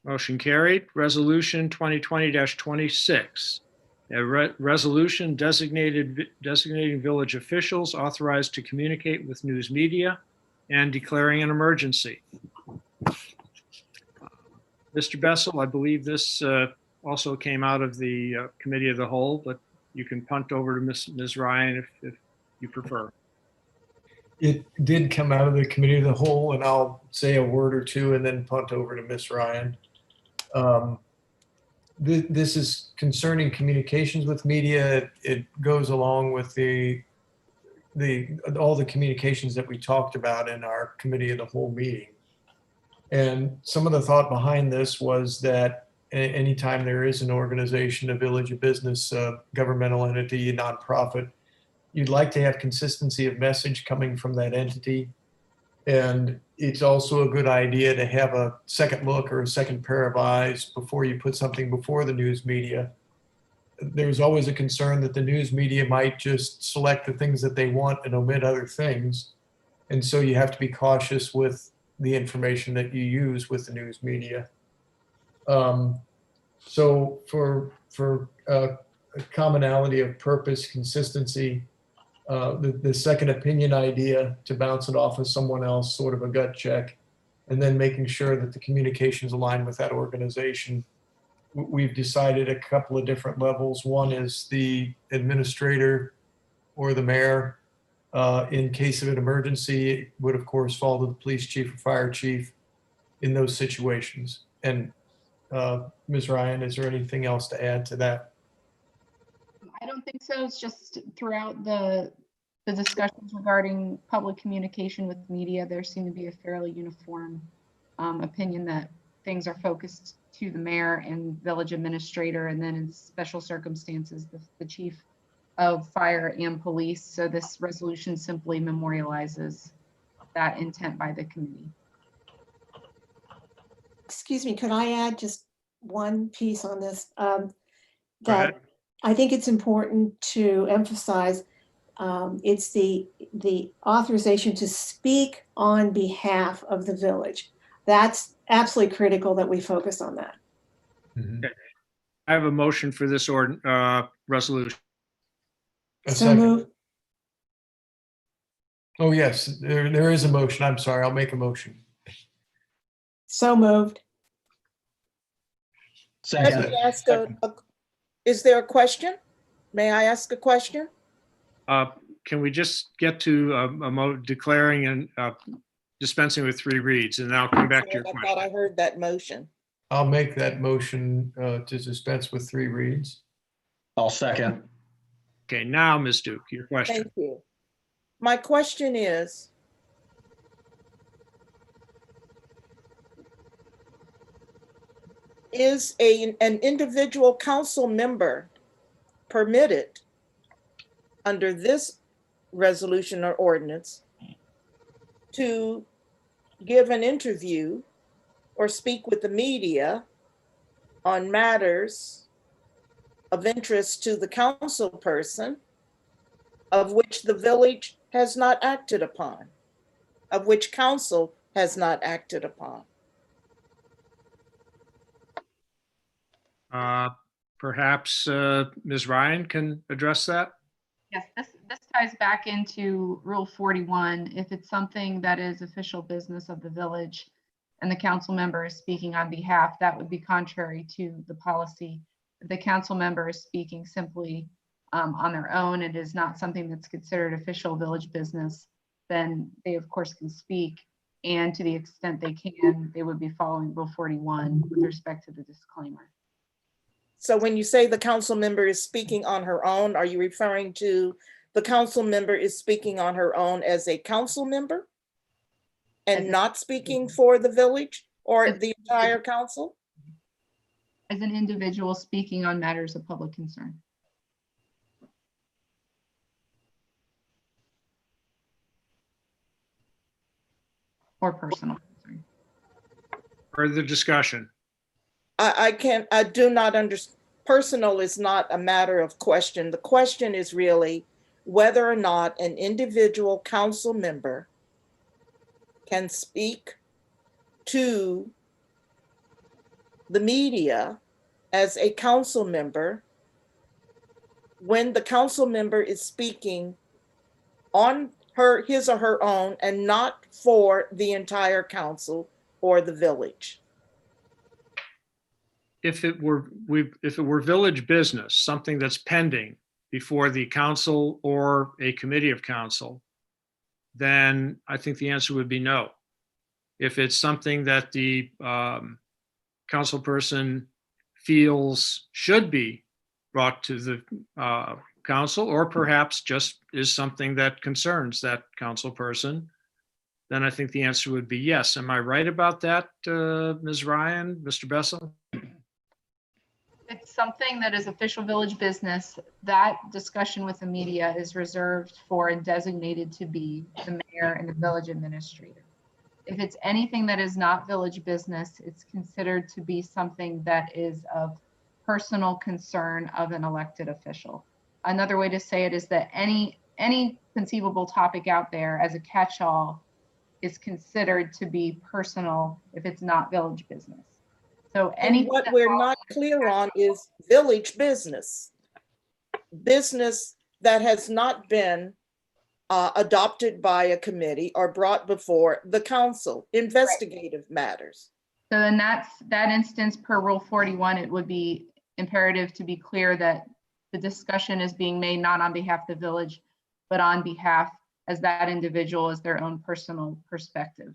Motion carried. Resolution 2020-26. A resolution designating village officials authorized to communicate with news media and declaring an emergency. Mr. Bessel, I believe this also came out of the Committee of the Whole, but you can punt over to Ms. Ryan if you prefer. It did come out of the Committee of the Whole, and I'll say a word or two and then punt over to Ms. Ryan. This is concerning communications with media. It goes along with all the communications that we talked about in our Committee of the Whole meeting. And some of the thought behind this was that anytime there is an organization, a village, a business, a governmental entity, a nonprofit, you'd like to have consistency of message coming from that entity. And it's also a good idea to have a second look or a second pair of eyes before you put something before the news media. There's always a concern that the news media might just select the things that they want and omit other things. And so you have to be cautious with the information that you use with the news media. So for a commonality of purpose, consistency, the second opinion idea to bounce it off of someone else, sort of a gut check, and then making sure that the communications align with that organization. We've decided a couple of different levels. One is the administrator or the mayor. In case of an emergency, it would of course fall to the police chief or fire chief in those situations. And Ms. Ryan, is there anything else to add to that? I don't think so. It's just throughout the discussions regarding public communication with media, there seemed to be a fairly uniform opinion that things are focused to the mayor and village administrator, and then in special circumstances, the chief of fire and police. So this resolution simply memorializes that intent by the committee. Excuse me, could I add just one piece on this? That I think it's important to emphasize it's the authorization to speak on behalf of the village. That's absolutely critical that we focus on that. Okay. I have a motion for this resolution. So moved. Oh, yes, there is a motion. I'm sorry, I'll make a motion. So moved. Let me ask is there a question? May I ask a question? Can we just get to declaring and dispensing with three reads, and then I'll come back to your I question. thought I heard that motion. I'll make that motion to dispense with three reads. I'll second. Okay, now, Ms. Duke, your question. Thank you. My question is, an individual council member permitted under this resolution or ordinance to give an interview or speak with the media on matters of interest to the council person of which the village has not acted upon, of which council has not acted upon. Perhaps Ms. Ryan can address that? Yes, this ties back into Rule 41. If it's something that is official business of the village and the council member is speaking on behalf, that would be contrary to the policy. If the council member is speaking simply on their own, it is not something that's considered official village business, then they of course can speak. And to the extent they can, they would be following Rule 41 with respect to the disclaimer. So when you say the council member is speaking on her own, are you referring to the council member is speaking on her own as a council member and not speaking for the village or the entire council? As an individual speaking on matters of public concern. Or personal concern. Further discussion? I do not understand. Personal is not a matter of question. The question is really whether or not an individual council member can speak to the media as a council member when the council member is speaking on his or her own and not for the entire council or the village. If it were village business, something that's pending before the council or a committee of council, then I think the answer would be no. If it's something that the council person feels should be brought to the council, or perhaps just is something that concerns that council person, then I think the answer would be yes. Am I right about that, Ms. Ryan, Mr. Bessel? It's something that is official village business. That discussion with the media is reserved for and designated to be the mayor and the village administrator. If it's anything that is not village business, it's considered to be something that is of personal concern of an elected official. Another way to say it is that any conceivable topic out there as a catch-all is considered to be personal if it's not village business. So what we're not clear on is village business. Business that has not been adopted by a committee or brought before the council, investigative matters. So in that instance, per Rule 41, it would be imperative to be clear that the discussion is being made not on behalf of the village, but on behalf as that individual as their own personal perspective.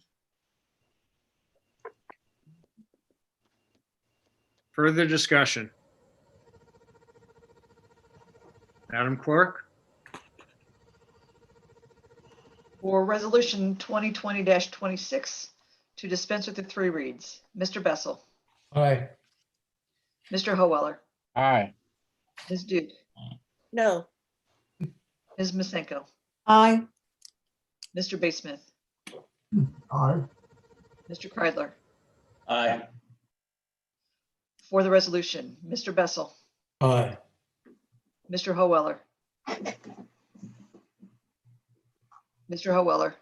Further discussion? Madam Clerk? For Resolution 2020-26, to dispense with the 3 reads, Mr. Bessel, Aye. Mr. Howeller, Aye. Ms. Duke, No. Ms. Masenko, Aye. Mr. Baysmith, Aye. Mr. Kreidler. Aye. For the resolution, Mr. Bessel, Aye. Mr. Howeller, Mr. Howeller,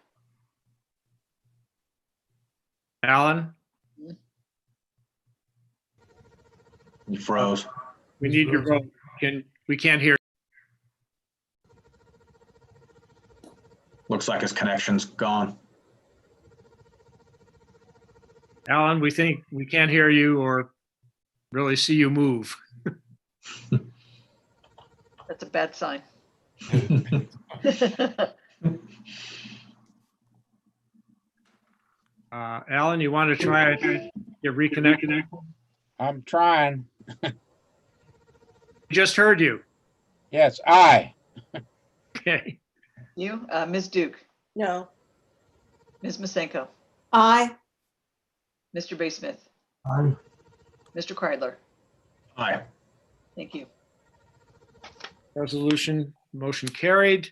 Alan? You froze. We need your vote. We can't hear. Looks like his connection's gone. Alan, we think we can't hear you or really see you move. that's a bad sign. Alan, you want to try to get reconnected? I'm trying. Just heard you. Yes, aye. Okay. You, Ms. Duke, No. Ms. Masenko, Aye. Mr. Baysmith, Aye. Mr. Kreidler. Aye. Thank you. Resolution, motion carried.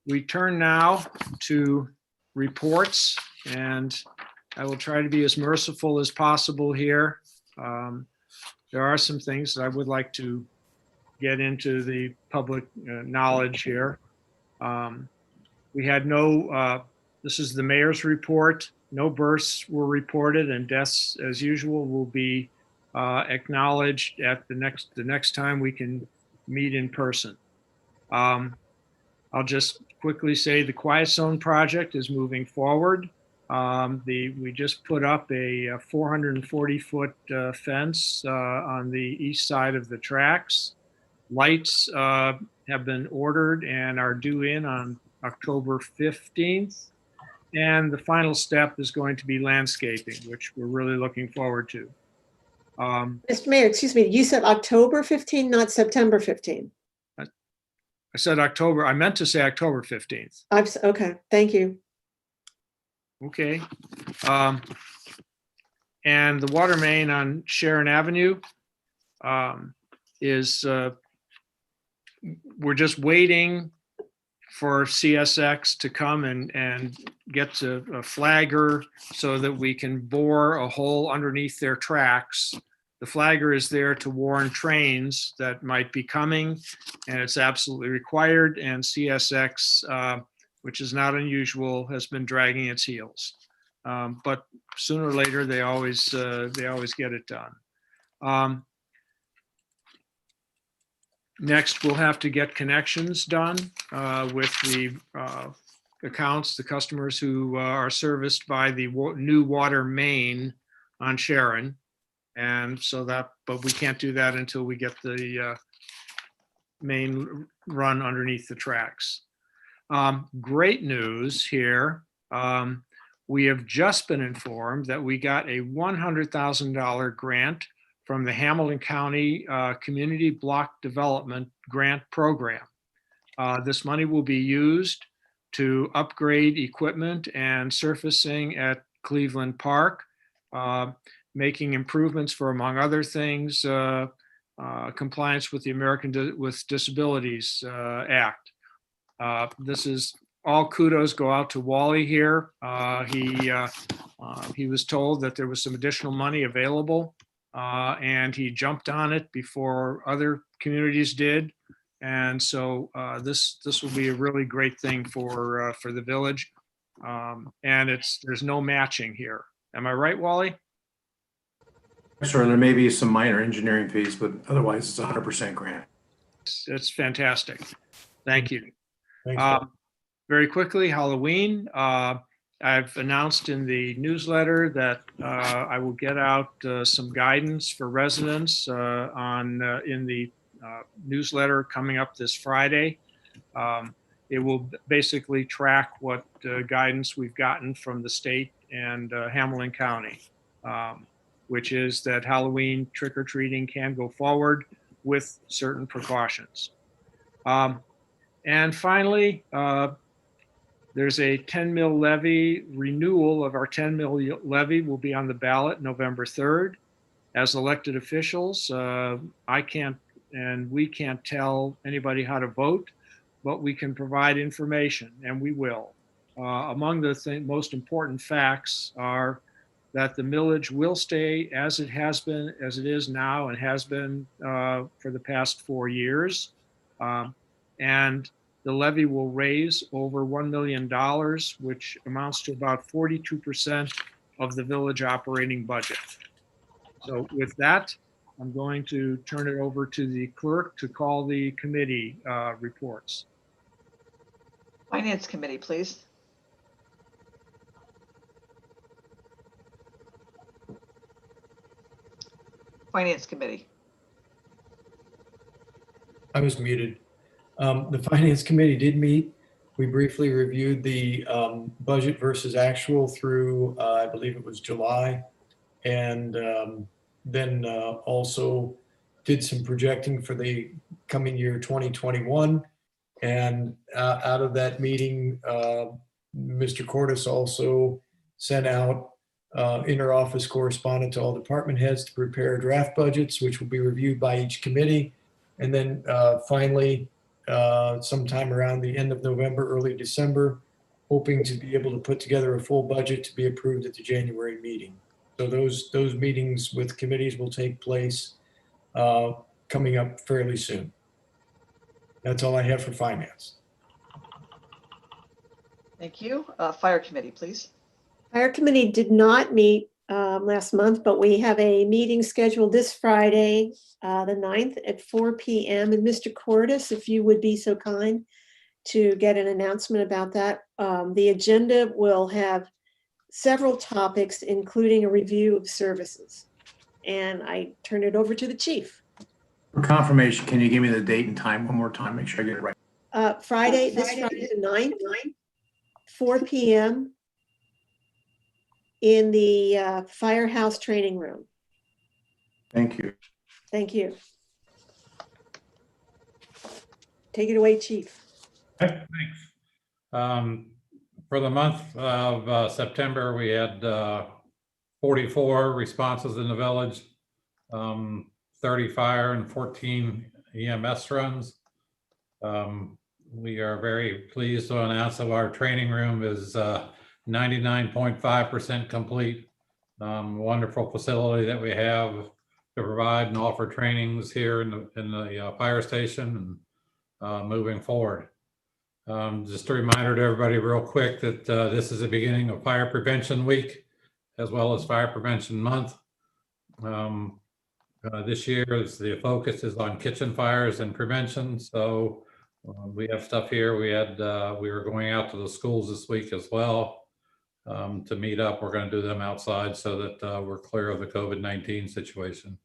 We turn now to reports, and I will try to be as merciful as possible here. There are some things that I would like to get into the public knowledge here. We had this is the mayor's report. No births were reported, and deaths, as usual, will be acknowledged at the next time we can meet in person. I'll just quickly say the Quiet Zone project is moving forward. We just put up a 440-foot fence on the east side of the tracks. Lights have been ordered and are due in on October 15th. And the final step is going to be landscaping, which we're really looking forward to. Mr. Mayor, excuse me, you said October 15, not September 15. I said October. I meant to say October 15th. Okay, thank you. Okay. And the water main on Sharon Avenue is, we're just waiting for CSX to come and get to a flagger so that we can bore a hole underneath their tracks. The flagger is there to warn trains that might be coming, and it's absolutely required. And CSX, which is not unusual, has been dragging its heels. But sooner or later, they always get it done. Next, we'll have to get connections done with the accounts, the customers who are serviced by the new water main on Sharon. And so but we can't do that until we get the main run underneath the tracks. Great news here. We have just been informed that we got a $100,000 grant from the Hamilton County Community Block Development Grant Program. This money will be used to upgrade equipment and surfacing at Cleveland Park, making improvements for, among other things, compliance with the American with Disabilities Act. This is all kudos go out to Wally here. He was told that there was some additional money available, and he jumped on it before other communities did. And so this will be a really great thing for the village. And there's no matching here. Am I right, Wally? Sure, there may be some minor engineering fees, but otherwise it's 100% grant. It's fantastic. Thank you. Thanks, very quickly, Halloween. I've announced in the newsletter that I will get out some guidance for residents in the newsletter coming up this Friday. It will basically track what guidance we've gotten from the state and Hamilton County, which is that Halloween trick-or-treating can go forward with certain precautions. And finally, there's a 10 mil levy renewal of our 10 mil levy will be on the ballot November 3rd. As elected officials, I can't and we can't tell anybody how to vote, but we can provide information, and we will. Among the most important facts are that the millage will stay as it has been, as it is now, and has been for the past 4 years. And the levy will raise over $1 million, which amounts to about 42% of the village operating budget. So with that, I'm going to turn it over to the clerk to call the committee reports. Finance Committee, please. Finance Committee. I was muted. The Finance Committee did meet. We briefly reviewed the budget versus actual through, I believe it was July. And then also did some projecting for the coming year 2021. And out of that meeting, Mr. Cordes also sent out inter-office correspondence to all department heads to prepare draft budgets, which will be reviewed by each committee. And then finally, sometime around the end of November, early December, hoping to be able to put together a full budget to be approved at the January meeting. So those meetings with committees will take place coming up fairly soon. That's all I have for finance. Thank you. Fire Committee, please. Fire Committee did not meet last month, but we have a meeting scheduled this Friday, the 9th at 4 p.m. And Mr. Cordes, if you would be so kind to get an announcement about that. The agenda will have several topics, including a review of services. And I turn it over to the chief. For confirmation, can you give me the date and time one more time? Make sure I get it right. This Friday the 9th, 4 p.m. in the firehouse training room. Thank you. Thank you. Take it away, Chief. Okay, thanks. For the month of September, we had 44 responses in the village, 30 fire and 14 EMS runs. We are very pleased to announce that our training room is 99.5% complete. Wonderful facility that we have to provide and offer trainings here in the fire station and moving forward. Just a reminder to everybody real quick that this is the beginning of Fire Prevention Week as well as Fire Prevention Month. This year the focus is on kitchen fires and prevention. So we have stuff here. We were going out to the schools this week as well to meet up. We're going to do them outside so that we're clear of the COVID-19 situation.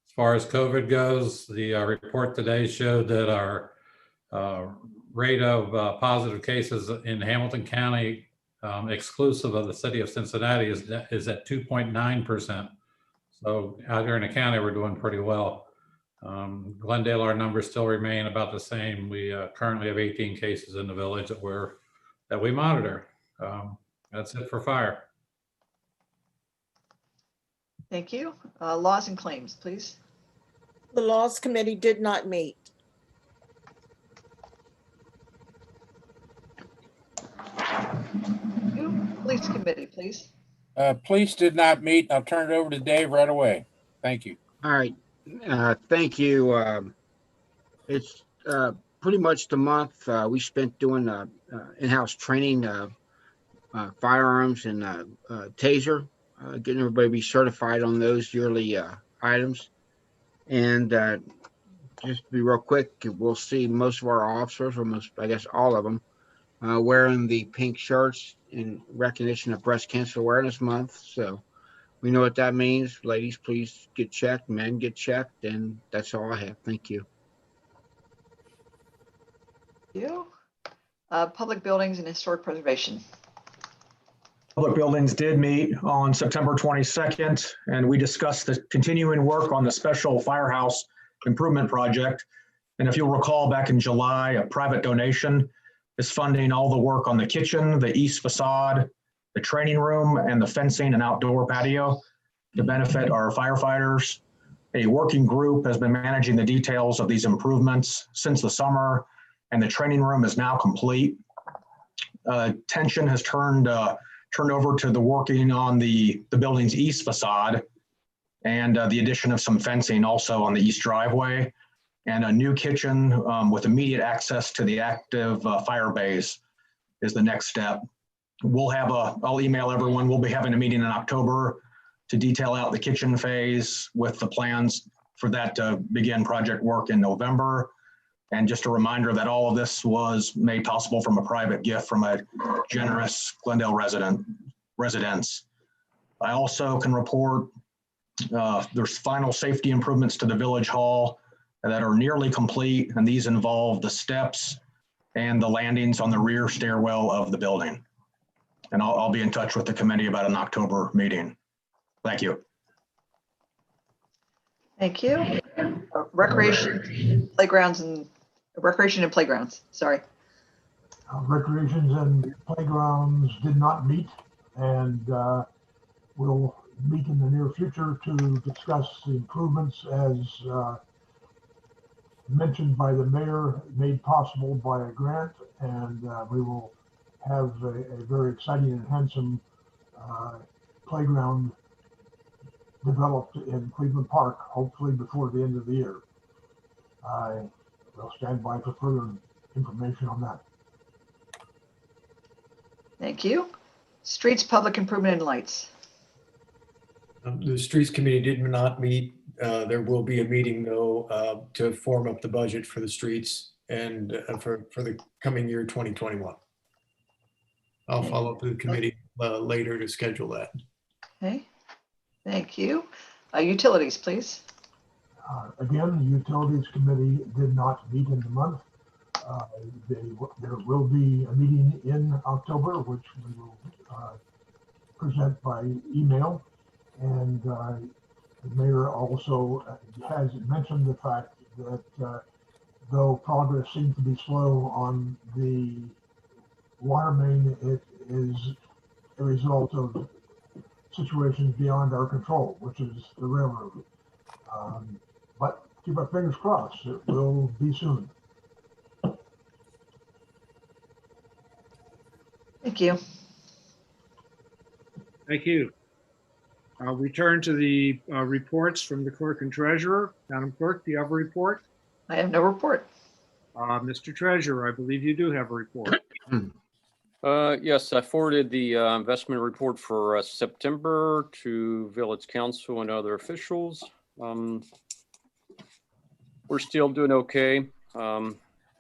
As far as COVID goes, the report today showed that our rate of positive cases in Hamilton County, exclusive of the city of Cincinnati, is at 2.9%. So out here in the county, we're doing pretty well. Glendale, our numbers still remain about the same. We currently have 18 cases in the village that we monitor. That's it for fire. Thank you. Laws and claims, please. The Laws Committee did not meet. Police Committee, please. Police did not meet. I'll turn it over to Dave right away. Thank you. All right. Thank you. It's pretty much the month we spent doing in-house training, firearms and taser, getting everybody to be certified on those yearly items. And just to be real quick, we'll see most of our officers, almost, I guess, all of them, wearing the pink shirts in recognition of Breast Cancer Awareness Month. So we know what that means. Ladies, please get checked. Men, get checked. And that's all I have. Thank you. Thank you. Public buildings and historic preservation. Public buildings did meet on September 22nd, and we discussed the continuing work on the special firehouse improvement project. And if you'll recall, back in July, a private donation is funding all the work on the kitchen, the east facade, the training room, and the fencing and outdoor patio to benefit our firefighters. A working group has been managing the details of these improvements since the summer, and the training room is now complete. Attention has turned over to the working on the building's east facade and the addition of some fencing also on the east driveway, and a new kitchen with immediate access to the active fire bays is the next step. I'll email everyone. We'll be having a meeting in October to detail out the kitchen phase with the plans for that to begin project work in November. And just a reminder that all of this was made possible from a private gift from a generous Glendale residents. I also can report there's final safety improvements to the village hall that are nearly complete, and these involve the steps and the landings on the rear stairwell of the building. And I'll be in touch with the committee about an October meeting. Thank you. Thank you. Recreation and playgrounds, sorry. Recreations and playgrounds did not meet, and we'll meet in the near future to discuss the improvements as mentioned by the mayor, made possible by a grant, and we will have a very exciting and handsome playground developed in Cleveland Park, hopefully before the end of the year. I will stand by for further information on that. Thank you. Streets, public improvement and lights. The Streets Committee did not meet. There will be a meeting though to form up the budget for the streets and for the coming year 2021. I'll follow up with the committee later to schedule that. Okay, thank you. Utilities, please. Again, the Utilities Committee did not meet in the month. There will be a meeting in October, which we will present by email. And the mayor also has mentioned the fact that though progress seems to be slow on the water main, it is a result of situations beyond our control, which is the railroad. But keep our fingers crossed, it will be soon. Thank you. Thank you. We turn to the reports from the clerk and treasurer. Madam Clerk, do you have a report? I have no report. Mr. Treasurer, I believe you do have a report. Yes, I forwarded the investment report for September to Village Council and other officials. We're still doing okay.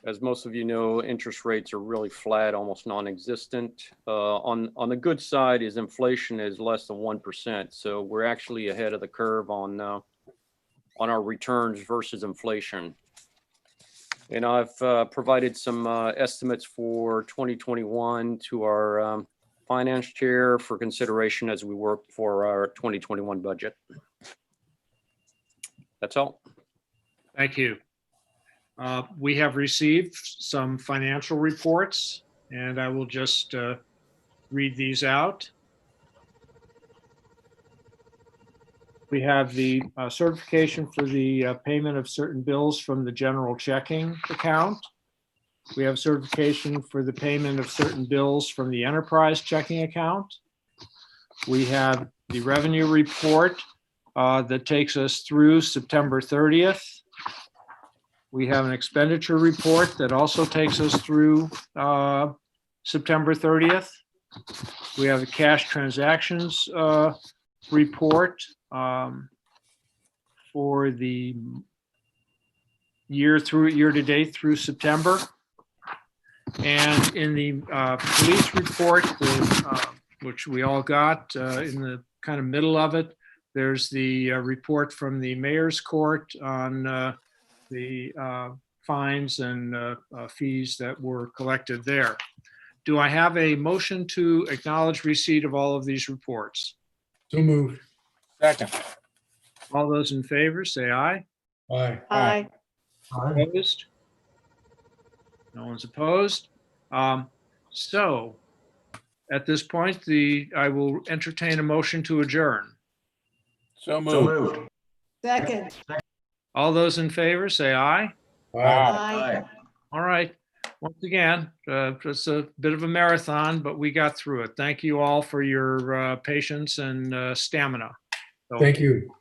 As most of you know, interest rates are really flat, almost non-existent. On the good side is inflation is less than 1%. So we're actually ahead of the curve on our returns versus inflation. And I've provided some estimates for 2021 to our finance chair for consideration as we work for our 2021 budget. That's all. Thank you. We have received some financial reports, and I will just read these out. We have the certification for the payment of certain bills from the general checking account. We have certification for the payment of certain bills from the enterprise checking account. We have the revenue report that takes us through September 30th. We have an expenditure report that also takes us through September 30th. We have a cash transactions report for the year to date through September. And in the police report, which we all got in the kind of middle of it, there's the report from the mayor's court on the fines and fees that were collected there. Do I have a motion to acknowledge receipt of all of these reports? So moved. Second. All those in favor, say aye. Aye. Aye. Opposed? No one's opposed. So at this point, I will entertain a motion to adjourn. So moved. Second. All those in favor, say aye. Aye. All right. Once again, it's a bit of a marathon, but we got through it. Thank you all for your patience and stamina. So, Thank you.